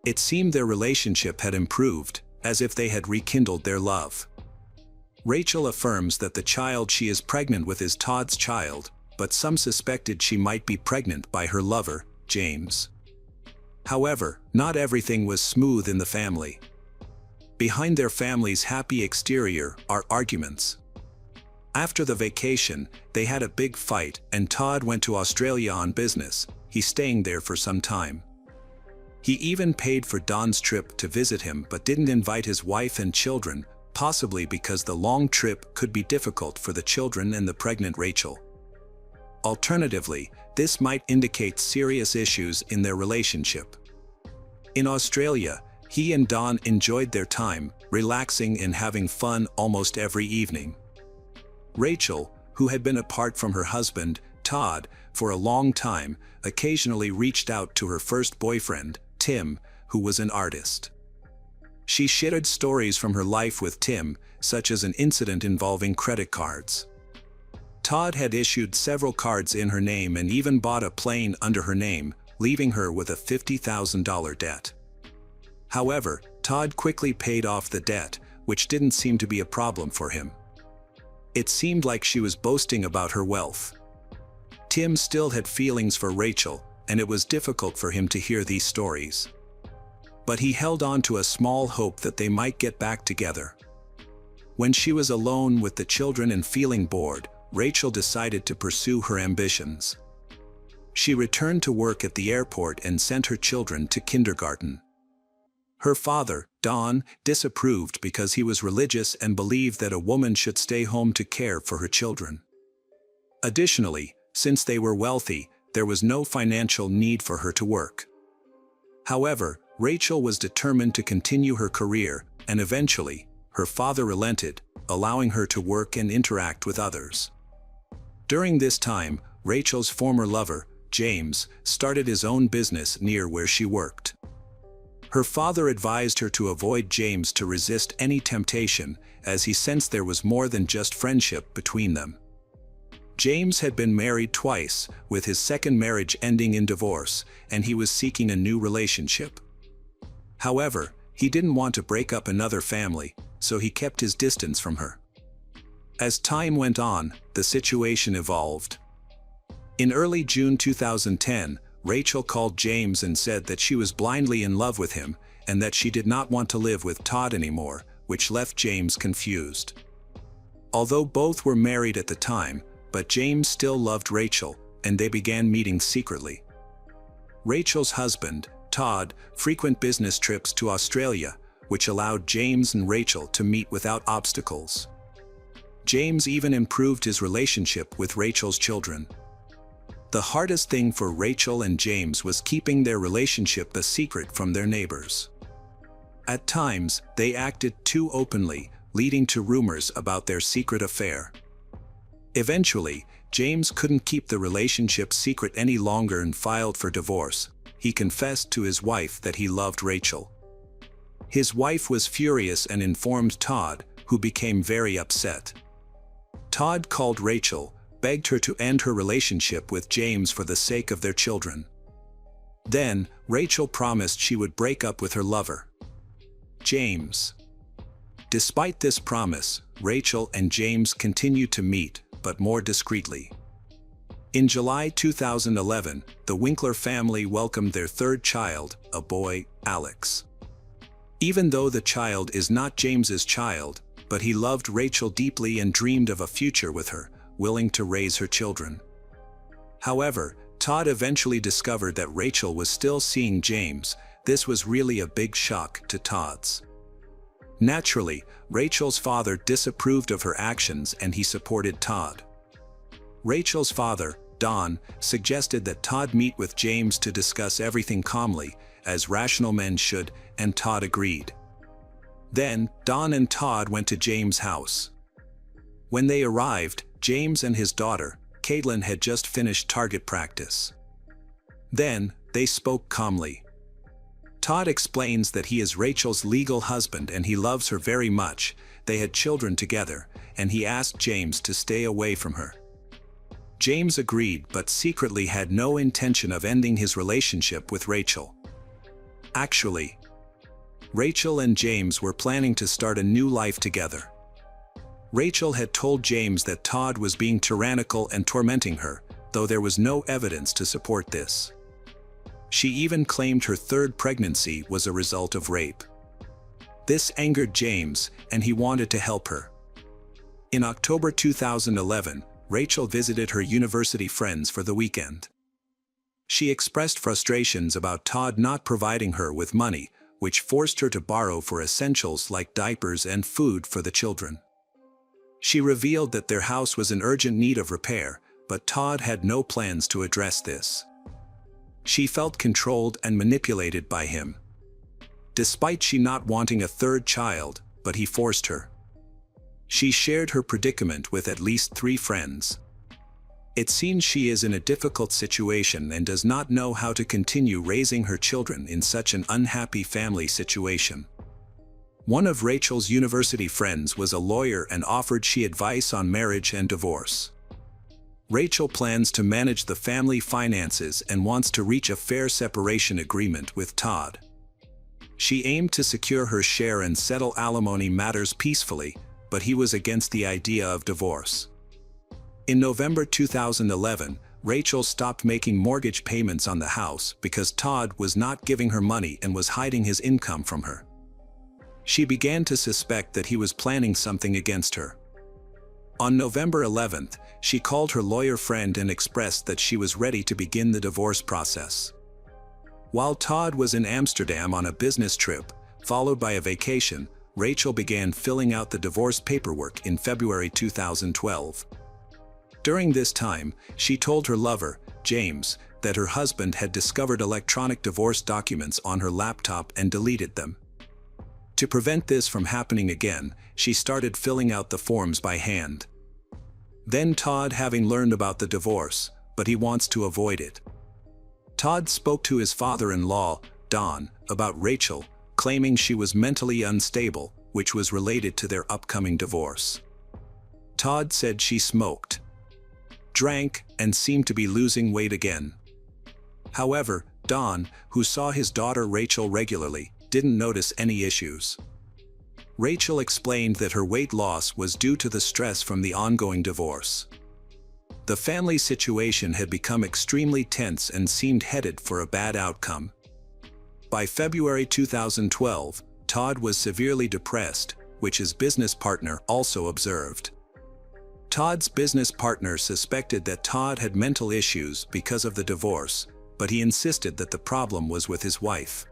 It seemed their relationship had improved, as if they had rekindled their love. Rachel affirms that the child she is pregnant with is Todd's child, but some suspected she might be pregnant by her lover, James. However, not everything was smooth in the family. Behind their family's happy exterior are arguments. After the vacation, they had a big fight, and Todd went to Australia on business, he staying there for some time. He even paid for Don's trip to visit him but didn't invite his wife and children, possibly because the long trip could be difficult for the children and the pregnant Rachel. Alternatively, this might indicate serious issues in their relationship. In Australia, he and Don enjoyed their time, relaxing and having fun almost every evening. Rachel, who had been apart from her husband, Todd, for a long time, occasionally reached out to her first boyfriend, Tim, who was an artist. She shared stories from her life with Tim, such as an incident involving credit cards. Todd had issued several cards in her name and even bought a plane under her name, leaving her with a $50,000 debt. However, Todd quickly paid off the debt, which didn't seem to be a problem for him. It seemed like she was boasting about her wealth. Tim still had feelings for Rachel, and it was difficult for him to hear these stories. But he held on to a small hope that they might get back together. When she was alone with the children and feeling bored, Rachel decided to pursue her ambitions. She returned to work at the airport and sent her children to kindergarten. Her father, Don, disapproved because he was religious and believed that a woman should stay home to care for her children. Additionally, since they were wealthy, there was no financial need for her to work. However, Rachel was determined to continue her career, and eventually, her father relented, allowing her to work and interact with others. During this time, Rachel's former lover, James, started his own business near where she worked. Her father advised her to avoid James to resist any temptation, as he sensed there was more than just friendship between them. James had been married twice, with his second marriage ending in divorce, and he was seeking a new relationship. However, he didn't want to break up another family, so he kept his distance from her. As time went on, the situation evolved. In early June 2010, Rachel called James and said that she was blindly in love with him and that she did not want to live with Todd anymore, which left James confused. Although both were married at the time, but James still loved Rachel, and they began meeting secretly. Rachel's husband, Todd, frequent business trips to Australia, which allowed James and Rachel to meet without obstacles. James even improved his relationship with Rachel's children. The hardest thing for Rachel and James was keeping their relationship a secret from their neighbors. At times, they acted too openly, leading to rumors about their secret affair. Eventually, James couldn't keep the relationship secret any longer and filed for divorce. He confessed to his wife that he loved Rachel. His wife was furious and informed Todd, who became very upset. Todd called Rachel, begged her to end her relationship with James for the sake of their children. Then, Rachel promised she would break up with her lover, James. Despite this promise, Rachel and James continued to meet, but more discreetly. In July 2011, the Winkler family welcomed their third child, a boy, Alex. Even though the child is not James's child, but he loved Rachel deeply and dreamed of a future with her, willing to raise her children. However, Todd eventually discovered that Rachel was still seeing James. This was really a big shock to Todd's. Naturally, Rachel's father disapproved of her actions and he supported Todd. Rachel's father, Don, suggested that Todd meet with James to discuss everything calmly, as rational men should, and Todd agreed. Then, Don and Todd went to James' house. When they arrived, James and his daughter, Caitlin, had just finished target practice. Then, they spoke calmly. Todd explains that he is Rachel's legal husband and he loves her very much. They had children together, and he asked James to stay away from her. James agreed but secretly had no intention of ending his relationship with Rachel. Actually, Rachel and James were planning to start a new life together. Rachel had told James that Todd was being tyrannical and tormenting her, though there was no evidence to support this. She even claimed her third pregnancy was a result of rape. This angered James, and he wanted to help her. In October 2011, Rachel visited her university friends for the weekend. She expressed frustrations about Todd not providing her with money, which forced her to borrow for essentials like diapers and food for the children. She revealed that their house was in urgent need of repair, but Todd had no plans to address this. She felt controlled and manipulated by him. Despite she not wanting a third child, but he forced her. She shared her predicament with at least 3 friends. It seems she is in a difficult situation and does not know how to continue raising her children in such an unhappy family situation. One of Rachel's university friends was a lawyer and offered she advice on marriage and divorce. Rachel plans to manage the family finances and wants to reach a fair separation agreement with Todd. She aimed to secure her share and settle alimony matters peacefully, but he was against the idea of divorce. In November 2011, Rachel stopped making mortgage payments on the house because Todd was not giving her money and was hiding his income from her. She began to suspect that he was planning something against her. On November 11th, she called her lawyer friend and expressed that she was ready to begin the divorce process. While Todd was in Amsterdam on a business trip, followed by a vacation, Rachel began filling out the divorce paperwork in February 2012. During this time, she told her lover, James, that her husband had discovered electronic divorce documents on her laptop and deleted them. To prevent this from happening again, she started filling out the forms by hand. Then Todd having learned about the divorce, but he wants to avoid it. Todd spoke to his father-in-law, Don, about Rachel, claiming she was mentally unstable, which was related to their upcoming divorce. Todd said she smoked, drank, and seemed to be losing weight again. However, Don, who saw his daughter Rachel regularly, didn't notice any issues. Rachel explained that her weight loss was due to the stress from the ongoing divorce. The family situation had become extremely tense and seemed headed for a bad outcome. By February 2012, Todd was severely depressed, which his business partner also observed. Todd's business partner suspected that Todd had mental issues because of the divorce, but he insisted that the problem was with his wife.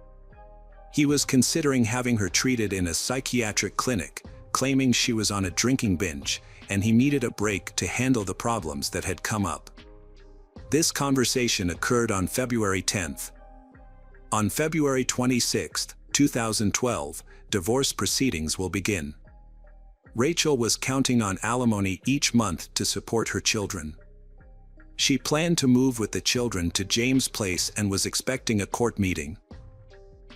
He was considering having her treated in a psychiatric clinic, claiming she was on a drinking binge, and he needed a break to handle the problems that had come up. This conversation occurred on February 10th. On February 26, 2012, divorce proceedings will begin. Rachel was counting on alimony each month to support her children. She planned to move with the children to James' place and was expecting a court meeting.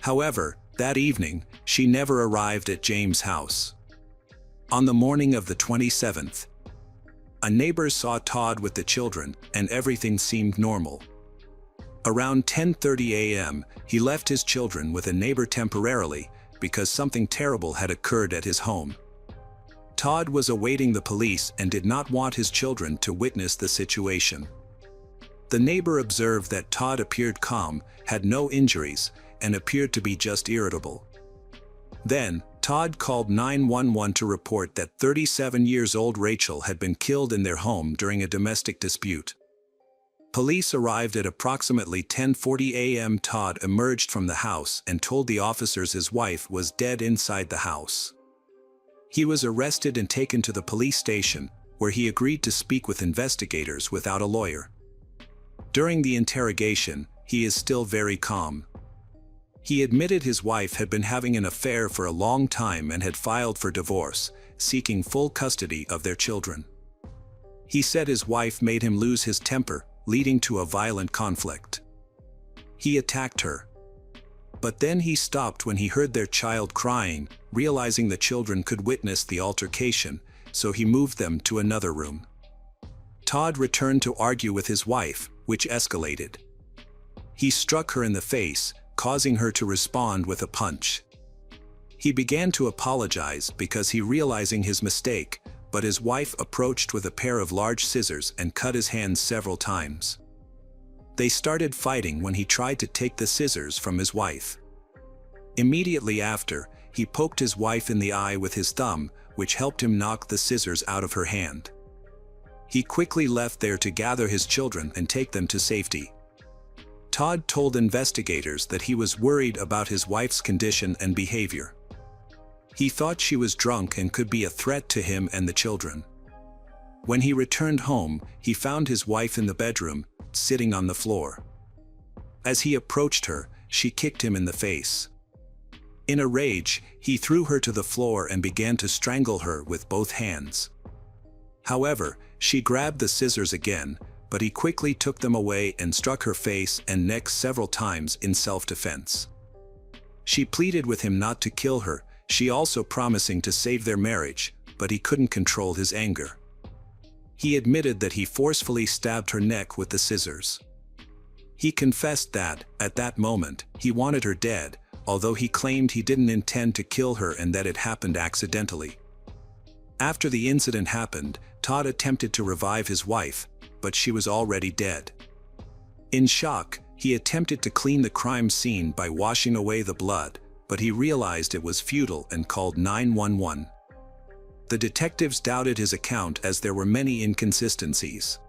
However, that evening, she never arrived at James' house. On the morning of the 27th, a neighbor saw Todd with the children, and everything seemed normal. Around 10:30 a.m., he left his children with a neighbor temporarily because something terrible had occurred at his home. Todd was awaiting the police and did not want his children to witness the situation. The neighbor observed that Todd appeared calm, had no injuries, and appeared to be just irritable. Then, Todd called 911 to report that 37-year-old Rachel had been killed in their home during a domestic dispute. Police arrived at approximately 10:40 a.m. Todd emerged from the house and told the officers his wife was dead inside the house. He was arrested and taken to the police station, where he agreed to speak with investigators without a lawyer. During the interrogation, he is still very calm. He admitted his wife had been having an affair for a long time and had filed for divorce, seeking full custody of their children. He said his wife made him lose his temper, leading to a violent conflict. He attacked her. But then he stopped when he heard their child crying, realizing the children could witness the altercation, so he moved them to another room. Todd returned to argue with his wife, which escalated. He struck her in the face, causing her to respond with a punch. He began to apologize because he realizing his mistake, but his wife approached with a pair of large scissors and cut his hands several times. They started fighting when he tried to take the scissors from his wife. Immediately after, he poked his wife in the eye with his thumb, which helped him knock the scissors out of her hand. He quickly left there to gather his children and take them to safety. Todd told investigators that he was worried about his wife's condition and behavior. He thought she was drunk and could be a threat to him and the children. When he returned home, he found his wife in the bedroom, sitting on the floor. As he approached her, she kicked him in the face. In a rage, he threw her to the floor and began to strangle her with both hands. However, she grabbed the scissors again, but he quickly took them away and struck her face and neck several times in self-defense. She pleaded with him not to kill her, she also promising to save their marriage, but he couldn't control his anger. He admitted that he forcefully stabbed her neck with the scissors. He confessed that, at that moment, he wanted her dead, although he claimed he didn't intend to kill her and that it happened accidentally. After the incident happened, Todd attempted to revive his wife, but she was already dead. In shock, he attempted to clean the crime scene by washing away the blood, but he realized it was futile and called 911. The detectives doubted his account as there were many inconsistencies.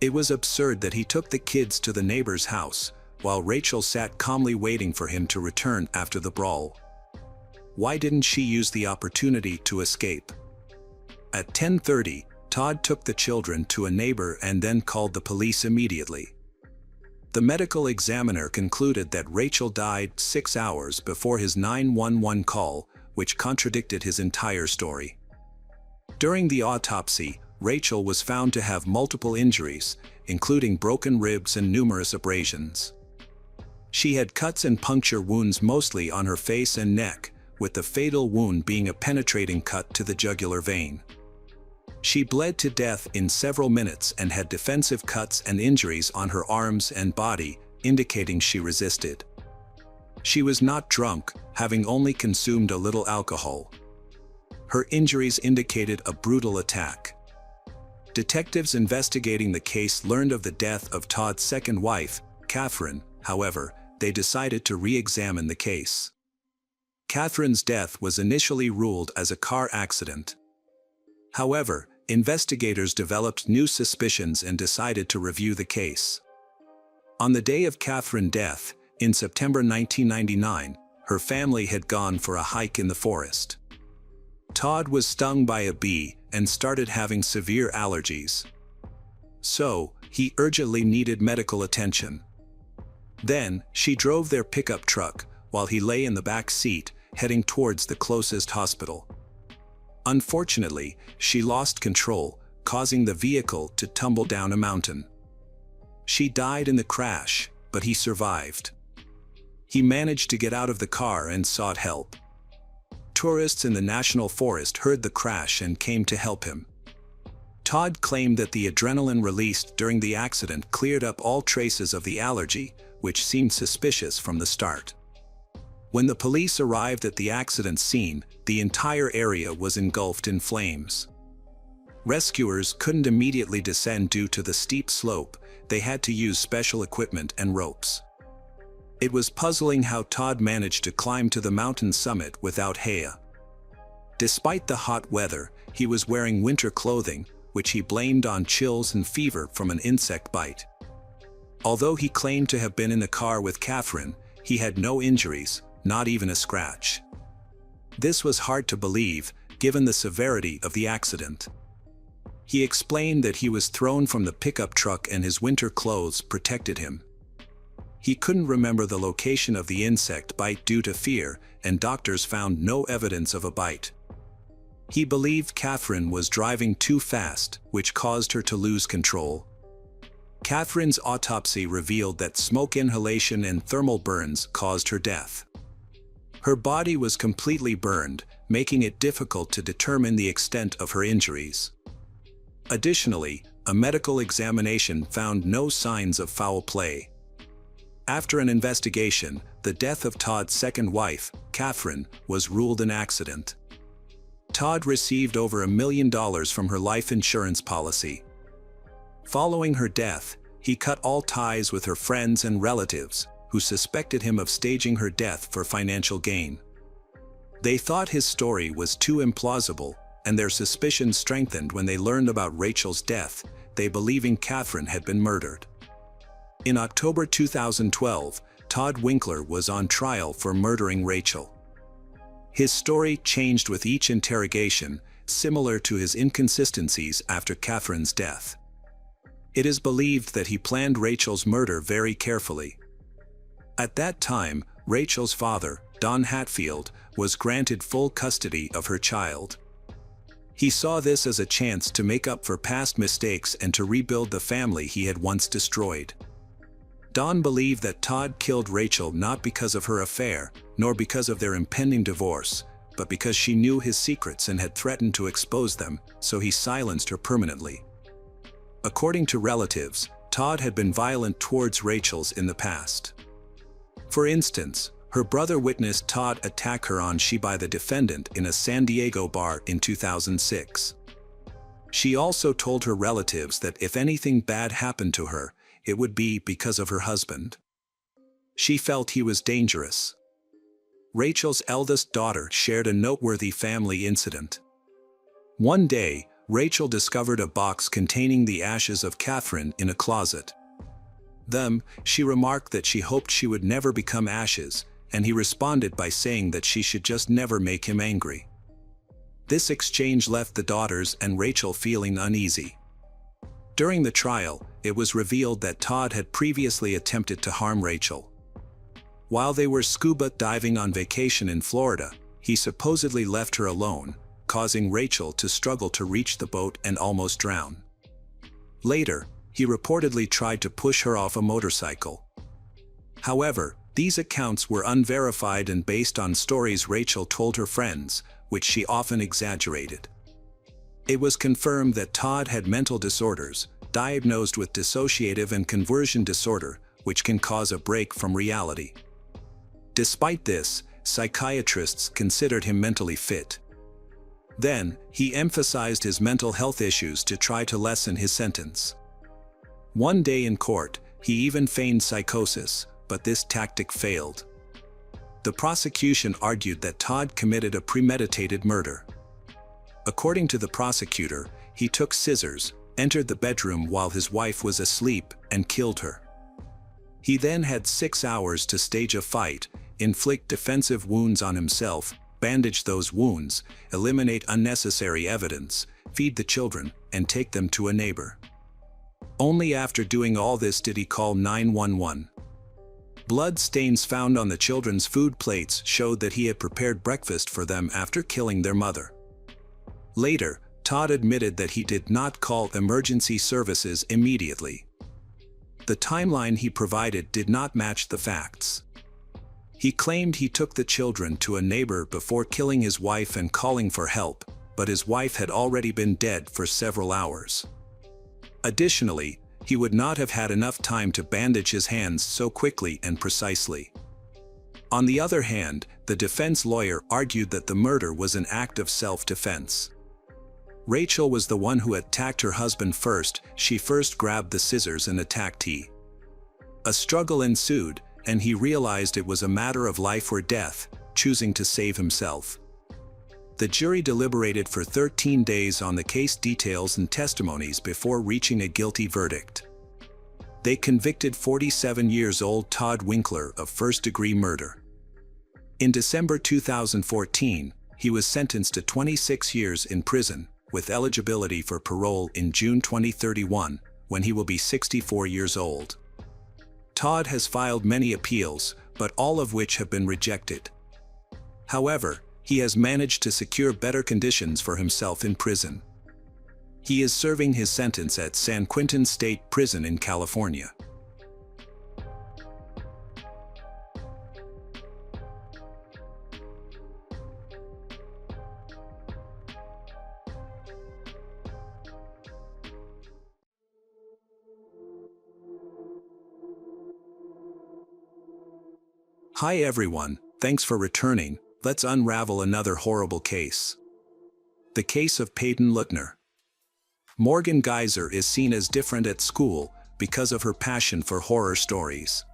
It was absurd that he took the kids to the neighbor's house, while Rachel sat calmly waiting for him to return after the brawl. Why didn't she use the opportunity to escape? At 10:30, Todd took the children to a neighbor and then called the police immediately. The medical examiner concluded that Rachel died 6 hours before his 911 call, which contradicted his entire story. During the autopsy, Rachel was found to have multiple injuries, including broken ribs and numerous abrasions. She had cuts and puncture wounds mostly on her face and neck, with the fatal wound being a penetrating cut to the jugular vein. She bled to death in several minutes and had defensive cuts and injuries on her arms and body, indicating she resisted. She was not drunk, having only consumed a little alcohol. Her injuries indicated a brutal attack. Detectives investigating the case learned of the death of Todd's second wife, Catherine. However, they decided to re-examine the case. Catherine's death was initially ruled as a car accident. However, investigators developed new suspicions and decided to review the case. On the day of Catherine's death, in September 1999, her family had gone for a hike in the forest. Todd was stung by a bee and started having severe allergies. So, he urgently needed medical attention. Then, she drove their pickup truck, while he lay in the back seat, heading towards the closest hospital. Unfortunately, she lost control, causing the vehicle to tumble down a mountain. She died in the crash, but he survived. He managed to get out of the car and sought help. Tourists in the national forest heard the crash and came to help him. Todd claimed that the adrenaline released during the accident cleared up all traces of the allergy, which seemed suspicious from the start. When the police arrived at the accident scene, the entire area was engulfed in flames. Rescuers couldn't immediately descend due to the steep slope. They had to use special equipment and ropes. It was puzzling how Todd managed to climb to the mountain summit without Haya. Despite the hot weather, he was wearing winter clothing, which he blamed on chills and fever from an insect bite. Although he claimed to have been in the car with Catherine, he had no injuries, not even a scratch. This was hard to believe, given the severity of the accident. He explained that he was thrown from the pickup truck and his winter clothes protected him. He couldn't remember the location of the insect bite due to fear, and doctors found no evidence of a bite. He believed Catherine was driving too fast, which caused her to lose control. Catherine's autopsy revealed that smoke inhalation and thermal burns caused her death. Her body was completely burned, making it difficult to determine the extent of her injuries. Additionally, a medical examination found no signs of foul play. After an investigation, the death of Todd's second wife, Catherine, was ruled an accident. Todd received over $1 million from her life insurance policy. Following her death, he cut all ties with her friends and relatives, who suspected him of staging her death for financial gain. They thought his story was too implausible, and their suspicions strengthened when they learned about Rachel's death, they believing Catherine had been murdered. In October 2012, Todd Winkler was on trial for murdering Rachel. His story changed with each interrogation, similar to his inconsistencies after Catherine's death. It is believed that he planned Rachel's murder very carefully. At that time, Rachel's father, Don Hatfield, was granted full custody of her child. He saw this as a chance to make up for past mistakes and to rebuild the family he had once destroyed. Don believed that Todd killed Rachel not because of her affair, nor because of their impending divorce, but because she knew his secrets and had threatened to expose them, so he silenced her permanently. According to relatives, Todd had been violent towards Rachel's in the past. For instance, her brother witnessed Todd attack her on she by the defendant in a San Diego bar in 2006. She also told her relatives that if anything bad happened to her, it would be because of her husband. She felt he was dangerous. Rachel's eldest daughter shared a noteworthy family incident. One day, Rachel discovered a box containing the ashes of Catherine in a closet. She remarked that she hoped she would never become ashes, and he responded by saying that she should just never make him angry. This exchange left the daughters and Rachel feeling uneasy. During the trial, it was revealed that Todd had previously attempted to harm Rachel. While they were scuba diving on vacation in Florida, he supposedly left her alone, causing Rachel to struggle to reach the boat and almost drown. Later, he reportedly tried to push her off a motorcycle. However, these accounts were unverified and based on stories Rachel told her friends, which she often exaggerated. It was confirmed that Todd had mental disorders, diagnosed with dissociative and conversion disorder, which can cause a break from reality. Despite this, psychiatrists considered him mentally fit. Then, he emphasized his mental health issues to try to lessen his sentence. One day in court, he even feigned psychosis, but this tactic failed. The prosecution argued that Todd committed a premeditated murder. According to the prosecutor, he took scissors, entered the bedroom while his wife was asleep, and killed her. He then had 6 hours to stage a fight, inflict defensive wounds on himself, bandage those wounds, eliminate unnecessary evidence, feed the children, and take them to a neighbor. Only after doing all this did he call 911. Blood stains found on the children's food plates showed that he had prepared breakfast for them after killing their mother. Later, Todd admitted that he did not call emergency services immediately. The timeline he provided did not match the facts. He claimed he took the children to a neighbor before killing his wife and calling for help, but his wife had already been dead for several hours. Additionally, he would not have had enough time to bandage his hands so quickly and precisely. On the other hand, the defense lawyer argued that the murder was an act of self-defense. Rachel was the one who attacked her husband first. She first grabbed the scissors and attacked him. A struggle ensued, and he realized it was a matter of life or death, choosing to save himself. The jury deliberated for 13 days on the case details and testimonies before reaching a guilty verdict. They convicted 47-year-old Todd Winkler of first-degree murder. In December 2014, he was sentenced to 26 years in prison, with eligibility for parole in June 2031, when he will be 64 years old. Todd has filed many appeals, but all of which have been rejected. However, he has managed to secure better conditions for himself in prison. He is serving his sentence at San Quentin State Prison in California. Hi everyone, thanks for returning. Let's unravel another horrible case. The case of Peyton Luckner. Morgan Geyser is seen as different at school because of her passion for horror stories.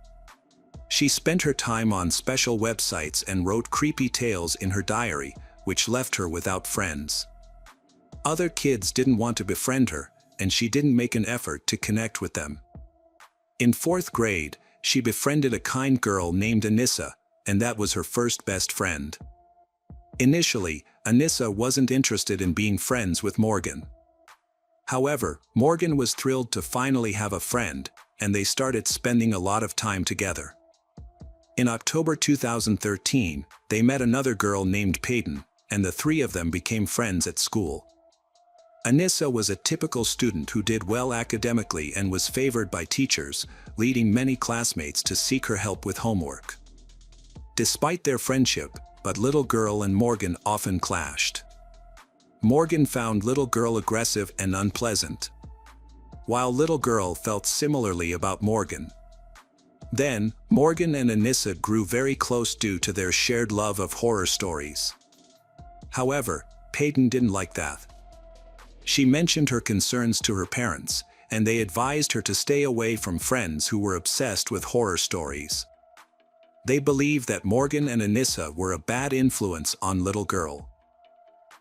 She spent her time on special websites and wrote creepy tales in her diary, which left her without friends. Other kids didn't want to befriend her, and she didn't make an effort to connect with them. In 4th grade, she befriended a kind girl named Anissa, and that was her first best friend. Initially, Anissa wasn't interested in being friends with Morgan. However, Morgan was thrilled to finally have a friend, and they started spending a lot of time together. In October 2013, they met another girl named Peyton, and the three of them became friends at school. Anissa was a typical student who did well academically and was favored by teachers, leading many classmates to seek her help with homework. Despite their friendship, but Little Girl and Morgan often clashed. Morgan found Little Girl aggressive and unpleasant, while Little Girl felt similarly about Morgan. Then, Morgan and Anissa grew very close due to their shared love of horror stories. However, Peyton didn't like that. She mentioned her concerns to her parents, and they advised her to stay away from friends who were obsessed with horror stories. They believed that Morgan and Anissa were a bad influence on Little Girl.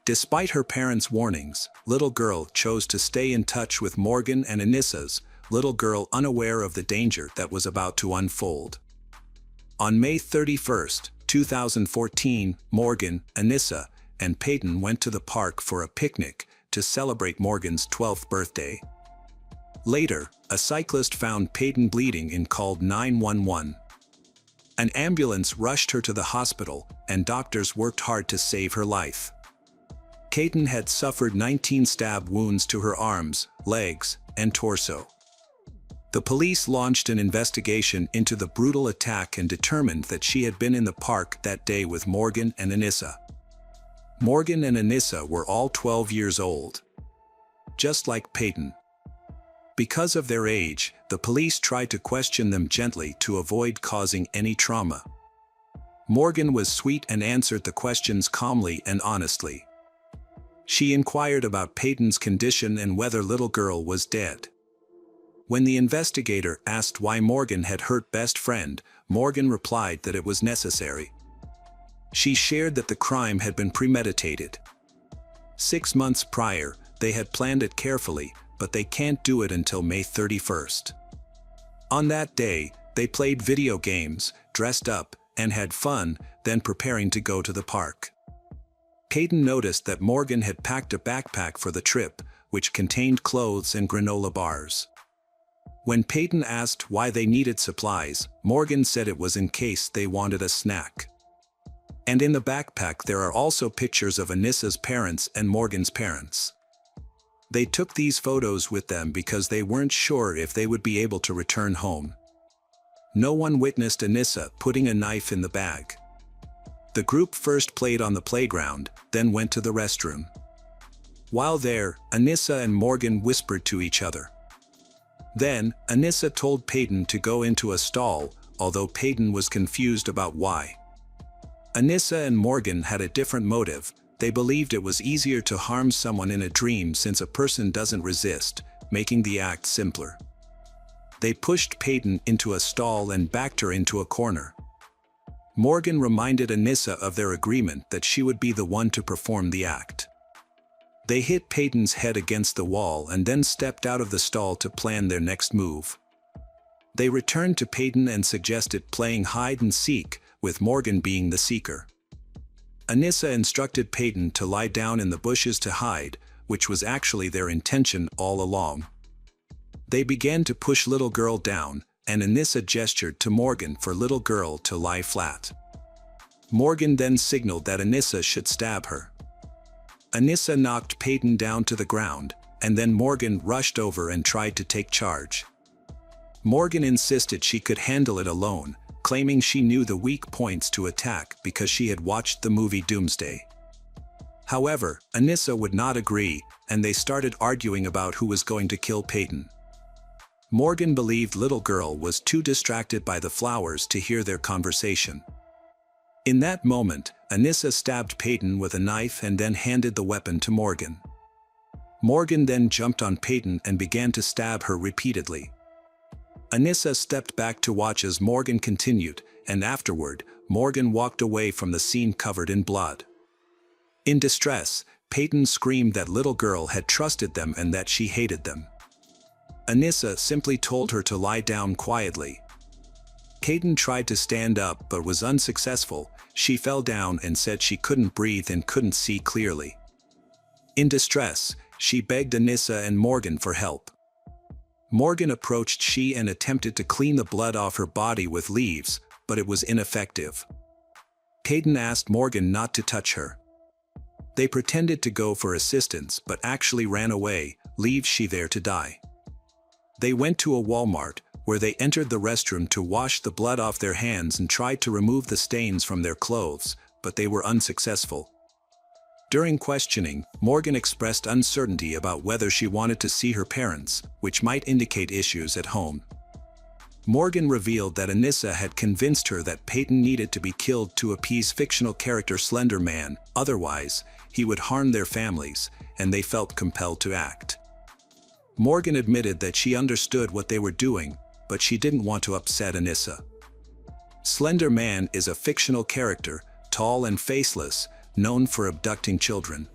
Despite her parents' warnings, Little Girl chose to stay in touch with Morgan and Anissa's, Little Girl unaware of the danger that was about to unfold. On May 31, 2014, Morgan, Anissa, and Peyton went to the park for a picnic to celebrate Morgan's 12th birthday. Later, a cyclist found Peyton bleeding and called 911. An ambulance rushed her to the hospital, and doctors worked hard to save her life. Peyton had suffered 19 stab wounds to her arms, legs, and torso. The police launched an investigation into the brutal attack and determined that she had been in the park that day with Morgan and Anissa. Morgan and Anissa were all 12 years old. Just like Peyton. Because of their age, the police tried to question them gently to avoid causing any trauma. Morgan was sweet and answered the questions calmly and honestly. She inquired about Peyton's condition and whether little girl was dead. When the investigator asked why Morgan had hurt best friend, Morgan replied that it was necessary. She shared that the crime had been premeditated. 6 months prior, they had planned it carefully, but they can't do it until May 31st. On that day, they played video games, dressed up, and had fun, then preparing to go to the park. Peyton noticed that Morgan had packed a backpack for the trip, which contained clothes and granola bars. When Peyton asked why they needed supplies, Morgan said it was in case they wanted a snack. And in the backpack there are also pictures of Anissa's parents and Morgan's parents. They took these photos with them because they weren't sure if they would be able to return home. No one witnessed Anissa putting a knife in the bag. The group first played on the playground, then went to the restroom. While there, Anissa and Morgan whispered to each other. Then, Anissa told Peyton to go into a stall, although Peyton was confused about why. Anissa and Morgan had a different motive. They believed it was easier to harm someone in a dream since a person doesn't resist, making the act simpler. They pushed Peyton into a stall and backed her into a corner. Morgan reminded Anissa of their agreement that she would be the one to perform the act. They hit Peyton's head against the wall and then stepped out of the stall to plan their next move. They returned to Peyton and suggested playing hide and seek, with Morgan being the seeker. Anissa instructed Peyton to lie down in the bushes to hide, which was actually their intention all along. They began to push little girl down, and Anissa gestured to Morgan for little girl to lie flat. Morgan then signaled that Anissa should stab her. Anissa knocked Peyton down to the ground, and then Morgan rushed over and tried to take charge. Morgan insisted she could handle it alone, claiming she knew the weak points to attack because she had watched the movie Doomsday. However, Anissa would not agree, and they started arguing about who was going to kill Peyton. Morgan believed little girl was too distracted by the flowers to hear their conversation. In that moment, Anissa stabbed Peyton with a knife and then handed the weapon to Morgan. Morgan then jumped on Peyton and began to stab her repeatedly. Anissa stepped back to watch as Morgan continued, and afterward, Morgan walked away from the scene covered in blood. In distress, Peyton screamed that little girl had trusted them and that she hated them. Anissa simply told her to lie down quietly. Peyton tried to stand up but was unsuccessful. She fell down and said she couldn't breathe and couldn't see clearly. In distress, she begged Anissa and Morgan for help. Morgan approached she and attempted to clean the blood off her body with leaves, but it was ineffective. Peyton asked Morgan not to touch her. They pretended to go for assistance but actually ran away, leave she there to die. They went to a Walmart, where they entered the restroom to wash the blood off their hands and tried to remove the stains from their clothes, but they were unsuccessful. During questioning, Morgan expressed uncertainty about whether she wanted to see her parents, which might indicate issues at home. Morgan revealed that Anissa had convinced her that Peyton needed to be killed to appease fictional character Slender Man, otherwise, he would harm their families, and they felt compelled to act. Morgan admitted that she understood what they were doing, but she didn't want to upset Anissa. Slender Man is a fictional character, tall and faceless, known for abducting children.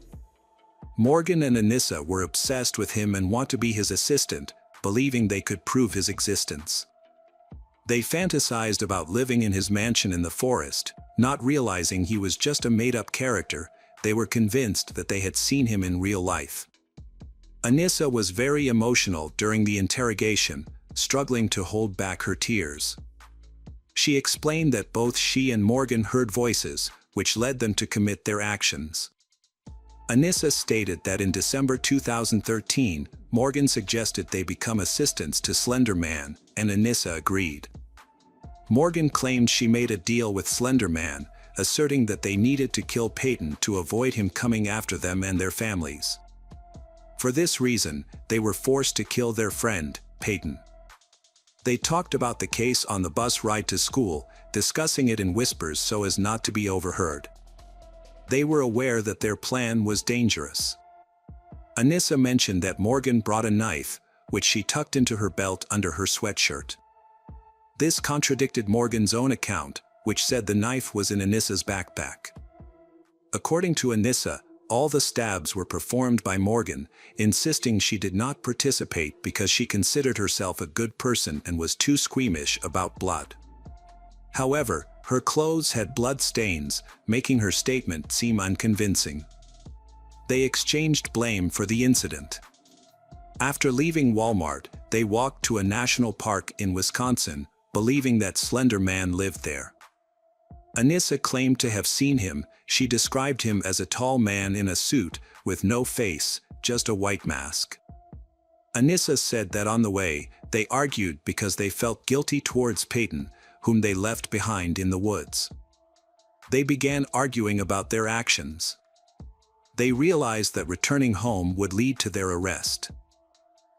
Morgan and Anissa were obsessed with him and want to be his assistant, believing they could prove his existence. They fantasized about living in his mansion in the forest, not realizing he was just a made-up character. They were convinced that they had seen him in real life. Anissa was very emotional during the interrogation, struggling to hold back her tears. She explained that both she and Morgan heard voices, which led them to commit their actions. Anissa stated that in December 2013, Morgan suggested they become assistants to Slender Man, and Anissa agreed. Morgan claimed she made a deal with Slender Man, asserting that they needed to kill Peyton to avoid him coming after them and their families. For this reason, they were forced to kill their friend, Peyton. They talked about the case on the bus ride to school, discussing it in whispers so as not to be overheard. They were aware that their plan was dangerous. Anissa mentioned that Morgan brought a knife, which she tucked into her belt under her sweatshirt. This contradicted Morgan's own account, which said the knife was in Anissa's backpack. According to Anissa, all the stabs were performed by Morgan, insisting she did not participate because she considered herself a good person and was too squeamish about blood. However, her clothes had blood stains, making her statement seem unconvincing. They exchanged blame for the incident. After leaving Walmart, they walked to a national park in Wisconsin, believing that Slender Man lived there. Anissa claimed to have seen him. She described him as a tall man in a suit, with no face, just a white mask. Anissa said that on the way, they argued because they felt guilty towards Peyton, whom they left behind in the woods. They began arguing about their actions. They realized that returning home would lead to their arrest.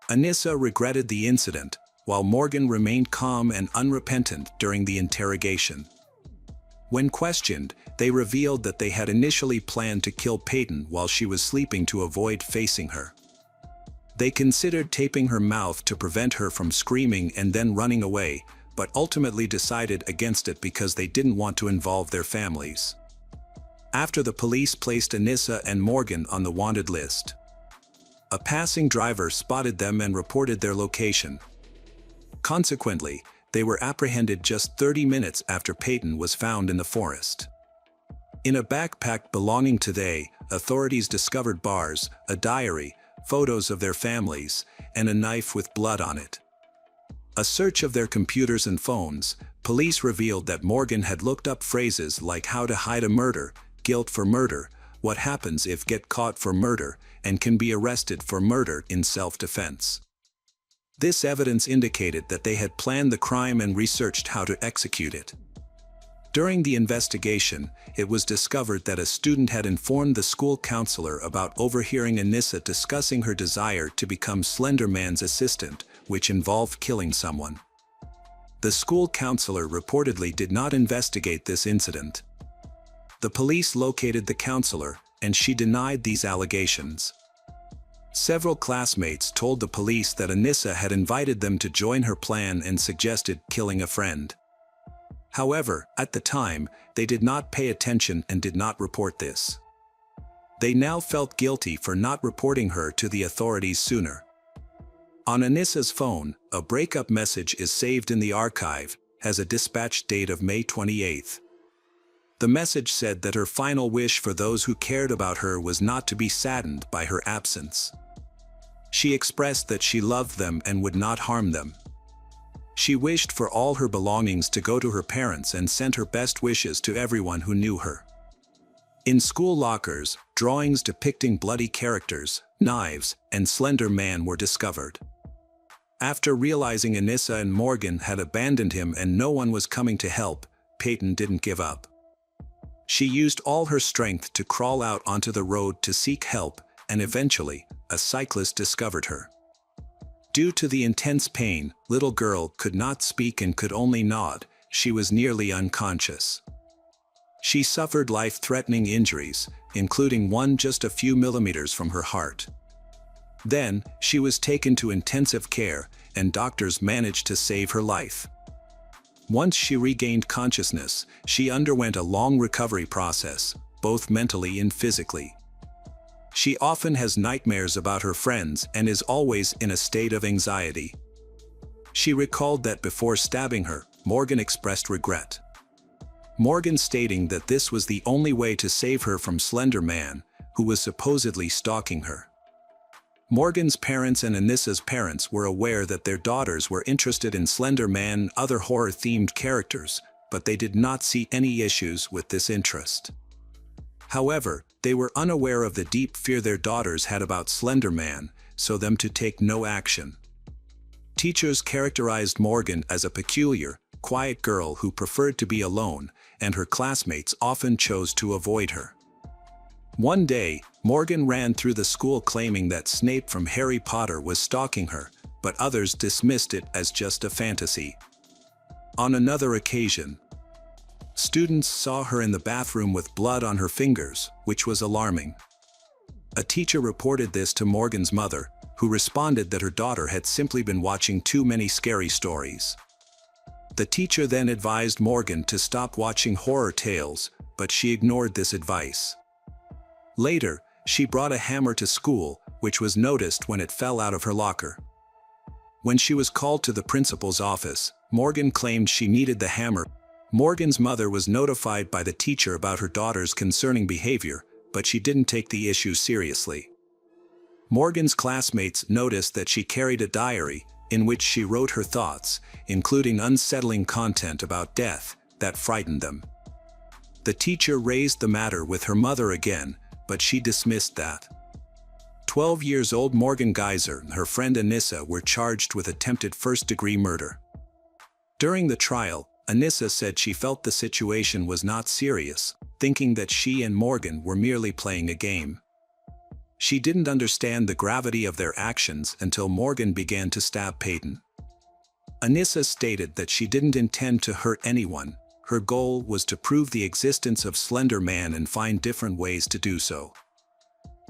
Anissa regretted the incident, while Morgan remained calm and unrepentant during the interrogation. When questioned, they revealed that they had initially planned to kill Peyton while she was sleeping to avoid facing her. They considered taping her mouth to prevent her from screaming and then running away, but ultimately decided against it because they didn't want to involve their families. After the police placed Anissa and Morgan on the wanted list, a passing driver spotted them and reported their location. Consequently, they were apprehended just 30 minutes after Peyton was found in the forest. In a backpack belonging to they, authorities discovered bars, a diary, photos of their families, and a knife with blood on it. A search of their computers and phones, police revealed that Morgan had looked up phrases like how to hide a murder, guilt for murder, what happens if get caught for murder, and can be arrested for murder in self-defense. This evidence indicated that they had planned the crime and researched how to execute it. During the investigation, it was discovered that a student had informed the school counselor about overhearing Anissa discussing her desire to become Slender Man's assistant, which involved killing someone. The school counselor reportedly did not investigate this incident. The police located the counselor, and she denied these allegations. Several classmates told the police that Anissa had invited them to join her plan and suggested killing a friend. However, at the time, they did not pay attention and did not report this. They now felt guilty for not reporting her to the authorities sooner. On Anissa's phone, a breakup message is saved in the archive, has a dispatch date of May 28. The message said that her final wish for those who cared about her was not to be saddened by her absence. She expressed that she loved them and would not harm them. She wished for all her belongings to go to her parents and sent her best wishes to everyone who knew her. In school lockers, drawings depicting bloody characters, knives, and Slender Man were discovered. After realizing Anissa and Morgan had abandoned him and no one was coming to help, Peyton didn't give up. She used all her strength to crawl out onto the road to seek help, and eventually, a cyclist discovered her. Due to the intense pain, little girl could not speak and could only nod. She was nearly unconscious. She suffered life-threatening injuries, including one just a few millimeters from her heart. Then, she was taken to intensive care, and doctors managed to save her life. Once she regained consciousness, she underwent a long recovery process, both mentally and physically. She often has nightmares about her friends and is always in a state of anxiety. She recalled that before stabbing her, Morgan expressed regret. Morgan stating that this was the only way to save her from Slender Man, who was supposedly stalking her. Morgan's parents and Anissa's parents were aware that their daughters were interested in Slender Man and other horror-themed characters, but they did not see any issues with this interest. However, they were unaware of the deep fear their daughters had about Slender Man, so them to take no action. Teachers characterized Morgan as a peculiar, quiet girl who preferred to be alone, and her classmates often chose to avoid her. One day, Morgan ran through the school claiming that Snape from Harry Potter was stalking her, but others dismissed it as just a fantasy. On another occasion, Students saw her in the bathroom with blood on her fingers, which was alarming. A teacher reported this to Morgan's mother, who responded that her daughter had simply been watching too many scary stories. The teacher then advised Morgan to stop watching horror tales, but she ignored this advice. Later, she brought a hammer to school, which was noticed when it fell out of her locker. When she was called to the principal's office, Morgan claimed she needed the hammer. Morgan's mother was notified by the teacher about her daughter's concerning behavior, but she didn't take the issue seriously. Morgan's classmates noticed that she carried a diary, in which she wrote her thoughts, including unsettling content about death, that frightened them. The teacher raised the matter with her mother again, but she dismissed that. 12-year-old Morgan Geyser and her friend Anissa were charged with attempted first-degree murder. During the trial, Anissa said she felt the situation was not serious, thinking that she and Morgan were merely playing a game. She didn't understand the gravity of their actions until Morgan began to stab Peyton. Anissa stated that she didn't intend to hurt anyone. Her goal was to prove the existence of Slender Man and find different ways to do so.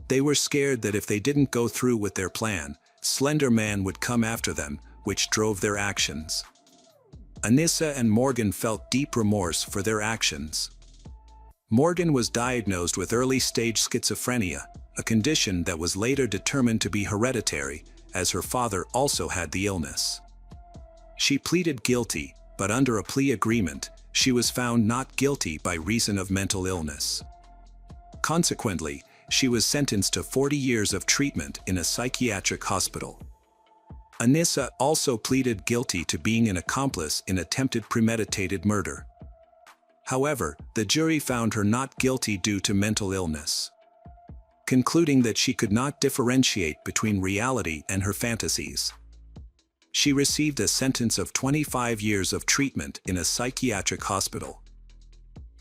They were scared that if they didn't go through with their plan, Slender Man would come after them, which drove their actions. Anissa and Morgan felt deep remorse for their actions. Morgan was diagnosed with early-stage schizophrenia, a condition that was later determined to be hereditary, as her father also had the illness. She pleaded guilty, but under a plea agreement, she was found not guilty by reason of mental illness. Consequently, she was sentenced to 40 years of treatment in a psychiatric hospital. Anissa also pleaded guilty to being an accomplice in attempted premeditated murder. However, the jury found her not guilty due to mental illness, concluding that she could not differentiate between reality and her fantasies. She received a sentence of 25 years of treatment in a psychiatric hospital.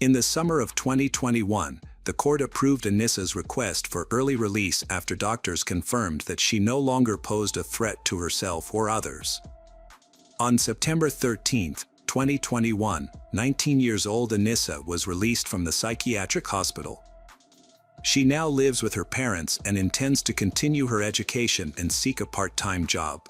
In the summer of 2021, the court approved Anissa's request for early release after doctors confirmed that she no longer posed a threat to herself or others. On September 13, 2021, 19-year-old Anissa was released from the psychiatric hospital. She now lives with her parents and intends to continue her education and seek a part-time job.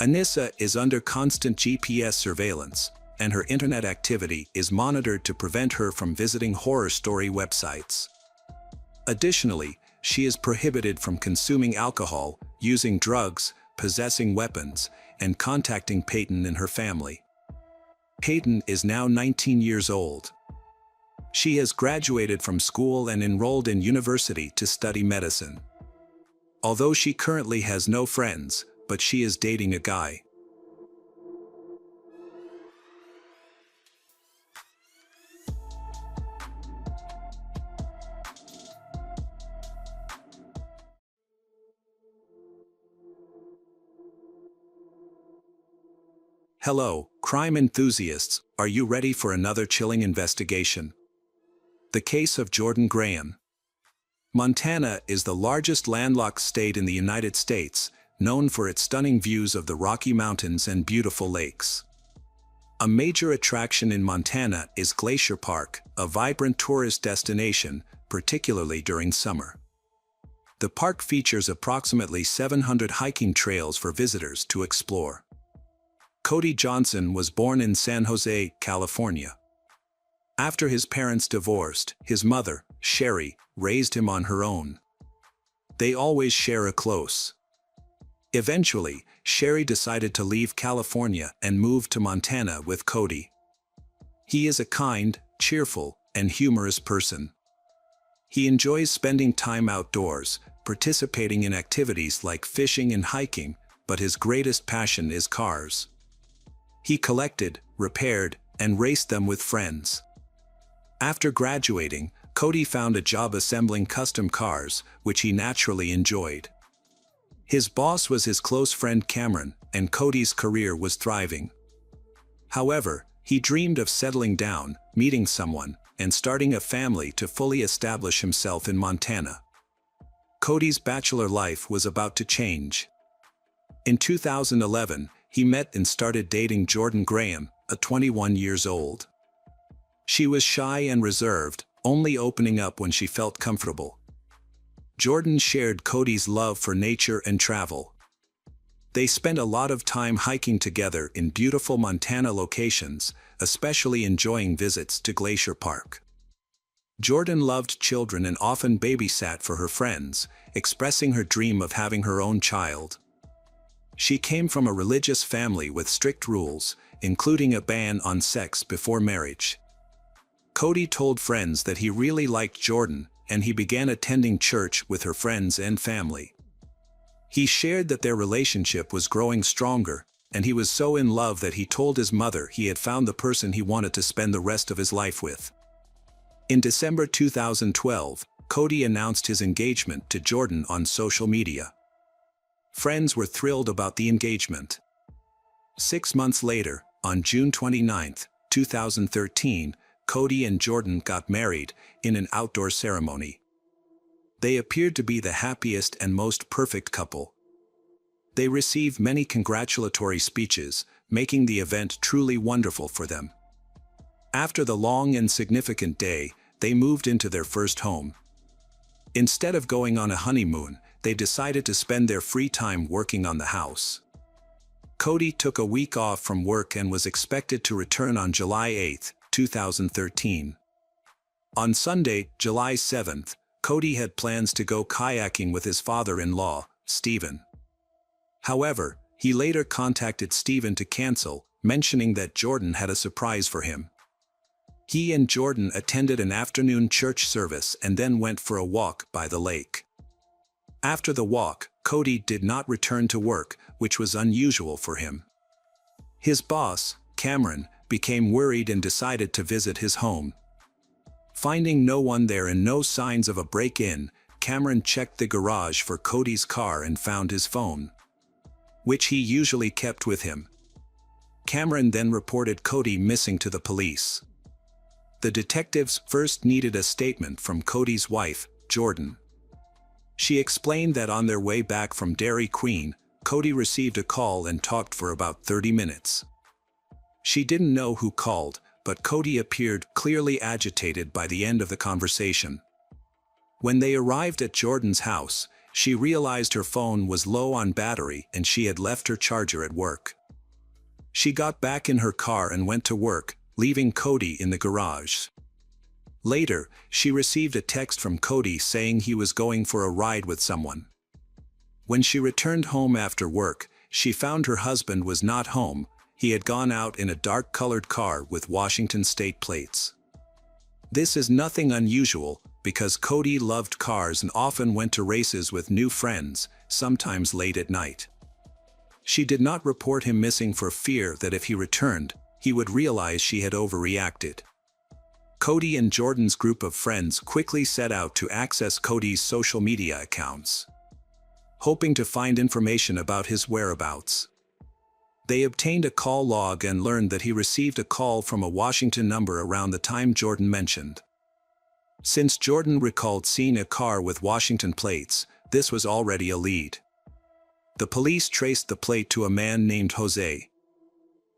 Anissa is under constant GPS surveillance, and her internet activity is monitored to prevent her from visiting horror story websites. Additionally, she is prohibited from consuming alcohol, using drugs, possessing weapons, and contacting Peyton and her family. Peyton is now 19 years old. She has graduated from school and enrolled in university to study medicine. Although she currently has no friends, but she is dating a guy. Hello, crime enthusiasts, are you ready for another chilling investigation? The case of Jordan Graham. Montana is the largest landlocked state in the United States, known for its stunning views of the Rocky Mountains and beautiful lakes. A major attraction in Montana is Glacier Park, a vibrant tourist destination, particularly during summer. The park features approximately 700 hiking trails for visitors to explore. Cody Johnson was born in San Jose, California. After his parents divorced, his mother, Sherry, raised him on her own. They always share a close. Eventually, Sherry decided to leave California and move to Montana with Cody. He is a kind, cheerful, and humorous person. He enjoys spending time outdoors, participating in activities like fishing and hiking, but his greatest passion is cars. He collected, repaired, and raced them with friends. After graduating, Cody found a job assembling custom cars, which he naturally enjoyed. His boss was his close friend Cameron, and Cody's career was thriving. However, he dreamed of settling down, meeting someone, and starting a family to fully establish himself in Montana. Cody's bachelor life was about to change. In 2011, he met and started dating Jordan Graham, a 21 years old. She was shy and reserved, only opening up when she felt comfortable. Jordan shared Cody's love for nature and travel. They spent a lot of time hiking together in beautiful Montana locations, especially enjoying visits to Glacier Park. Jordan loved children and often babysat for her friends, expressing her dream of having her own child. She came from a religious family with strict rules, including a ban on sex before marriage. Cody told friends that he really liked Jordan, and he began attending church with her friends and family. He shared that their relationship was growing stronger, and he was so in love that he told his mother he had found the person he wanted to spend the rest of his life with. In December 2012, Cody announced his engagement to Jordan on social media. Friends were thrilled about the engagement. 6 months later, on June 29, 2013, Cody and Jordan got married in an outdoor ceremony. They appeared to be the happiest and most perfect couple. They received many congratulatory speeches, making the event truly wonderful for them. After the long and significant day, they moved into their first home. Instead of going on a honeymoon, they decided to spend their free time working on the house. Cody took a week off from work and was expected to return on July 8, 2013. On Sunday, July 7, Cody had plans to go kayaking with his father-in-law, Stephen. However, he later contacted Stephen to cancel, mentioning that Jordan had a surprise for him. He and Jordan attended an afternoon church service and then went for a walk by the lake. After the walk, Cody did not return to work, which was unusual for him. His boss, Cameron, became worried and decided to visit his home. Finding no one there and no signs of a break-in, Cameron checked the garage for Cody's car and found his phone, which he usually kept with him. Cameron then reported Cody missing to the police. The detectives first needed a statement from Cody's wife, Jordan. She explained that on their way back from Dairy Queen, Cody received a call and talked for about 30 minutes. She didn't know who called, but Cody appeared clearly agitated by the end of the conversation. When they arrived at Jordan's house, she realized her phone was low on battery and she had left her charger at work. She got back in her car and went to work, leaving Cody in the garage. Later, she received a text from Cody saying he was going for a ride with someone. When she returned home after work, she found her husband was not home. He had gone out in a dark-colored car with Washington state plates. This is nothing unusual, because Cody loved cars and often went to races with new friends, sometimes late at night. She did not report him missing for fear that if he returned, he would realize she had overreacted. Cody and Jordan's group of friends quickly set out to access Cody's social media accounts, hoping to find information about his whereabouts. They obtained a call log and learned that he received a call from a Washington number around the time Jordan mentioned. Since Jordan recalled seeing a car with Washington plates, this was already a lead. The police traced the plate to a man named Jose.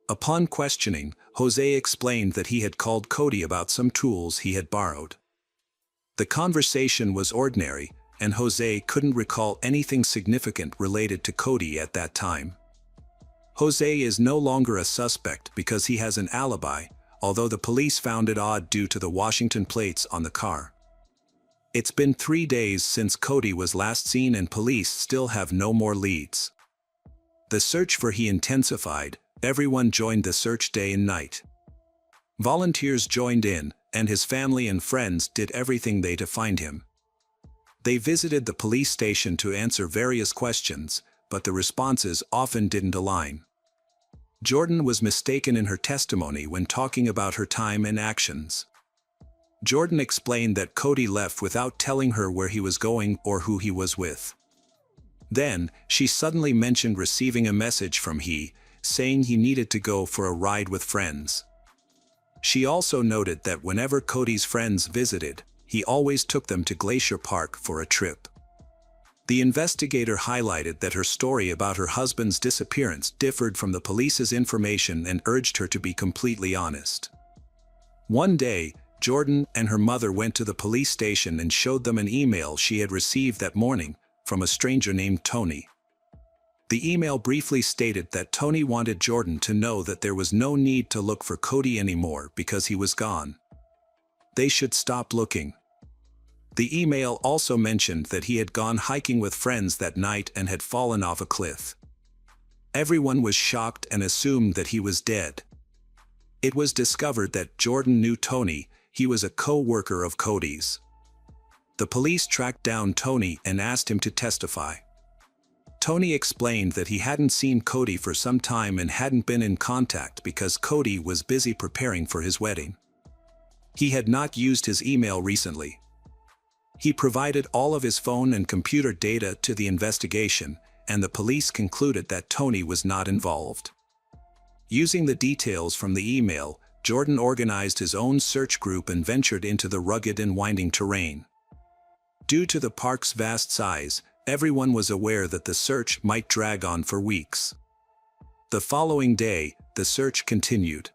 Upon questioning, Jose explained that he had called Cody about some tools he had borrowed. The conversation was ordinary, and Jose couldn't recall anything significant related to Cody at that time. Jose is no longer a suspect because he has an alibi, although the police found it odd due to the Washington plates on the car. It's been 3 days since Cody was last seen and police still have no more leads. The search for he intensified. Everyone joined the search day and night. Volunteers joined in, and his family and friends did everything they to find him. They visited the police station to answer various questions, but the responses often didn't align. Jordan was mistaken in her testimony when talking about her time and actions. Jordan explained that Cody left without telling her where he was going or who he was with. Then, she suddenly mentioned receiving a message from he, saying he needed to go for a ride with friends. She also noted that whenever Cody's friends visited, he always took them to Glacier Park for a trip. The investigator highlighted that her story about her husband's disappearance differed from the police's information and urged her to be completely honest. One day, Jordan and her mother went to the police station and showed them an email she had received that morning from a stranger named Tony. The email briefly stated that Tony wanted Jordan to know that there was no need to look for Cody anymore because he was gone. They should stop looking. The email also mentioned that he had gone hiking with friends that night and had fallen off a cliff. Everyone was shocked and assumed that he was dead. It was discovered that Jordan knew Tony. He was a co-worker of Cody's. The police tracked down Tony and asked him to testify. Tony explained that he hadn't seen Cody for some time and hadn't been in contact because Cody was busy preparing for his wedding. He had not used his email recently. He provided all of his phone and computer data to the investigation, and the police concluded that Tony was not involved. Using the details from the email, Jordan organized his own search group and ventured into the rugged and winding terrain. Due to the park's vast size, everyone was aware that the search might drag on for weeks. The following day, the search continued.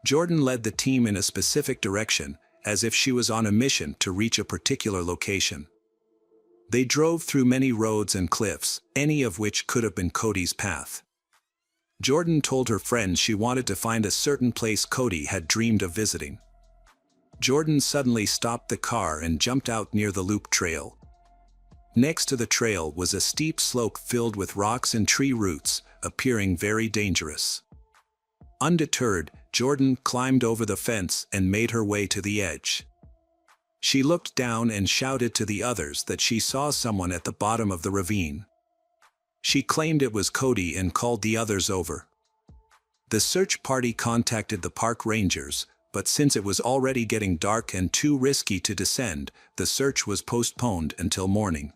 Jordan led the team in a specific direction, as if she was on a mission to reach a particular location. They drove through many roads and cliffs, any of which could have been Cody's path. Jordan told her friends she wanted to find a certain place Cody had dreamed of visiting. Jordan suddenly stopped the car and jumped out near the loop trail. Next to the trail was a steep slope filled with rocks and tree roots, appearing very dangerous. Undeterred, Jordan climbed over the fence and made her way to the edge. She looked down and shouted to the others that she saw someone at the bottom of the ravine. She claimed it was Cody and called the others over. The search party contacted the park rangers, but since it was already getting dark and too risky to descend, the search was postponed until morning.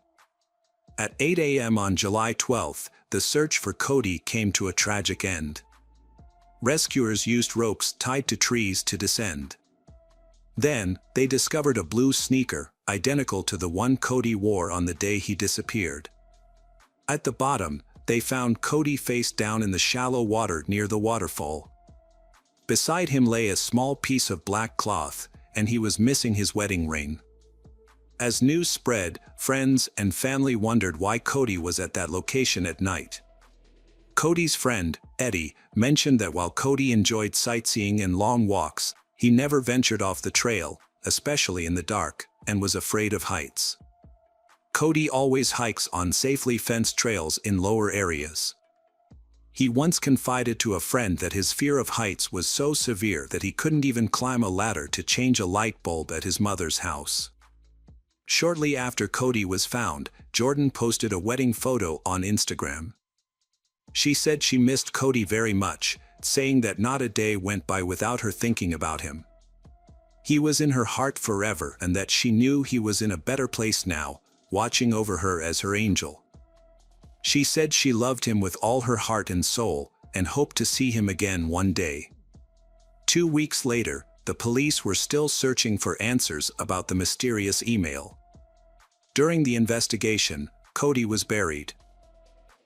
At 8 a.m. on July 12th, the search for Cody came to a tragic end. Rescuers used ropes tied to trees to descend. Then, they discovered a blue sneaker, identical to the one Cody wore on the day he disappeared. At the bottom, they found Cody face down in the shallow water near the waterfall. Beside him lay a small piece of black cloth, and he was missing his wedding ring. As news spread, friends and family wondered why Cody was at that location at night. Cody's friend, Eddie, mentioned that while Cody enjoyed sightseeing and long walks, he never ventured off the trail, especially in the dark, and was afraid of heights. Cody always hikes on safely fenced trails in lower areas. He once confided to a friend that his fear of heights was so severe that he couldn't even climb a ladder to change a light bulb at his mother's house. Shortly after Cody was found, Jordan posted a wedding photo on Instagram. She said she missed Cody very much, saying that not a day went by without her thinking about him. He was in her heart forever and that she knew he was in a better place now, watching over her as her angel. She said she loved him with all her heart and soul, and hoped to see him again one day. 2 weeks later, the police were still searching for answers about the mysterious email. During the investigation, Cody was buried.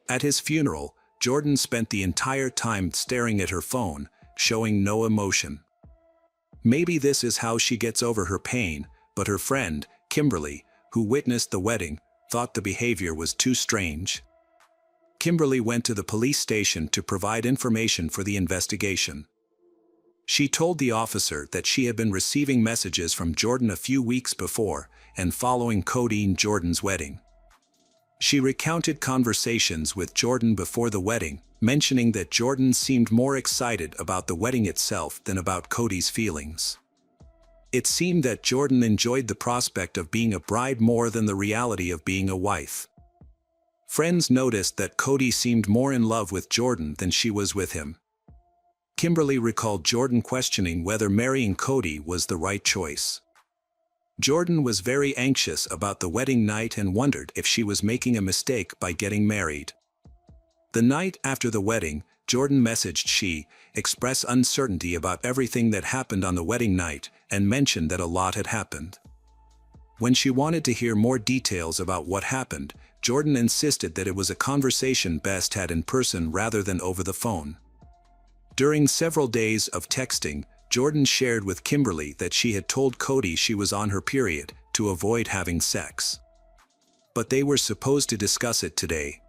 At his funeral, Jordan spent the entire time staring at her phone, showing no emotion. Maybe this is how she gets over her pain, but her friend, Kimberly, who witnessed the wedding, thought the behavior was too strange. Kimberly went to the police station to provide information for the investigation. She told the officer that she had been receiving messages from Jordan a few weeks before and following Cody and Jordan's wedding. She recounted conversations with Jordan before the wedding, mentioning that Jordan seemed more excited about the wedding itself than about Cody's feelings. It seemed that Jordan enjoyed the prospect of being a bride more than the reality of being a wife. Friends noticed that Cody seemed more in love with Jordan than she was with him. Kimberly recalled Jordan questioning whether marrying Cody was the right choice. Jordan was very anxious about the wedding night and wondered if she was making a mistake by getting married. The night after the wedding, Jordan messaged she, expressed uncertainty about everything that happened on the wedding night, and mentioned that a lot had happened. When she wanted to hear more details about what happened, Jordan insisted that it was a conversation best had in person rather than over the phone. During several days of texting, Jordan shared with Kimberly that she had told Cody she was on her period to avoid having sex. But they were supposed to discuss it today.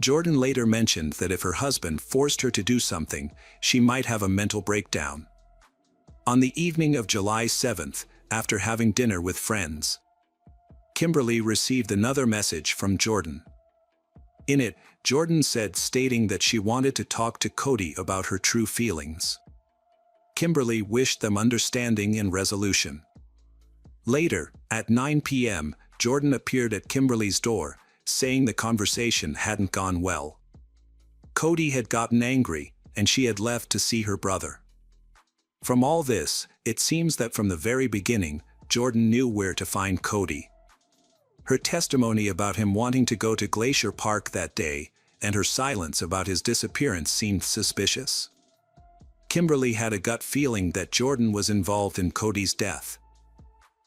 Jordan later mentioned that if her husband forced her to do something, she might have a mental breakdown. On the evening of July 7th, after having dinner with friends, Kimberly received another message from Jordan. In it, Jordan said stating that she wanted to talk to Cody about her true feelings. Kimberly wished them understanding and resolution. Later, at 9 p.m., Jordan appeared at Kimberly's door, saying the conversation hadn't gone well. Cody had gotten angry, and she had left to see her brother. From all this, it seems that from the very beginning, Jordan knew where to find Cody. Her testimony about him wanting to go to Glacier Park that day, and her silence about his disappearance seemed suspicious. Kimberly had a gut feeling that Jordan was involved in Cody's death.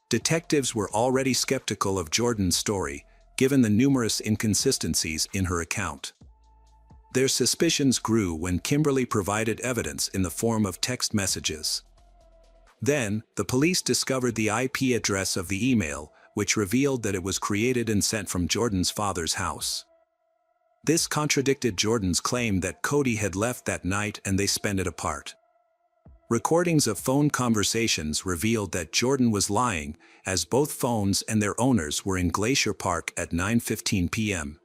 Detectives were already skeptical of Jordan's story, given the numerous inconsistencies in her account. Their suspicions grew when Kimberly provided evidence in the form of text messages. Then, the police discovered the IP address of the email, which revealed that it was created and sent from Jordan's father's house. This contradicted Jordan's claim that Cody had left that night and they spent it apart. Recordings of phone conversations revealed that Jordan was lying, as both phones and their owners were in Glacier Park at 9:15 p.m.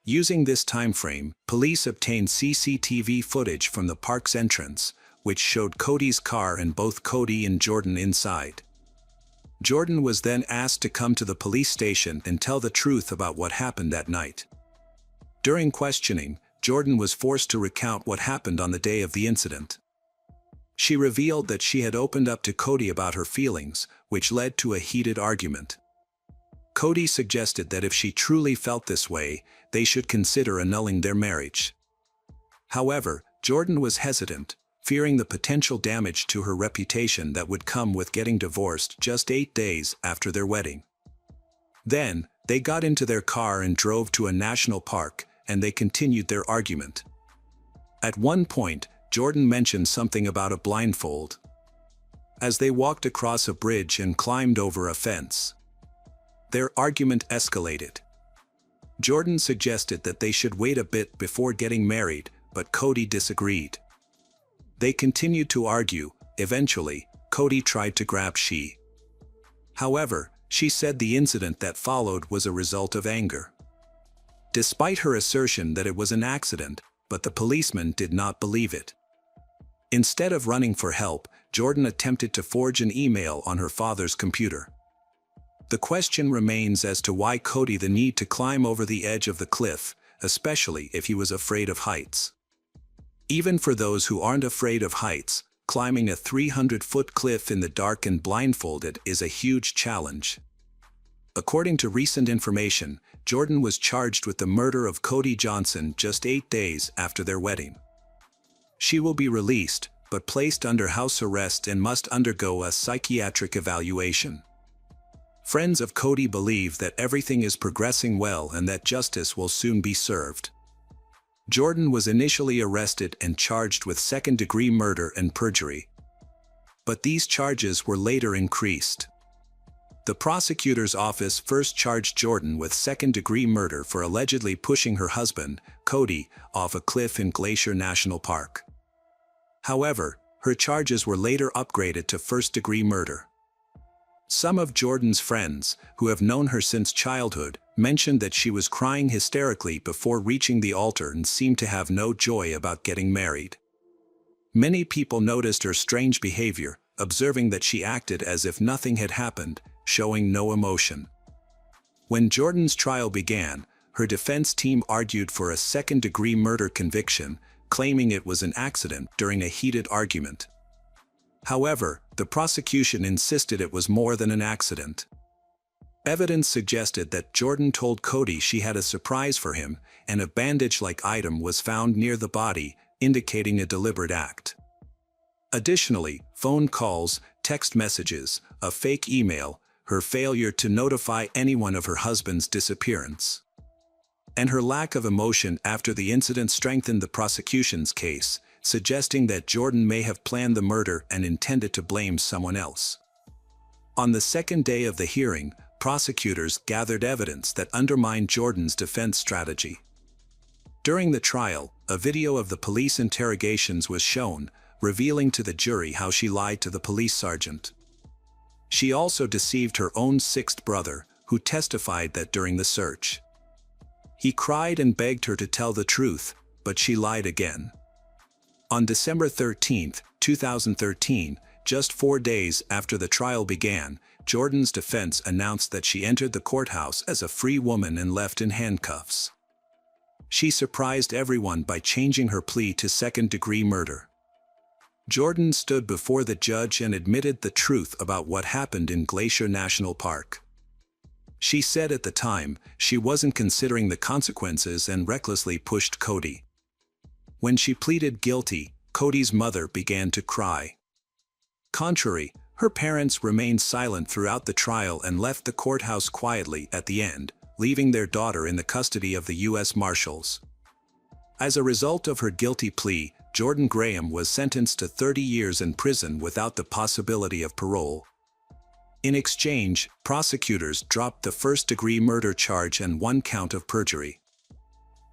Using this time frame, police obtained CCTV footage from the park's entrance, which showed Cody's car and both Cody and Jordan inside. Jordan was then asked to come to the police station and tell the truth about what happened that night. During questioning, Jordan was forced to recount what happened on the day of the incident. She revealed that she had opened up to Cody about her feelings, which led to a heated argument. Cody suggested that if she truly felt this way, they should consider annulling their marriage. However, Jordan was hesitant, fearing the potential damage to her reputation that would come with getting divorced just 8 days after their wedding. Then, they got into their car and drove to a national park, and they continued their argument. At one point, Jordan mentioned something about a blindfold. As they walked across a bridge and climbed over a fence, their argument escalated. Jordan suggested that they should wait a bit before getting married, but Cody disagreed. They continued to argue. Eventually, Cody tried to grab she. However, she said the incident that followed was a result of anger. Despite her assertion that it was an accident, but the policeman did not believe it. Instead of running for help, Jordan attempted to forge an email on her father's computer. The question remains as to why Cody the need to climb over the edge of the cliff, especially if he was afraid of heights. Even for those who aren't afraid of heights, climbing a 300-foot cliff in the dark and blindfolded is a huge challenge. According to recent information, Jordan was charged with the murder of Cody Johnson just 8 days after their wedding. She will be released, but placed under house arrest and must undergo a psychiatric evaluation. Friends of Cody believe that everything is progressing well and that justice will soon be served. Jordan was initially arrested and charged with second-degree murder and perjury. But these charges were later increased. The prosecutor's office first charged Jordan with second-degree murder for allegedly pushing her husband, Cody, off a cliff in Glacier National Park. However, her charges were later upgraded to first-degree murder. Some of Jordan's friends, who have known her since childhood, mentioned that she was crying hysterically before reaching the altar and seemed to have no joy about getting married. Many people noticed her strange behavior, observing that she acted as if nothing had happened, showing no emotion. When Jordan's trial began, her defense team argued for a second-degree murder conviction, claiming it was an accident during a heated argument. However, the prosecution insisted it was more than an accident. Evidence suggested that Jordan told Cody she had a surprise for him, and a bandage-like item was found near the body, indicating a deliberate act. Additionally, phone calls, text messages, a fake email, her failure to notify anyone of her husband's disappearance, and her lack of emotion after the incident strengthened the prosecution's case, suggesting that Jordan may have planned the murder and intended to blame someone else. On the second day of the hearing, prosecutors gathered evidence that undermined Jordan's defense strategy. During the trial, a video of the police interrogations was shown, revealing to the jury how she lied to the police sergeant. She also deceived her own sixth brother, who testified that during the search, he cried and begged her to tell the truth, but she lied again. On December 13, 2013, just 4 days after the trial began, Jordan's defense announced that she entered the courthouse as a free woman and left in handcuffs. She surprised everyone by changing her plea to second-degree murder. Jordan stood before the judge and admitted the truth about what happened in Glacier National Park. She said at the time she wasn't considering the consequences and recklessly pushed Cody. When she pleaded guilty, Cody's mother began to cry. Contrary, her parents remained silent throughout the trial and left the courthouse quietly at the end, leaving their daughter in the custody of the U.S. Marshals. As a result of her guilty plea, Jordan Graham was sentenced to 30 years in prison without the possibility of parole. In exchange, prosecutors dropped the first-degree murder charge and 1 count of perjury.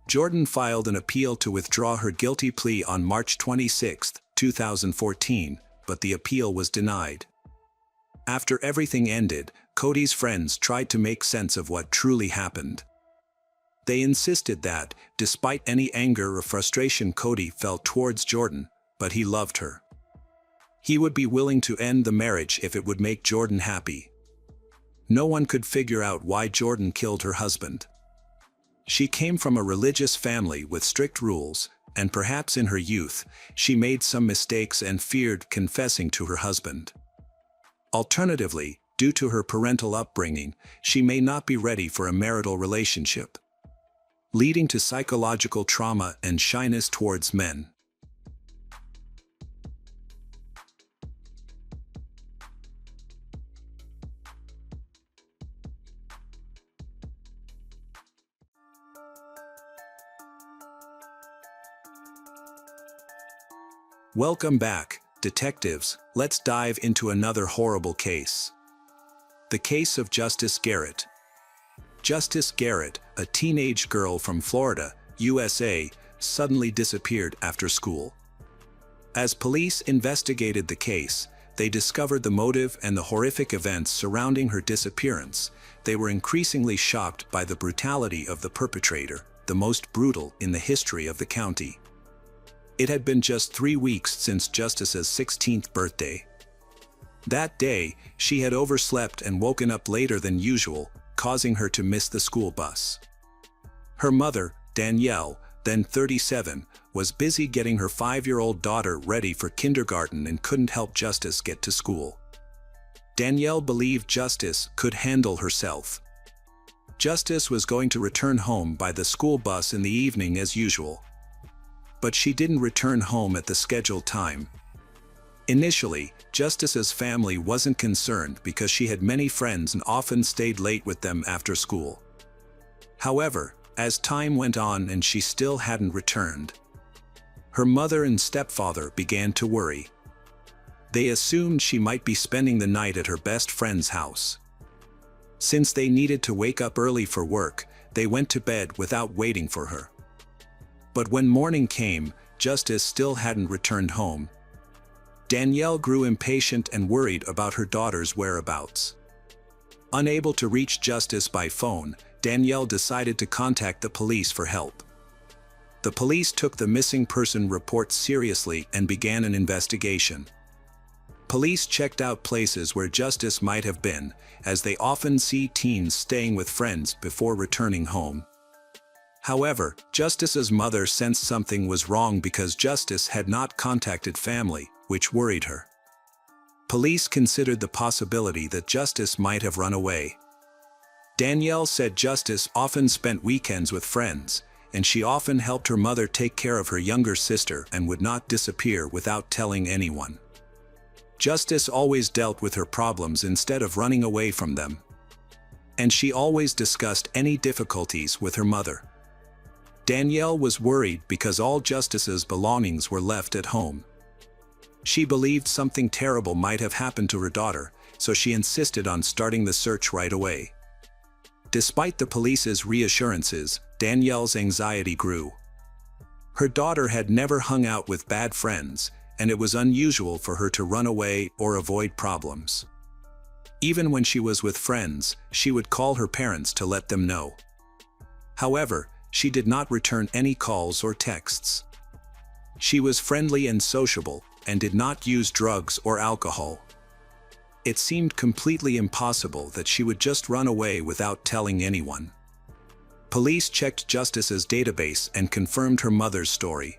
Jordan filed an appeal to withdraw her guilty plea on March 26, 2014, but the appeal was denied. After everything ended, Cody's friends tried to make sense of what truly happened. They insisted that, despite any anger or frustration Cody felt towards Jordan, but he loved her. He would be willing to end the marriage if it would make Jordan happy. No one could figure out why Jordan killed her husband. She came from a religious family with strict rules, and perhaps in her youth, she made some mistakes and feared confessing to her husband. Alternatively, due to her parental upbringing, she may not be ready for a marital relationship, leading to psychological trauma and shyness towards men. Welcome back, detectives. Let's dive into another horrible case. The case of Justice Garrett. Justice Garrett, a teenage girl from Florida, USA, suddenly disappeared after school. As police investigated the case, they discovered the motive and the horrific events surrounding her disappearance. They were increasingly shocked by the brutality of the perpetrator, the most brutal in the history of the county. It had been just 3 weeks since Justice's 16th birthday. That day, she had overslept and woken up later than usual, causing her to miss the school bus. Her mother, Danielle, then 37, was busy getting her 5-year-old daughter ready for kindergarten and couldn't help Justice get to school. Danielle believed Justice could handle herself. Justice was going to return home by the school bus in the evening as usual. But she didn't return home at the scheduled time. Initially, Justice's family wasn't concerned because she had many friends and often stayed late with them after school. However, as time went on and she still hadn't returned, her mother and stepfather began to worry. They assumed she might be spending the night at her best friend's house. Since they needed to wake up early for work, they went to bed without waiting for her. But when morning came, Justice still hadn't returned home. Danielle grew impatient and worried about her daughter's whereabouts. Unable to reach Justice by phone, Danielle decided to contact the police for help. The police took the missing person report seriously and began an investigation. Police checked out places where Justice might have been, as they often see teens staying with friends before returning home. However, Justice's mother sensed something was wrong because Justice had not contacted family, which worried her. Police considered the possibility that Justice might have run away. Danielle said Justice often spent weekends with friends, and she often helped her mother take care of her younger sister and would not disappear without telling anyone. Justice always dealt with her problems instead of running away from them. And she always discussed any difficulties with her mother. Danielle was worried because all Justice's belongings were left at home. She believed something terrible might have happened to her daughter, so she insisted on starting the search right away. Despite the police's reassurances, Danielle's anxiety grew. Her daughter had never hung out with bad friends, and it was unusual for her to run away or avoid problems. Even when she was with friends, she would call her parents to let them know. However, she did not return any calls or texts. She was friendly and sociable, and did not use drugs or alcohol. It seemed completely impossible that she would just run away without telling anyone. Police checked Justice's database and confirmed her mother's story.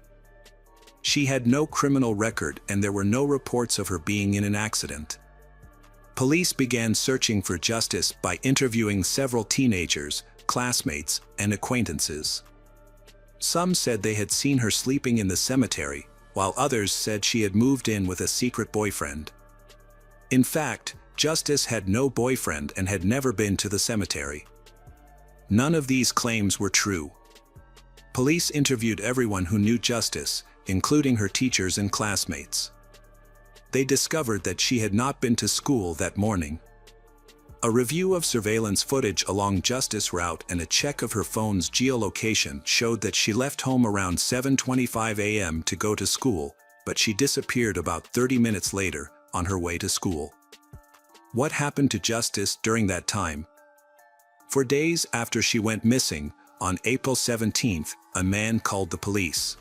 She had no criminal record and there were no reports of her being in an accident. Police began searching for Justice by interviewing several teenagers, classmates, and acquaintances. Some said they had seen her sleeping in the cemetery, while others said she had moved in with a secret boyfriend. In fact, Justice had no boyfriend and had never been to the cemetery. None of these claims were true. Police interviewed everyone who knew Justice, including her teachers and classmates. They discovered that she had not been to school that morning. A review of surveillance footage along Justice route and a check of her phone's geolocation showed that she left home around 7:25 a.m. to go to school, but she disappeared about 30 minutes later, on her way to school. What happened to Justice during that time? For days after she went missing, on April 17th, a man called the police.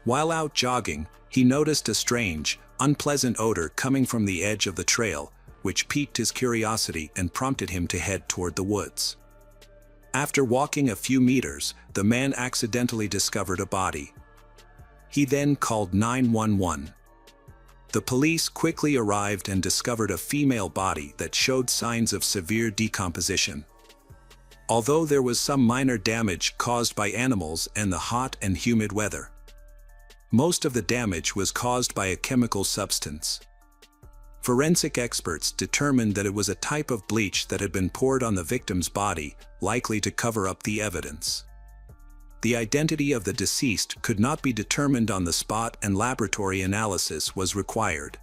While out jogging, he noticed a strange, unpleasant odor coming from the edge of the trail, which piqued his curiosity and prompted him to head toward the woods. After walking a few meters, the man accidentally discovered a body. He then called 911. The police quickly arrived and discovered a female body that showed signs of severe decomposition. Although there was some minor damage caused by animals and the hot and humid weather. Most of the damage was caused by a chemical substance. Forensic experts determined that it was a type of bleach that had been poured on the victim's body, likely to cover up the evidence. The identity of the deceased could not be determined on the spot and laboratory analysis was required.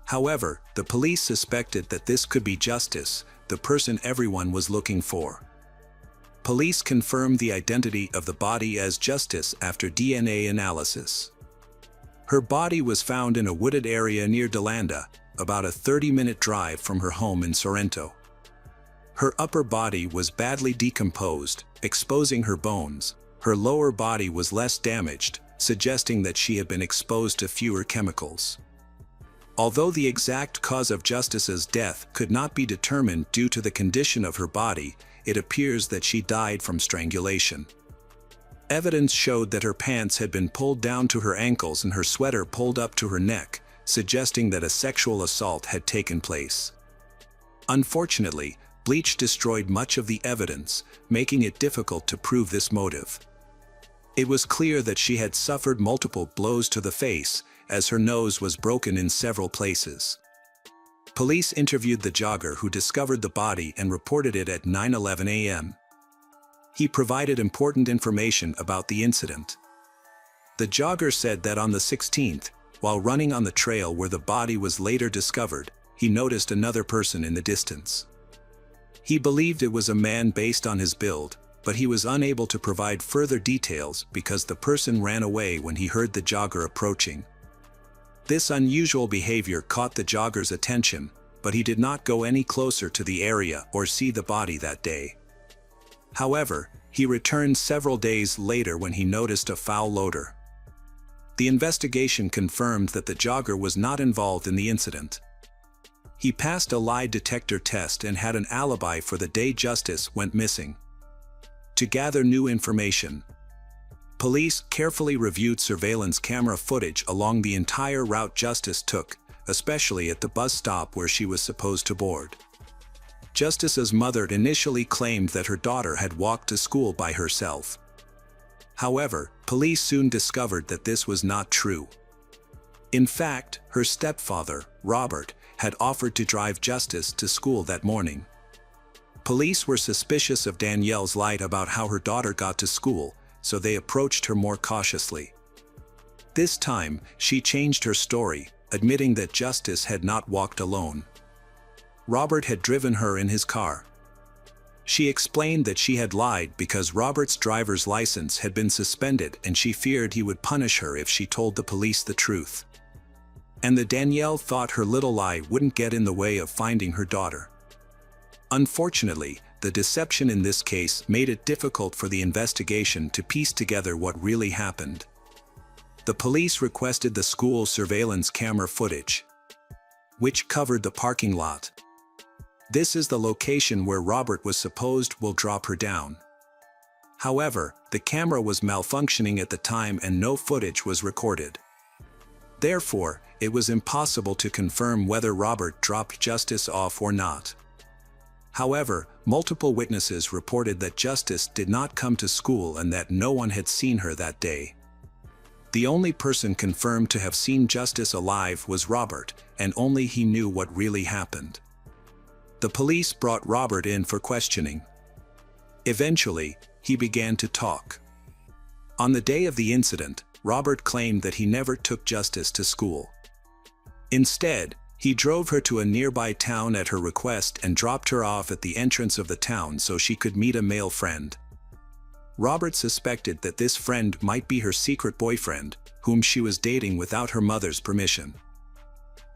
However, the police suspected that this could be Justice, the person everyone was looking for. Police confirmed the identity of the body as Justice after DNA analysis. Her body was found in a wooded area near Delanda, about a 30-minute drive from her home in Sorrento. Her upper body was badly decomposed, exposing her bones. Her lower body was less damaged, suggesting that she had been exposed to fewer chemicals. Although the exact cause of Justice's death could not be determined due to the condition of her body, it appears that she died from strangulation. Evidence showed that her pants had been pulled down to her ankles and her sweater pulled up to her neck, suggesting that a sexual assault had taken place. Unfortunately, bleach destroyed much of the evidence, making it difficult to prove this motive. It was clear that she had suffered multiple blows to the face, as her nose was broken in several places. Police interviewed the jogger who discovered the body and reported it at 9:11 a.m. He provided important information about the incident. The jogger said that on the 16th, while running on the trail where the body was later discovered, he noticed another person in the distance. He believed it was a man based on his build, but he was unable to provide further details because the person ran away when he heard the jogger approaching. This unusual behavior caught the jogger's attention, but he did not go any closer to the area or see the body that day. However, he returned several days later when he noticed a foul odor. The investigation confirmed that the jogger was not involved in the incident. He passed a lie detector test and had an alibi for the day Justice went missing. To gather new information, police carefully reviewed surveillance camera footage along the entire route Justice took, especially at the bus stop where she was supposed to board. Justice's mother initially claimed that her daughter had walked to school by herself. However, police soon discovered that this was not true. In fact, her stepfather, Robert, had offered to drive Justice to school that morning. Police were suspicious of Danielle's lie about how her daughter got to school, so they approached her more cautiously. This time, she changed her story, admitting that Justice had not walked alone. Robert had driven her in his car. She explained that she had lied because Robert's driver's license had been suspended and she feared he would punish her if she told the police the truth. And that Danielle thought her little lie wouldn't get in the way of finding her daughter. Unfortunately, the deception in this case made it difficult for the investigation to piece together what really happened. The police requested the school surveillance camera footage, which covered the parking lot. This is the location where Robert was supposed will drop her down. However, the camera was malfunctioning at the time and no footage was recorded. Therefore, it was impossible to confirm whether Robert dropped Justice off or not. However, multiple witnesses reported that Justice did not come to school and that no one had seen her that day. The only person confirmed to have seen Justice alive was Robert, and only he knew what really happened. The police brought Robert in for questioning. Eventually, he began to talk. On the day of the incident, Robert claimed that he never took Justice to school. Instead, he drove her to a nearby town at her request and dropped her off at the entrance of the town so she could meet a male friend. Robert suspected that this friend might be her secret boyfriend, whom she was dating without her mother's permission.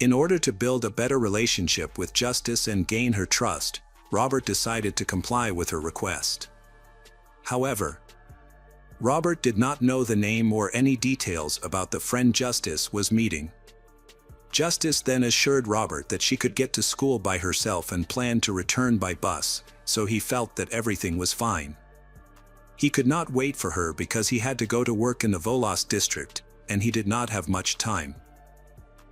In order to build a better relationship with Justice and gain her trust, Robert decided to comply with her request. However, Robert did not know the name or any details about the friend Justice was meeting. Justice then assured Robert that she could get to school by herself and planned to return by bus, so he felt that everything was fine. He could not wait for her because he had to go to work in the Volos district, and he did not have much time.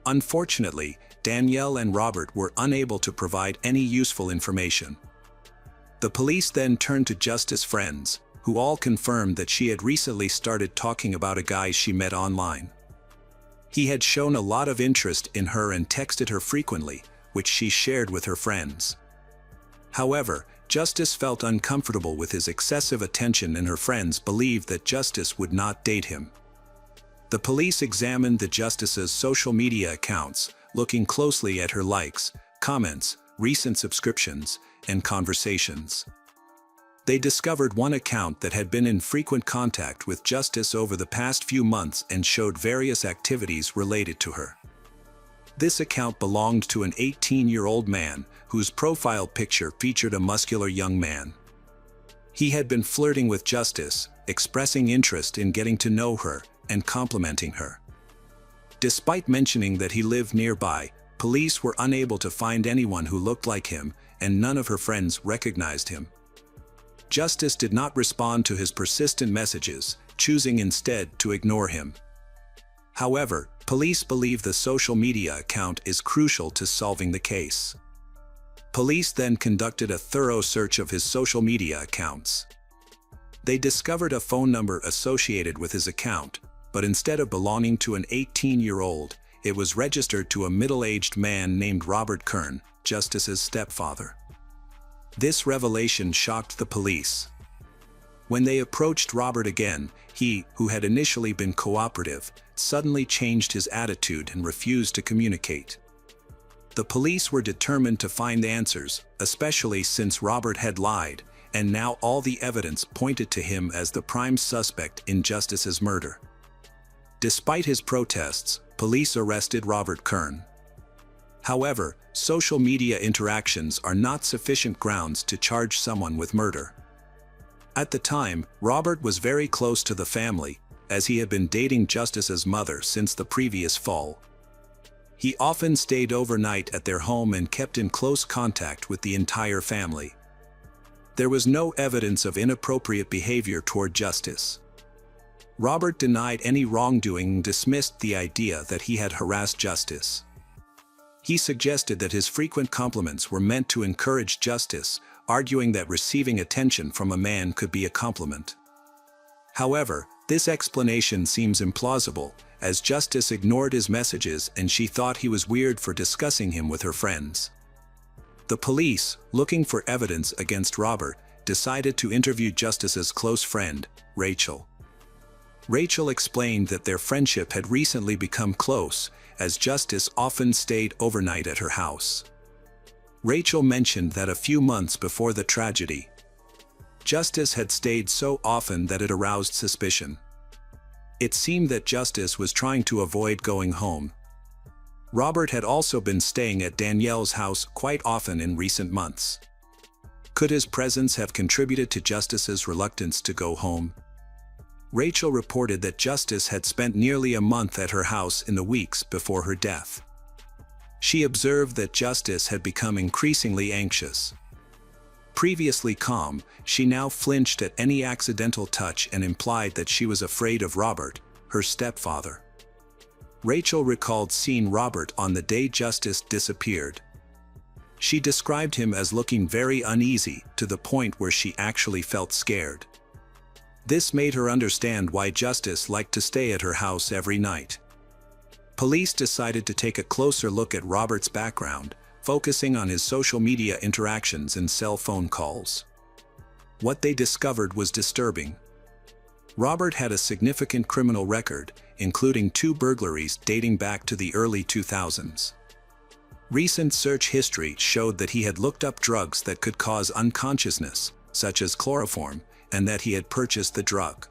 Unfortunately, Danielle and Robert were unable to provide any useful information. The police then turned to Justice's friends, who all confirmed that she had recently started talking about a guy she met online. He had shown a lot of interest in her and texted her frequently, which she shared with her friends. However, Justice felt uncomfortable with his excessive attention and her friends believed that Justice would not date him. The police examined the Justice's social media accounts, looking closely at her likes, comments, recent subscriptions, and conversations. They discovered one account that had been in frequent contact with Justice over the past few months and showed various activities related to her. This account belonged to an 18-year-old man, whose profile picture featured a muscular young man. He had been flirting with Justice, expressing interest in getting to know her, and complimenting her. Despite mentioning that he lived nearby, police were unable to find anyone who looked like him, and none of her friends recognized him. Justice did not respond to his persistent messages, choosing instead to ignore him. However, police believe the social media account is crucial to solving the case. Police then conducted a thorough search of his social media accounts. They discovered a phone number associated with his account, but instead of belonging to an 18-year-old, it was registered to a middle-aged man named Robert Kern, Justice's stepfather. This revelation shocked the police. When they approached Robert again, he, who had initially been cooperative, suddenly changed his attitude and refused to communicate. The police were determined to find answers, especially since Robert had lied, and now all the evidence pointed to him as the prime suspect in Justice's murder. Despite his protests, police arrested Robert Kern. However, social media interactions are not sufficient grounds to charge someone with murder. At the time, Robert was very close to the family, as he had been dating Justice's mother since the previous fall. He often stayed overnight at their home and kept in close contact with the entire family. There was no evidence of inappropriate behavior toward Justice. Robert denied any wrongdoing and dismissed the idea that he had harassed Justice. He suggested that his frequent compliments were meant to encourage Justice, arguing that receiving attention from a man could be a compliment. However, this explanation seems implausible, as Justice ignored his messages and she thought he was weird for discussing him with her friends. The police, looking for evidence against Robert, decided to interview Justice's close friend, Rachel. Rachel explained that their friendship had recently become close, as Justice often stayed overnight at her house. Rachel mentioned that a few months before the tragedy, Justice had stayed so often that it aroused suspicion. It seemed that Justice was trying to avoid going home. Robert had also been staying at Danielle's house quite often in recent months. Could his presence have contributed to Justice's reluctance to go home? Rachel reported that Justice had spent nearly a month at her house in the weeks before her death. She observed that Justice had become increasingly anxious. Previously calm, she now flinched at any accidental touch and implied that she was afraid of Robert, her stepfather. Rachel recalled seeing Robert on the day Justice disappeared. She described him as looking very uneasy, to the point where she actually felt scared. This made her understand why Justice liked to stay at her house every night. Police decided to take a closer look at Robert's background, focusing on his social media interactions and cell phone calls. What they discovered was disturbing. Robert had a significant criminal record, including 2 burglaries dating back to the early 2000s. Recent search history showed that he had looked up drugs that could cause unconsciousness, such as chloroform, and that he had purchased the drug.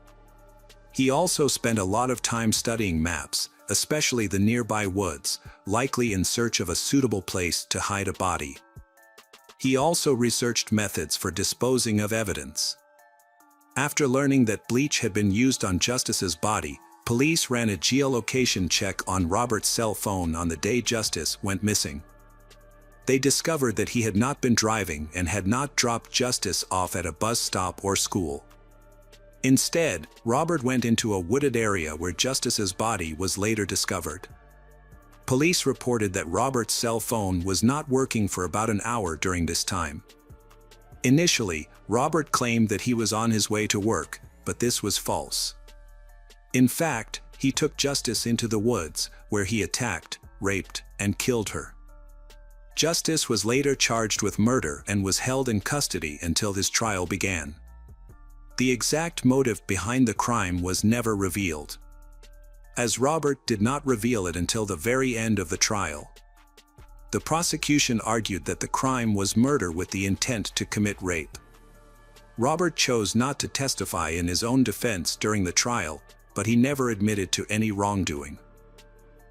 He also spent a lot of time studying maps, especially the nearby woods, likely in search of a suitable place to hide a body. He also researched methods for disposing of evidence. After learning that bleach had been used on Justice's body, police ran a geolocation check on Robert's cell phone on the day Justice went missing. They discovered that he had not been driving and had not dropped Justice off at a bus stop or school. Instead, Robert went into a wooded area where Justice's body was later discovered. Police reported that Robert's cell phone was not working for about an hour during this time. Initially, Robert claimed that he was on his way to work, but this was false. In fact, he took Justice into the woods, where he attacked, raped, and killed her. Justice was later charged with murder and was held in custody until his trial began. The exact motive behind the crime was never revealed, as Robert did not reveal it until the very end of the trial. The prosecution argued that the crime was murder with the intent to commit rape. Robert chose not to testify in his own defense during the trial, but he never admitted to any wrongdoing.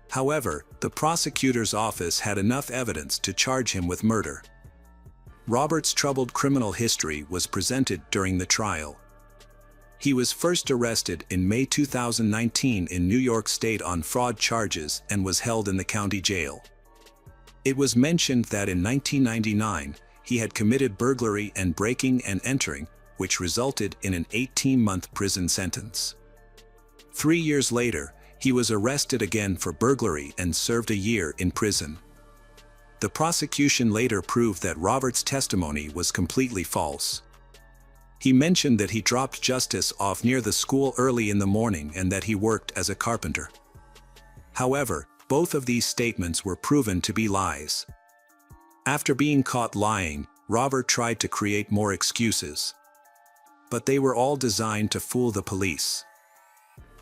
However, the prosecutor's office had enough evidence to charge him with murder. Robert's troubled criminal history was presented during the trial. He was first arrested in May 2019 in New York State on fraud charges and was held in the county jail. It was mentioned that in 1999, he had committed burglary and breaking and entering, which resulted in an 18-month prison sentence. 3 years later, he was arrested again for burglary and served a year in prison. The prosecution later proved that Robert's testimony was completely false. He mentioned that he dropped Justice off near the school early in the morning and that he worked as a carpenter. However, both of these statements were proven to be lies. After being caught lying, Robert tried to create more excuses. But they were all designed to fool the police.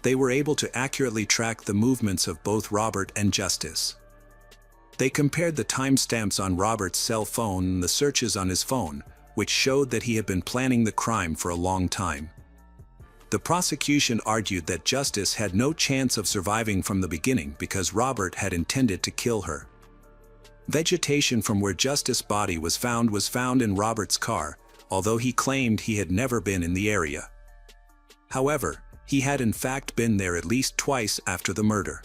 They were able to accurately track the movements of both Robert and Justice. They compared the timestamps on Robert's cell phone and the searches on his phone, which showed that he had been planning the crime for a long time. The prosecution argued that Justice had no chance of surviving from the beginning because Robert had intended to kill her. Vegetation from where Justice's body was found in Robert's car, although he claimed he had never been in the area. However, he had in fact been there at least twice after the murder.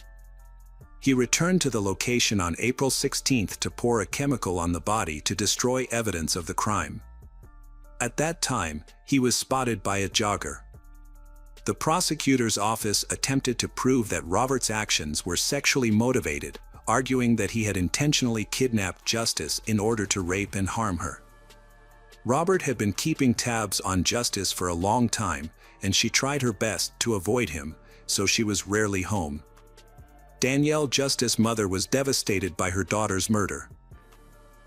He returned to the location on April 16 to pour a chemical on the body to destroy evidence of the crime. At that time, he was spotted by a jogger. The prosecutor's office attempted to prove that Robert's actions were sexually motivated, arguing that he had intentionally kidnapped Justice in order to rape and harm her. Robert had been keeping tabs on Justice for a long time, and she tried her best to avoid him, so she was rarely home. Danielle, Justice's mother, was devastated by her daughter's murder.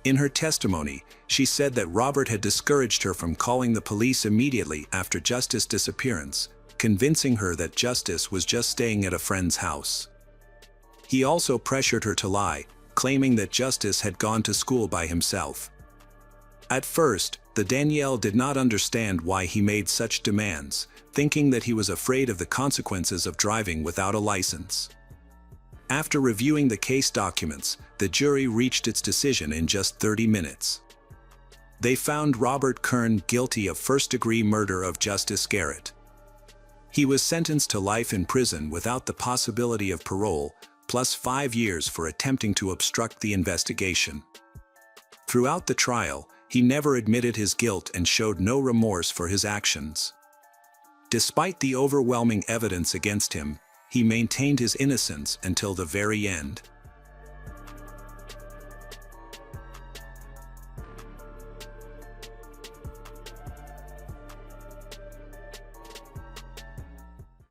In her testimony, she said that Robert had discouraged her from calling the police immediately after Justice's disappearance, convincing her that Justice was just staying at a friend's house. He also pressured her to lie, claiming that Justice had gone to school by himself. At first, the Danielle did not understand why he made such demands, thinking that he was afraid of the consequences of driving without a license. After reviewing the case documents, the jury reached its decision in just 30 minutes. They found Robert Kern guilty of first-degree murder of Justice Garrett. He was sentenced to life in prison without the possibility of parole, plus 5 years for attempting to obstruct the investigation. Throughout the trial, he never admitted his guilt and showed no remorse for his actions. Despite the overwhelming evidence against him, he maintained his innocence until the very end.